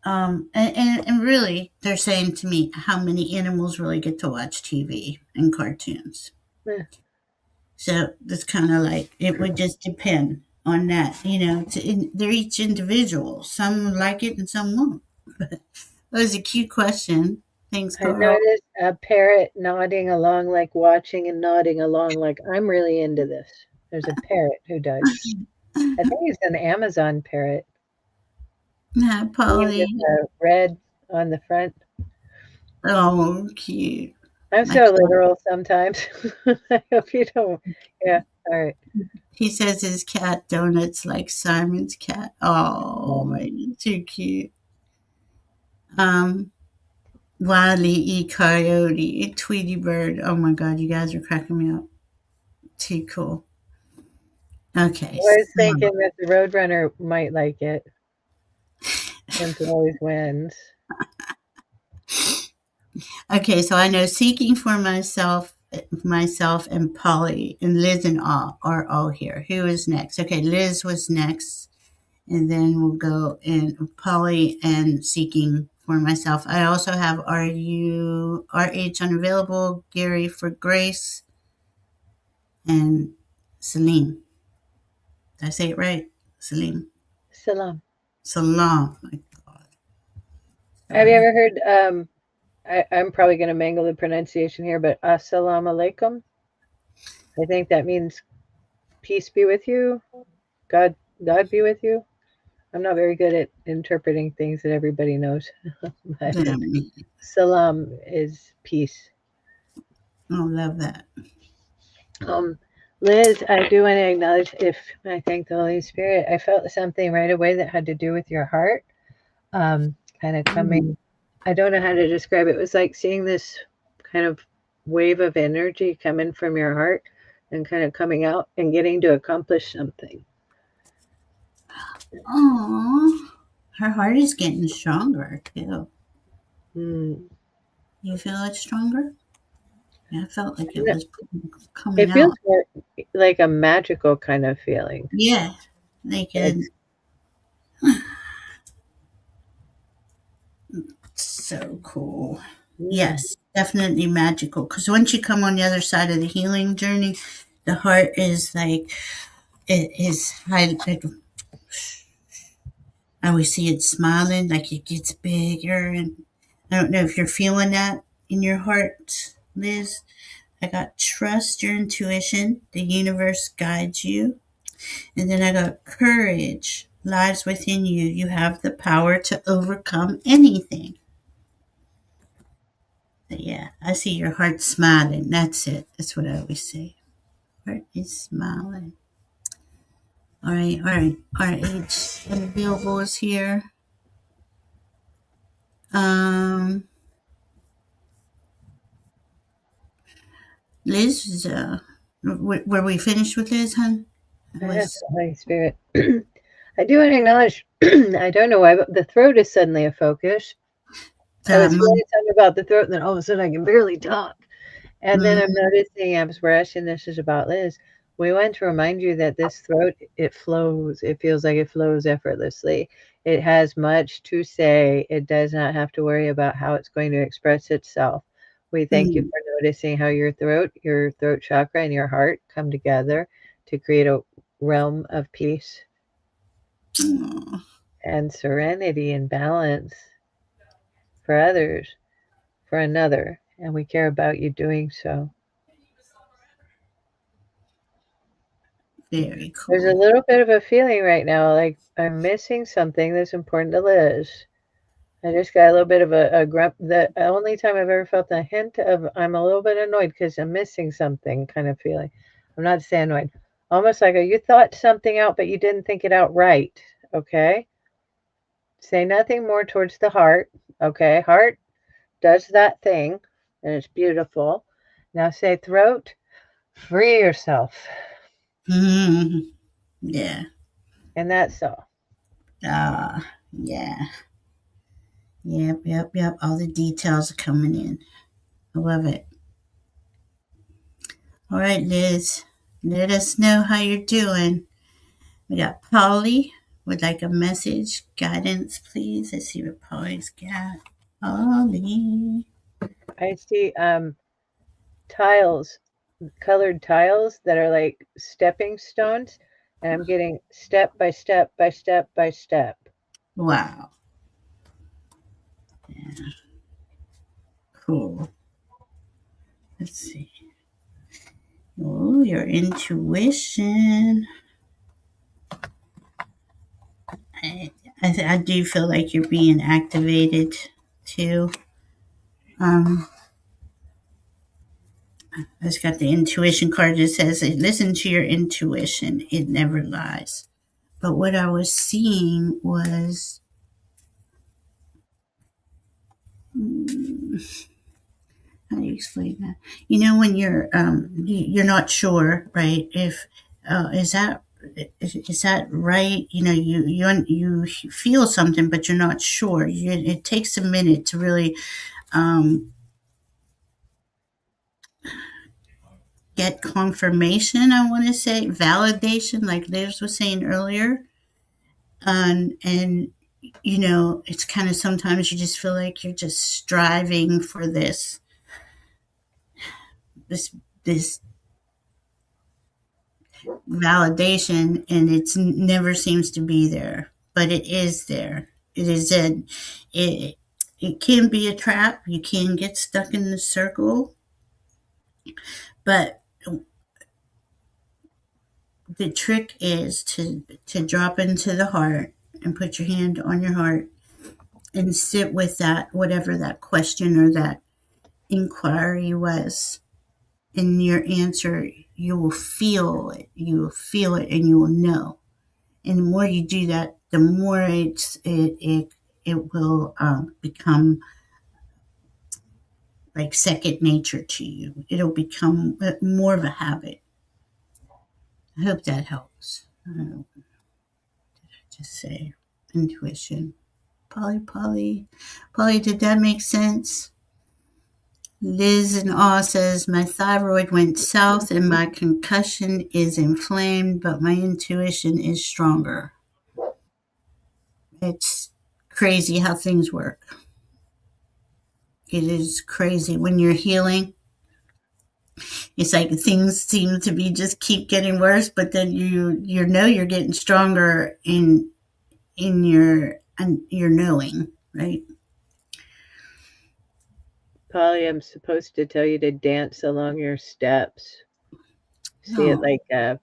And really, they're saying to me how many animals really get to watch TV and cartoons. Eh, So that's kind of like it would just depend on that. They're each individual. Some like it and some won't. That was a cute question. Thanks, I Carl. noticed a parrot nodding along, like watching and nodding along, like I'm really into this. There's a parrot who does. I think it's an Amazon parrot. Hi, The one with Polly. the red on the front. Oh, cute. I'm My so cat. literal sometimes. I hope you don't. Yeah. All right. He says his cat Donut's like Simon's cat. Oh, man, too cute. Um, Wily E. Coyote, Tweety Bird. Oh my God, you guys are cracking me up. Too cool. Okay, I was thinking that the Roadrunner might like it since it always wins. so I know seeking for myself and Polly and Liz and all are all here. Who is next? Okay, Liz was next, and then we'll go in Polly and seeking for myself. I also have RH unavailable, Gary for Grace, and Celine. Did I say it right? Celine. Salam. Salam. My God. Have you Sorry. ever heard? I'm probably going to mangle the pronunciation here, but Assalamu alaikum. I think that means peace be with you. God, God be with you. I'm not very good at interpreting things that everybody knows, but Damn. salam is peace. I love that. Um, Liz, I do want to acknowledge if I thank the Holy Spirit. I felt something right away that had to do with your heart, kind of coming. Mm. I don't know how to describe it. It was like seeing this kind of wave of energy coming from your heart and kind of coming out and getting to accomplish something. Aw. Her heart is getting stronger too. Mm. You feel it stronger? Yeah, I felt like it was coming It feels out. more like a magical kind of feeling. Yeah, like It's so cool. mm, Yes, definitely magical. Because once you come on the other side of the healing journey, the heart is like it is high. Like, I always see it smiling, like it gets bigger, and I don't know if you're feeling that in your heart, Liz. I got trust your intuition. The universe guides you. And then I got courage lies within you. You have the power to overcome anything. But yeah, I see your heart smiling. That's it. That's what I always say. Heart is smiling. All right, all right. RH unavailable is here. Um, Liz, were we finished with Liz, hun? I yes, was. the Holy Spirit. I do want to acknowledge. I don't know why, but the throat is suddenly a focus. I was Mom, feeling something about the throat, and then all of a sudden I can barely talk. And then I'm mm, noticing, as we're asking this is about Liz, we want to remind you that this throat, it flows. It feels like it flows effortlessly. It has much to say. It does not have to worry about how it's going to express itself. We thank you mm, for noticing how your throat chakra, and your heart come together to create a realm of peace mm, and serenity and balance for others, for another. And we care about you doing so. very There's a cool. little bit of a feeling right now like I'm missing something that's important to Liz. I just got a little bit of a grump. The only time I've ever felt a hint of I'm a little bit annoyed because I'm missing something kind of feeling. I'm not saying annoyed. Almost like a, you thought something out, but you didn't think it out right. Okay. Say nothing more towards the heart. Okay. Heart does that thing and it's beautiful. Now say throat, free yourself. Mm, yeah. And that's all. Yeah. Yep, yep, yep. All the details are coming in. I love it. All right, Liz. Let us know how you're doing. We got Polly would like a message. Guidance, please. Let's see what Polly's got. Polly. I see tiles, colored tiles that are like stepping stones. And I'm getting step by step by step by step. Wow. Cool. Let's see. Oh, your intuition. I, I do feel like you're being activated too. Um, I just got the intuition card that says, listen to your intuition, it never lies. But what I was seeing was, how do you explain that? When you're not sure, right? If is that is that right? You feel something, but you're not sure. It takes a minute to really um, get confirmation. I want to say validation, like Liz was saying earlier, and it's kind of sometimes you just feel like you're just striving for this this validation, and it never seems to be there, but it is there. It it can be a trap. You can get stuck in the circle, but the trick is to drop into the heart and put your hand on your heart and sit with that, whatever that question or that inquiry was. In your answer, you will feel it. You will feel it, and you will know. And the more you do that, the more it will become like second nature to you. It'll become more of a habit. I hope that helps. I don't know, just say intuition. Polly, did that make sense? Liz in Awe says, my thyroid went south and my concussion is inflamed, but my intuition is stronger. It's crazy how things work. It is crazy when you're healing. It's like things seem to be just keep getting worse, but then you know you're getting stronger in your knowing, right? Polly, I'm supposed to tell you to dance along your steps. See it Oh, like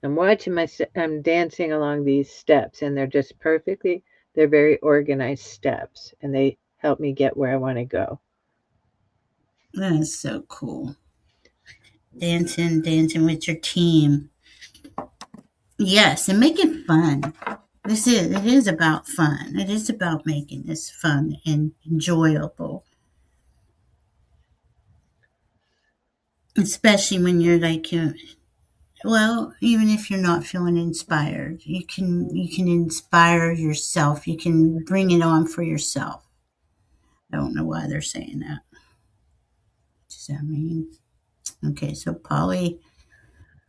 I'm watching I'm dancing along these steps, and they're very organized steps, and they help me get where I want to go. that is so cool. Dancing with your team. Yes, and make it fun. It is about fun. It is about making this fun and enjoyable. Especially when you're like well, even if you're not feeling inspired, you can inspire yourself. You can bring it on for yourself. I don't know why they're saying that. What does that mean? Okay, so Polly,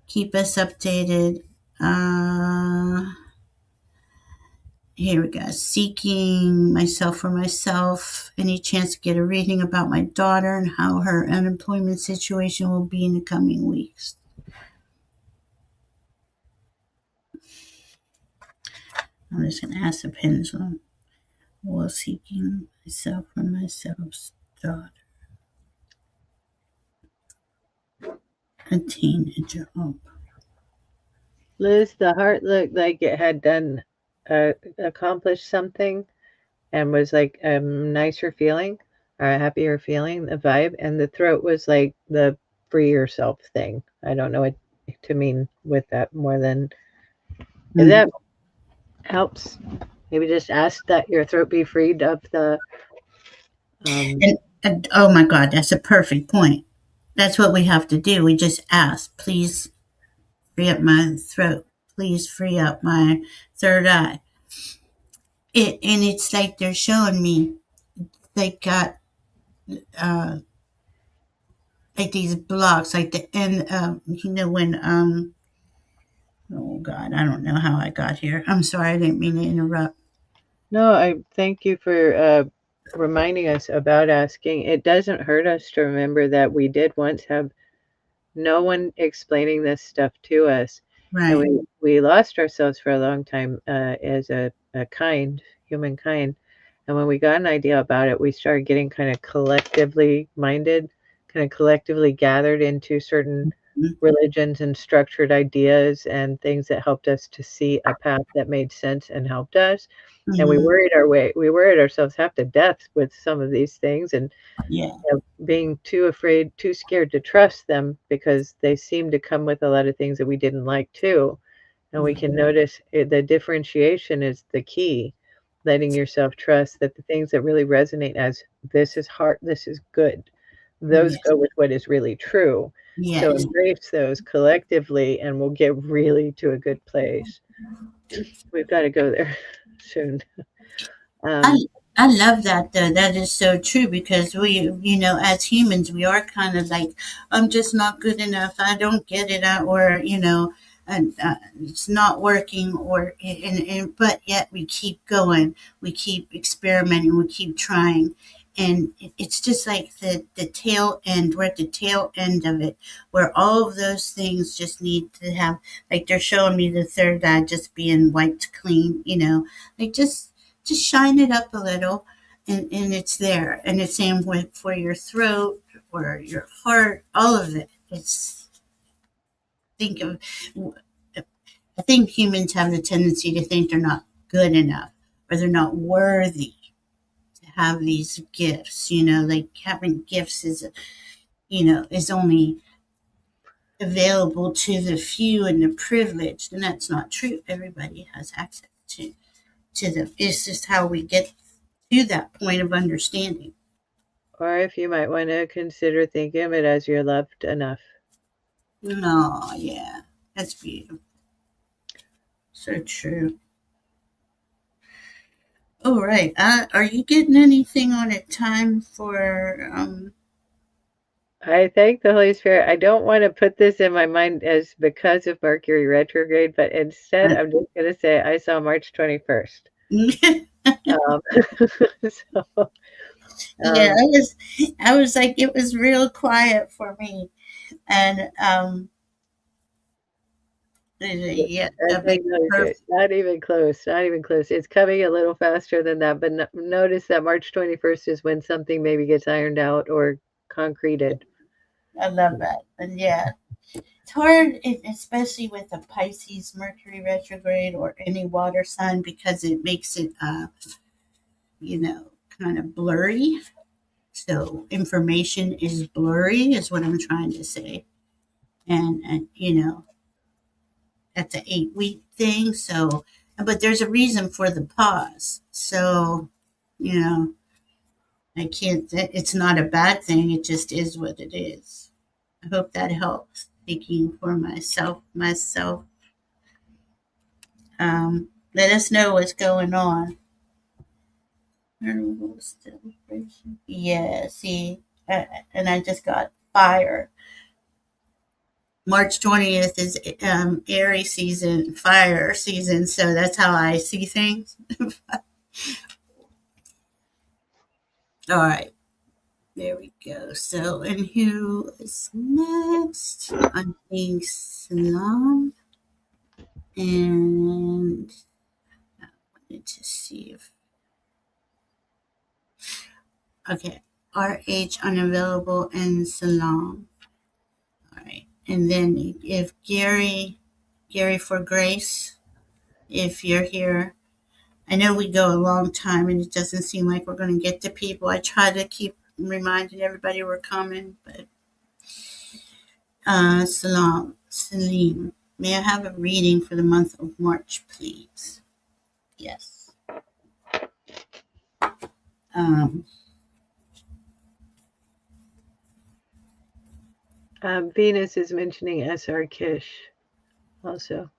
keep us updated. Uh, Here we go. Seeking myself for myself. Any chance to get a reading about my daughter and how her unemployment situation will be in the coming weeks? I'm just going to ask the pendulum. While seeking myself for myself's daughter. Attain a job. Liz, the heart looked like it had done accomplished something and was like a nicer feeling or a happier feeling, the vibe, and the throat was like the free yourself thing. I don't know what to mean with that more than if Mm. that helps. Maybe just ask that your throat be freed of the um, And oh my God, that's a perfect point. That's what we have to do. We just ask, please free up my throat. Please free up my third eye. And it's like they're showing me they got uh, like these blocks, like the end. When oh God, I don't know how I got here. I'm sorry, I didn't mean to interrupt. No, I thank you for reminding us about asking. It doesn't hurt us to remember that we did once have no one explaining this stuff to us, and Right. we lost ourselves for a long time as a humankind. And when we got an idea about it, we started getting kind of collectively minded, kind of collectively gathered into certain Mhm. religions and structured ideas and things that helped us to see a path that made sense and helped us. And Mhm. we worried ourselves half to death with some of these things and Yeah. being too afraid, too scared to trust them because they seem to come with a lot of things that we didn't like too. And we can notice the differentiation is the key, letting yourself trust that the things that really resonate as this is hard, this is good, those Yeah. go with what is really true. So Yes. embrace those collectively and we'll get really to a good place. We've got to go there soon. I Um, I love that though. That is so true because as humans, we are kind of like, I'm just not good enough. I don't get it, or and it's not working, but yet we keep going, we keep experimenting, we keep trying, and it's just like the tail end. We're at the tail end of it, where all of those things just need to have, like they're showing me the third eye just being wiped clean, like just shine it up a little and it's there, and the same with for your throat or your heart, all of it. It's think of I think humans have the tendency to think they're not good enough or they're not worthy to have these gifts, like having gifts is only available to the few and the privileged, and that's not true. Everybody has access to them. It's just how we get to that point of understanding. or if you might want to consider thinking of it as you're loved enough. No, yeah, that's beautiful. So true. All right. Are you getting anything on a time for? I thank the Holy Spirit. I don't want to put this in my mind as because of Mercury retrograde, but instead I'm just going to say I saw March 21st. Um, so, Yeah, um, I was like, it was real quiet for me, and yeah, I that think makes it's perfect. not even close, not even close. It's coming a little faster than that, but notice that March 21st is when something maybe gets ironed out or concreted. I love that, and yeah, it's hard, especially with the Pisces Mercury retrograde or any water sign, because it makes it, kind of blurry. So information is blurry, is what I'm trying to say, and that's an 8 week thing. So, but there's a reason for the pause. So, you know, I can't. It's not a bad thing. It just is what it is. I hope that helps. Speaking for myself. Let us know what's going on. Carnival celebration. Yeah. See, and I just got fire. March 20th is Aries season, fire season. So that's how I see things. All right. There we go. So, and who is next? I think Salam. And I wanted to see if, okay, RH unavailable and Salam. All right. And then if Gary for Grace, if you're here, I know we go a long time and it doesn't seem like we're going to get to people. I try to keep reminding everybody we're coming, but Salim, may I have a reading for the month of March, please? Yes. Um, Venus is mentioning S.R. Kish also.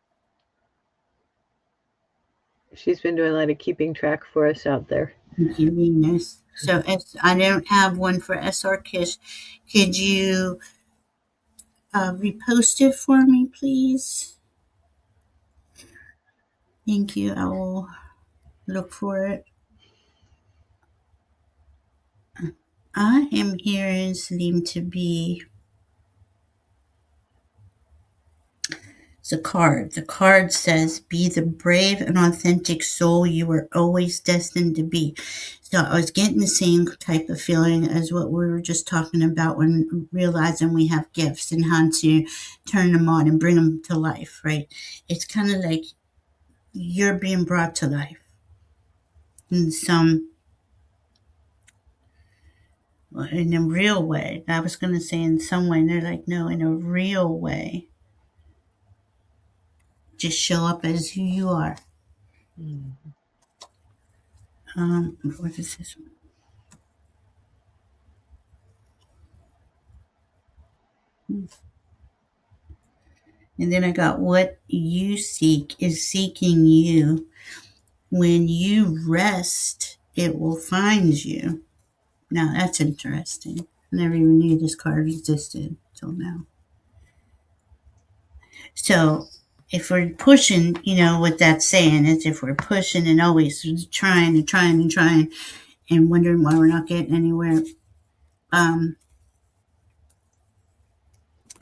She's been doing a lot of keeping track for us out there. thank you, Venus. So I don't have one for SR Kish. Could you repost it for me, please? Thank you. I will look for it. I am hearing Salim to be the card. The card says, be the brave and authentic soul you were always destined to be. So I was getting the same type of feeling as what we were just talking about when realizing we have gifts and how to turn them on and bring them to life, right? It's kind of like you're being brought to life in some, in a real way. I was going to say in some way, and they're like, no, in a real way. Just show up as who you are. Mm. What is this one? And then I got what you seek is seeking you. When you rest, it will find you. Now that's interesting. I never even knew this card existed until now. So if we're pushing, what that's saying is if we're pushing and always trying and trying and trying and wondering why we're not getting anywhere, um,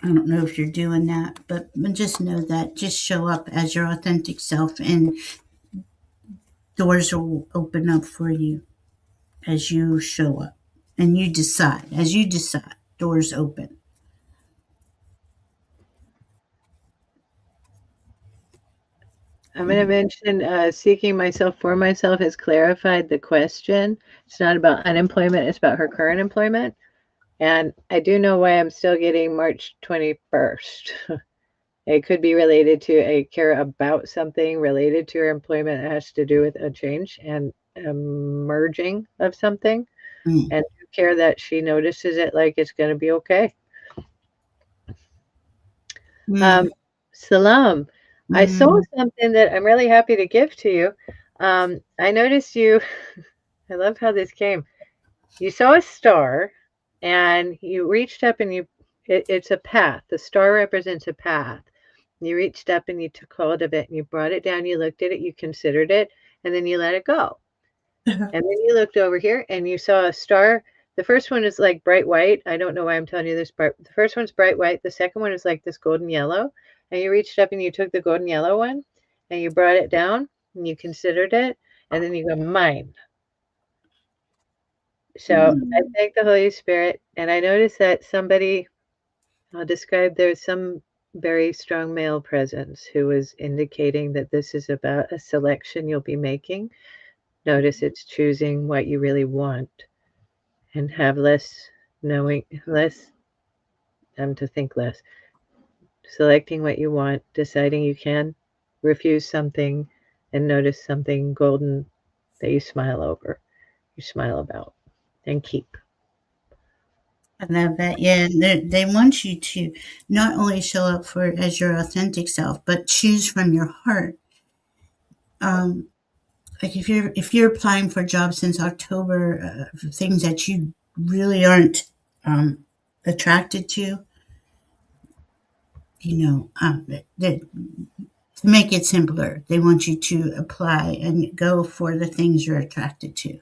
I don't know if you're doing that, but just know that just show up as your authentic self and doors will open up for you as you show up and you decide. As you decide, doors open. I'm going to mention seeking myself for myself has clarified the question. It's not about unemployment, it's about her current employment. And I do know why I'm still getting March 21st. It could be related to a care about something related to her employment that has to do with a change and a merging of something. Mm. And care that she notices it like it's going to be okay. Mm. Um, Salam, I saw Mm. something that I'm really happy to give to you. I noticed you, I love how this came. You saw a star and you reached up and it's a path. The star represents a path. You reached up and you took hold of it and you brought it down, you looked at it, you considered it, and then you let it go. And then you looked over here and you saw a star. The first one is like bright white. I don't know why I'm telling you this, but the first one's bright white. The second one is like this golden yellow. And you reached up and you took the golden yellow one and you brought it down and you considered it. And then you go, mine. So I Mm. thank the Holy Spirit. And I noticed that somebody, I'll describe, there's some very strong male presence who was indicating that this is about a selection you'll be making. Notice it's choosing what you really want and have less knowing, less to think less, selecting what you want, deciding you can refuse something and notice something golden that you smile over, you smile about, and keep. I love that. Yeah, they want you to not only show up for as your authentic self, but choose from your heart. Um, like if you're applying for jobs since October, things that you really aren't attracted to, to make it simpler, they want you to apply and go for the things you're attracted to.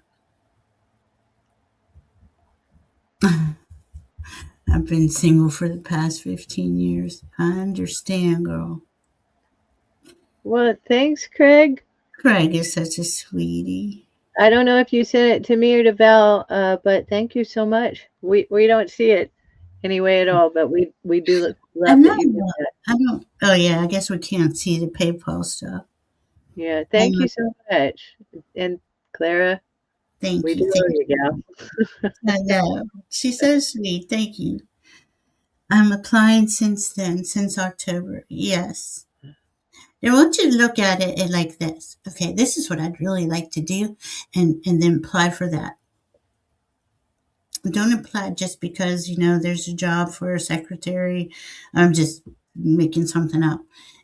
I've been single for the past 15 years. I understand, girl. Well, thanks, Craig. Craig is such a sweetie. I don't know if you sent it to me or to Val, but thank you so much. We don't see it anyway at all, but we do I love know. that you did that. I don't. Oh yeah, I guess we can't see the PayPal stuff. Yeah, thank Um, you so much. And Clara, thank we you, do love thank you, you. gal. I know she's so sweet. Thank you. I'm applying since then, since October. Yes. They want you to look at it like this. Okay, this is what I'd really like to do, and then apply for that. Don't apply just because there's a job for a secretary. I'm just making something up,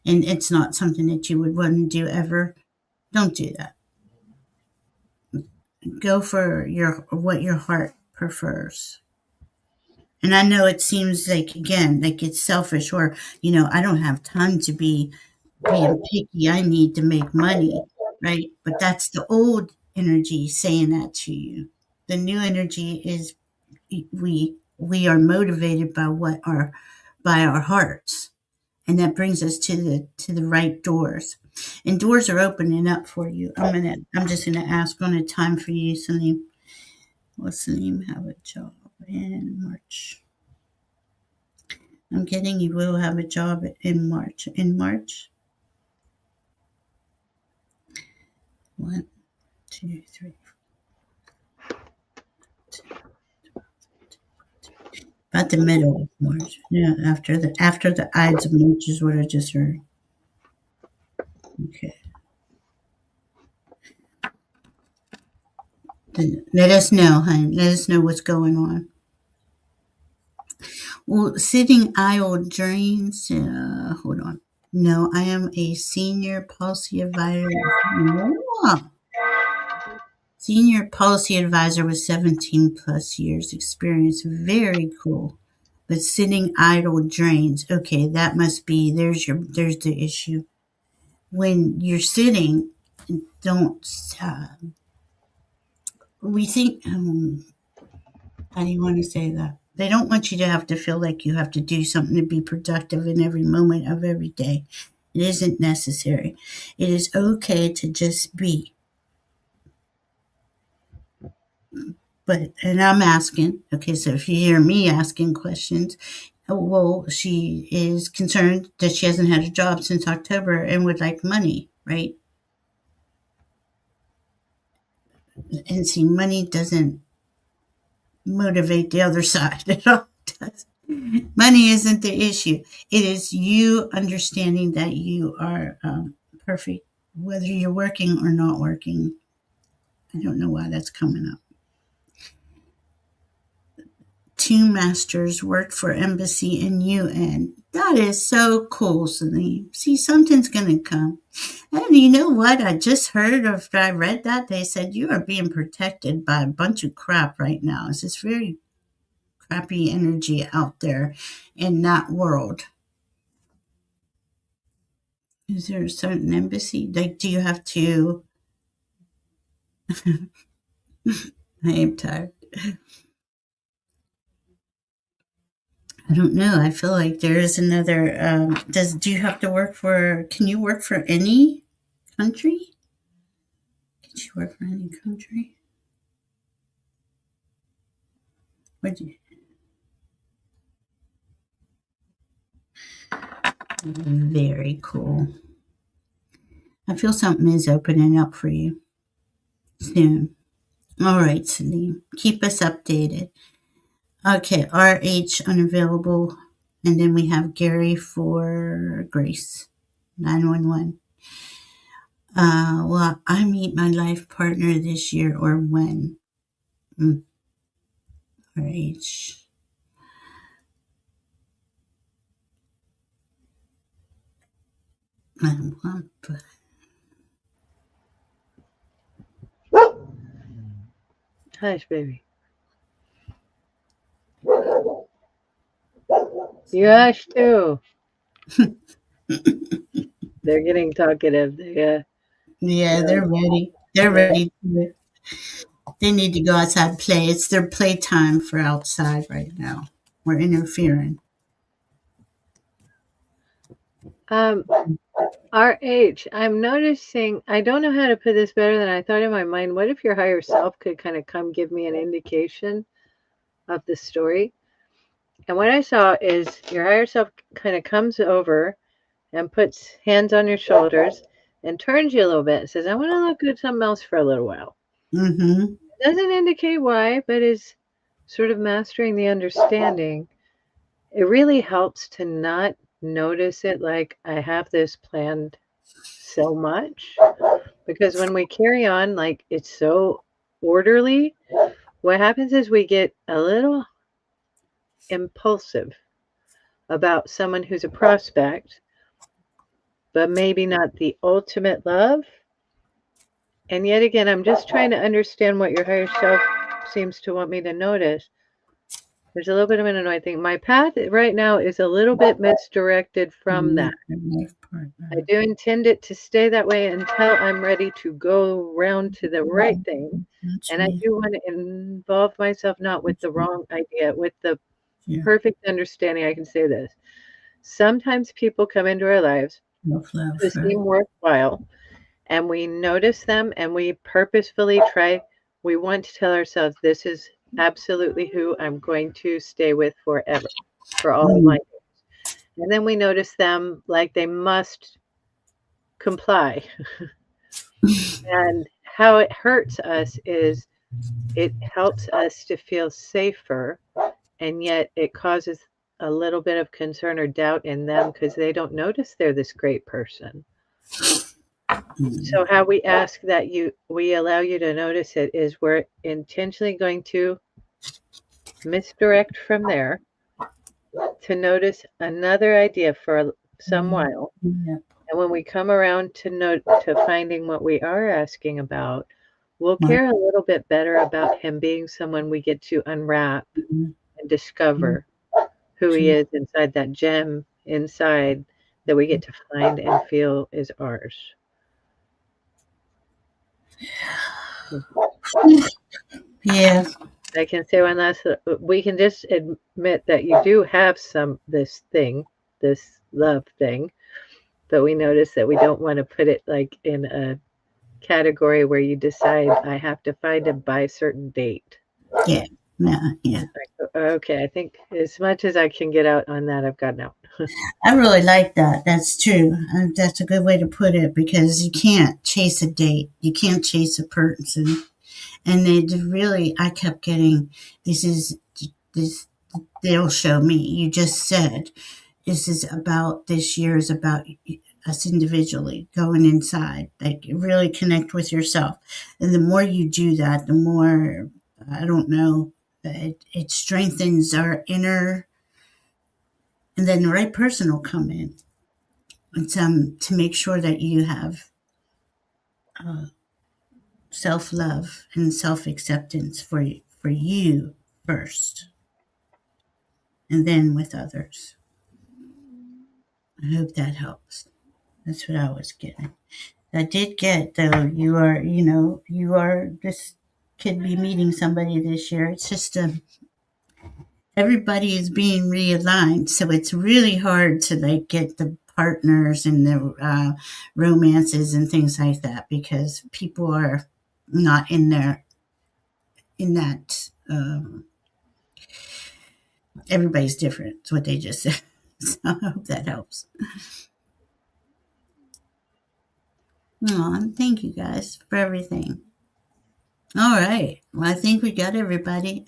and it's not something that you would want to do ever. Don't do that. Go for your what your heart prefers. And I know it seems like again like it's selfish or I don't have time to be being picky. I need to make money, right? But that's the old energy saying that to you. The new energy is we are motivated by by our hearts, and that brings us to the right doors. And doors are opening up for you. I'm just gonna ask on a time for you, Celine. Will Salim have a job in March? I'm getting you will have a job in March. In March? One, two, three. About the middle of March. Yeah, after the Ides of March is what I just heard. Okay. Then let us know, honey. Let us know what's going on. Well, sitting idle dreams. Hold on. No, I am a senior policy advisor. Yeah. Senior policy advisor with 17 plus years experience. Very cool. But sitting idle drains. Okay, that must be there's the issue. When you're sitting, don't we think how do you want to say that? They don't want you to have to feel like you have to do something to be productive in every moment of every day. It isn't necessary. It is okay to just be. But, and I'm asking, okay, so if you hear me asking questions, well, she is concerned that she hasn't had a job since October and would like money, right? And see, money doesn't motivate the other side at all. Money isn't the issue. It is you understanding that you are perfect, whether you're working or not working. I don't know why that's coming up. Two masters worked for embassy and UN. That is so cool, Celine. See, something's going to come. And you know what? I just heard after I read that, they said you are being protected by a bunch of crap right now. It's this very crappy energy out there in that world. Is there a certain embassy? Like, do you have to? I am tired. I don't know. I feel like there is another. Do you have to work for? Can you work for any country? Can you work for any country? Would you? Very cool. I feel something is opening up for you soon. All right, Celine. Keep us updated. Okay, RH unavailable. And then we have Gary for Grace, 911. Will I meet my life partner this year or when? RH. Hush, baby. You hush too. They're getting talkative. Yeah, they're ready. They're ready to. They need to go outside and play. It's their playtime for outside right now. We're interfering. um, RH, I'm noticing, I don't know how to put this better than I thought in my mind. What if your higher self could kind of come give me an indication of the story? And what I saw is your higher self kind of comes over and puts hands on your shoulders and turns you a little bit and says, I want to look at something else for a little while. Mm-hmm. It doesn't indicate why, but is sort of mastering the understanding. It really helps to not notice it like I have this planned so much, because when we carry on like it's so orderly, what happens is we get a little impulsive about someone who's a prospect, but maybe not the ultimate love. And yet again, I'm just trying to understand what your higher self seems to want me to notice. There's a little bit of an annoying thing. My path right now is a little bit misdirected from that. I do intend it to stay that way until I'm ready to go round to the right thing. And I do want to involve myself not with the wrong idea, with the perfect understanding. I can say this. Sometimes people come into our lives who seem worthwhile, and we notice them and we purposefully try we want to tell ourselves, this is absolutely who I'm going to stay with forever, for all of my Mm. days. And then we notice them like they must comply. And how it hurts us is it helps us to feel safer, and yet it causes a little bit of concern or doubt in them because they don't notice they're this great person. Mm. So how we ask that we allow you to notice it is we're intentionally going to misdirect from there to notice another idea for some Mm. while. Yep. And when we come around to finding what we are asking about, we'll Right. care a little bit better about him being someone we get to unwrap Mm. and Mm. discover who he is inside that gem inside that we get to find and feel is ours. Yeah. I can say one last, we can just admit that you do have this thing, this love thing, but we notice that we don't want to put it like in a category where you decide I have to find him by a certain date. Yeah. Yeah. Yeah. Like, okay, I think as much as I can get out on that, I've gotten out. I really like that. That's true. That's a good way to put it because you can't chase a date. You can't chase a person. And I kept getting, this is, this, they'll show me. You just said, this year is about us individually going inside, like really connect with yourself. And the more you do that, the more, I don't know, it strengthens our inner, and then the right person will come in. And to make sure that you have uh, self love and self acceptance for you first, and then with others. I hope that helps. That's what I was getting. I did get though. You are this could be meeting somebody this year. It's just everybody is being realigned, so it's really hard to like get the partners and the romances and things like that because people are not in there in that. Everybody's different. It's what they just said. So I hope that helps. Oh, thank you guys for everything. All right. Well, I think we got everybody.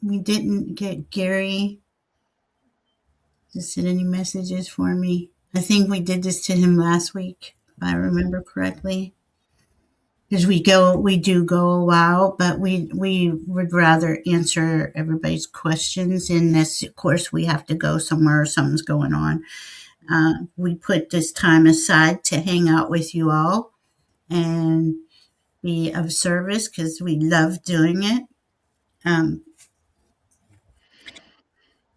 We didn't get Gary to send any messages for me. I think we did this to him last week, if I remember correctly. Because we do go a while, but we would rather answer everybody's questions. And this, of course, we have to go somewhere or something's going on. We put this time aside to hang out with you all and be of service because we love doing it. Um,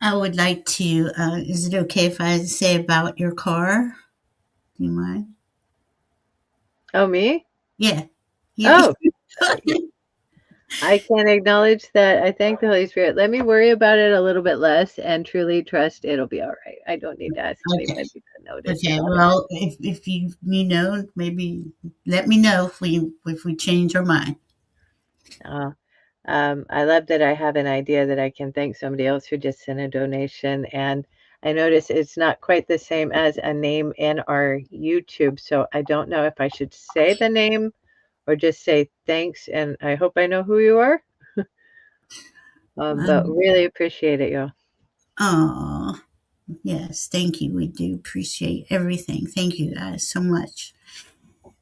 I would like to. Is it okay if I say about your car? Do you mind? Oh, me? Yeah. Yeah. Oh, I can acknowledge that I thank the Holy Spirit. Let me worry about it a little bit less and truly trust it'll be all right. I don't need to ask Okay. anybody to notice Okay. about it. Well, if you know, maybe let me know if we change our mind. Uh, I love that I have an idea that I can thank somebody else who just sent a donation. And I notice it's not quite the same as a name in our YouTube. So I don't know if I should say the name or just say thanks. And I hope I know who you are. But really appreciate it, y'all. Oh, yes. Thank you. We do appreciate everything. Thank you guys so much.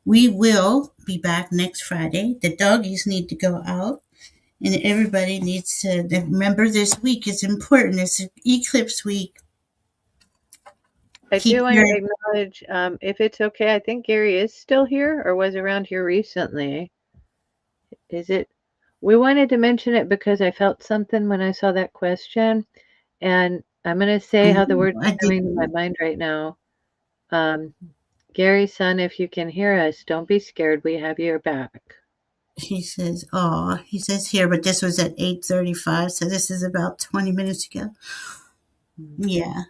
We will be back next Friday. The doggies need to go out. And everybody needs to remember this week is important. It's eclipse week. I Keep do want your to acknowledge, if it's okay, I think Gary is still here or was around here recently. Is it? We wanted to mention it because I felt something when I saw that question. And I'm going to say how the words I are coming to my didn't. mind right now. Um, Gary's son, if you can hear us, don't be scared. We have your back. He says, "Oh," he says here, but this was at 8:35, so this is about 20 minutes ago. Yeah,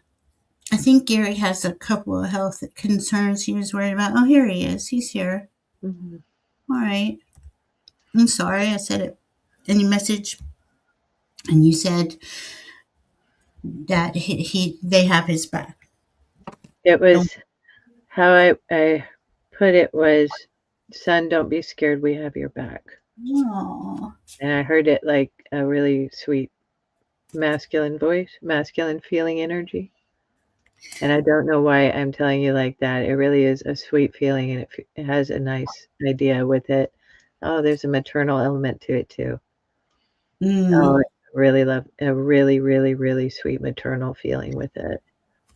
I think Gary has a couple of health concerns he was worried about. Oh, here he is. He's here. Mm-hmm. All right. I'm sorry, I said it in your message, and you said that they have his back. It Don't. was how I put it was, "Son, don't be scared. We have your back." Aw. And I heard it like a really sweet masculine voice, masculine feeling energy. And I don't know why I'm telling you like that. It really is a sweet feeling, and it has a nice idea with it. Oh, there's a maternal element to it too. Oh, Mm. I really love a really, really, really sweet maternal feeling with it.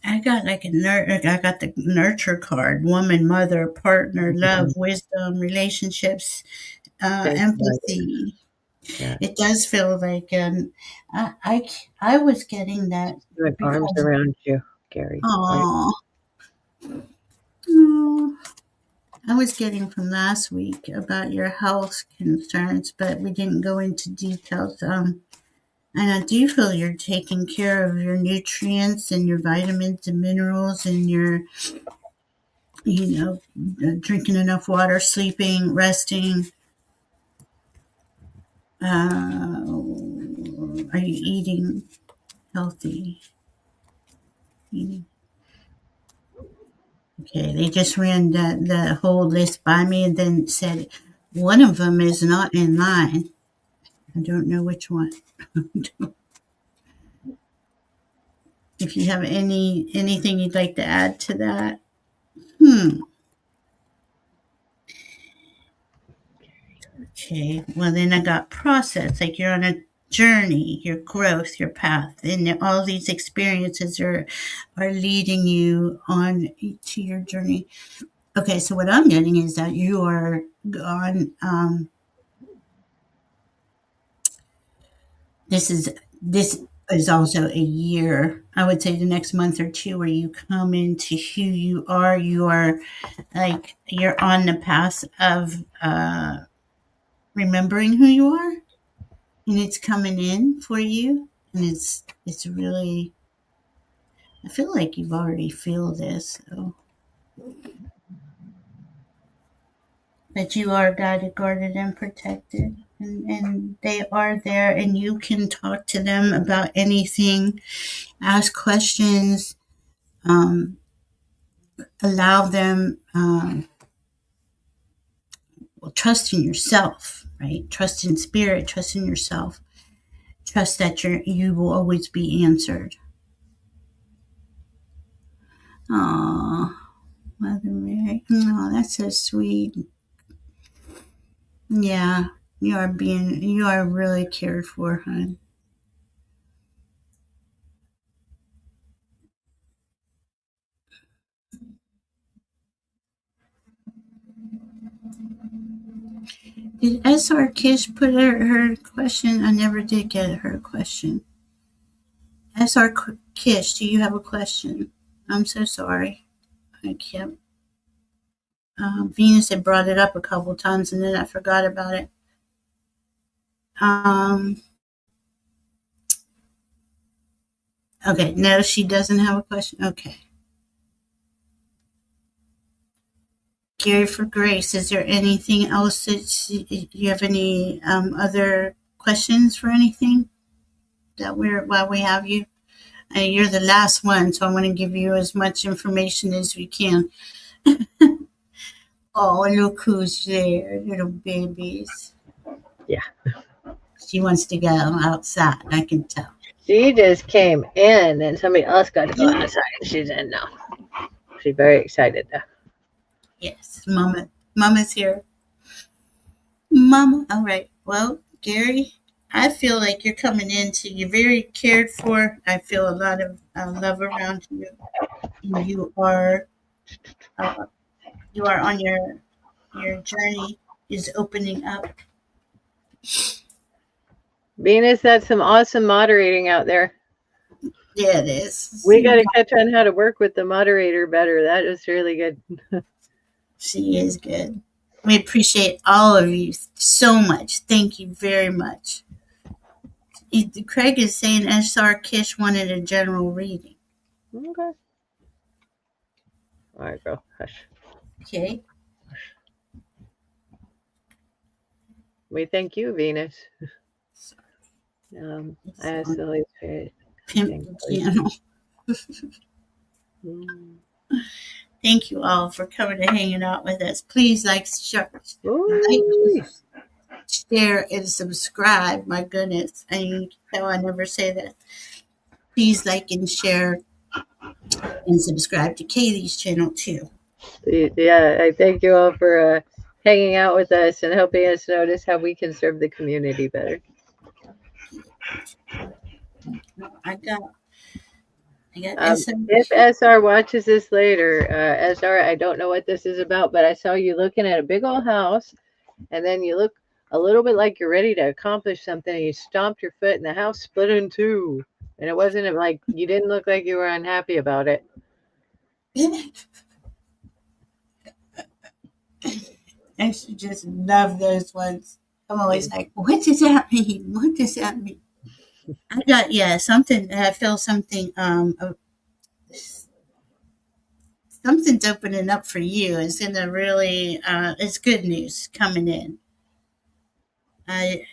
I got like I got the nurture card: woman, mother, partner, love, Mhm. wisdom, relationships, Thank you, Mike. empathy. Yeah. It does feel like I was getting that Just doing arms because around you, Gary. Right? oh, I was getting from last week about your health concerns, but we didn't go into details. And I do feel you're taking care of your nutrients and your vitamins and minerals and your, you know, drinking enough water, sleeping, resting. Are you eating healthy? Eating. Okay, they just ran the whole list by me and then said one of them is not in line. I don't know which one. If you have anything you'd like to add to that. Hmm. Okay. Well, then I got process. Like you're on a journey, your growth, your path, and all these experiences are leading you on to your journey. Okay. So what I'm getting is that you are on. This is also a year. I would say the next month or two where you come into who you are. You are like you're on the path of remembering who you are, and it's coming in for you, and it's really. I feel like you've already feel this, so. But you are guided, guarded, and protected, and they are there, and you can talk to them about anything, ask questions, um, allow them. Well, trust in yourself, right? Trust in spirit, trust in yourself, trust that you will always be answered. Aww, Mother Mary. Oh, that's so sweet. Yeah, you are really cared for, hon. Did SR Kish put her question? I never did get her question. SR Kish, do you have a question? I'm so sorry. I can't. Venus had brought it up a couple times and then I forgot about it. Um, okay, no, she doesn't have a question. Okay. Gary for Grace, is there anything else you have any other questions for anything that while we have you? You're the last one, so I want to give you as much information as we can. Oh, look who's there, little babies. Yeah. She wants to go outside, I can tell. She just came in, and somebody else got to go outside, and she's in now. She's very excited now. Yes, Mama. Mama's here. Mama. All right. Well, Gary, I feel like you're coming into. You're very cared for. I feel a lot of love around you, and uh, you are on your journey is opening up. Venus, that's some awesome moderating out there. Yeah, it is. We got to catch on how to work with the moderator better. That was really good. She is good. We appreciate all of you so much. Thank you very much. Craig is saying SR Kish wanted a general reading. Okay. All right, girl. Hush. Okay. We thank you, Venus. Sorry, I it's ask on the Holy Spirit. Pimp Thank the the Holy channel. Spirit. Mm. Thank you all for coming and hanging out with us. Please like, Ooh. share, and subscribe. My goodness, I know I never say that. Please like and share and subscribe to Katie's channel too. Yeah, I thank you all for hanging out with us and helping us notice how we can serve the community better. I got If SMH. SR watches this later, SR, I don't know what this is about, but I saw you looking at a big old house, and then you look a little bit like you're ready to accomplish something, and you stomped your foot, and the house split in two. And it wasn't like you didn't look like you were unhappy about it. I should just love those ones. I'm always like, what does that mean? What does that mean? I got something. I feel something. Something's opening up for you. It's gonna really. It's good news coming in. I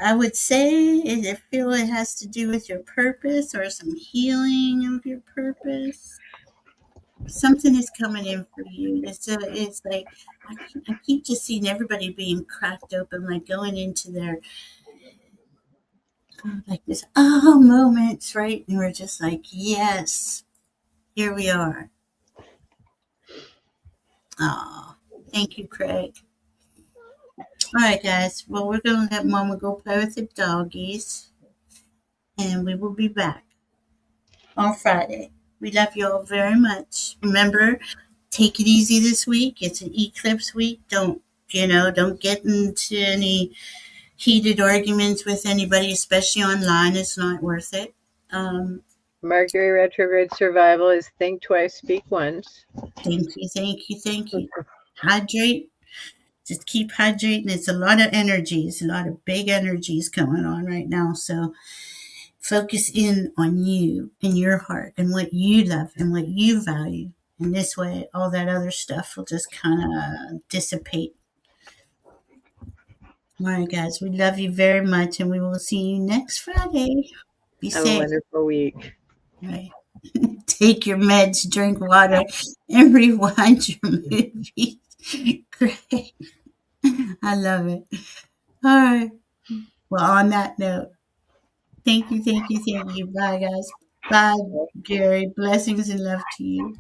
I would say I feel it has to do with your purpose or some healing of your purpose. Something is coming in for you. It's like I keep just seeing everybody being cracked open, like going into their like this moments, right? And we're just like, yes, here we are. Oh, thank you, Craig. All right, guys. Well, we're gonna let Mama go play with the doggies, and we will be back on Friday. We love you all very much. Remember, take it easy this week. It's an eclipse week. Don't get into any heated arguments with anybody, especially online. It's not worth it. Um, Mercury retrograde survival is think twice, speak once. Thank you, thank you, thank you. Hydrate. Just keep hydrating. It's a lot of energies, a lot of big energies going on right now. So focus in on you and your heart and what you love and what you value. And this way, all that other stuff will just kind of dissipate. All right, guys, we love you very much, and we will see you next Friday. Be Have a safe. wonderful week. Right. Take your meds, drink water, and rewind your movies. Great. I love it. All right. Well, on that note, thank you, thank you, thank you. Bye, guys. Bye, Gary. Blessings and love to you.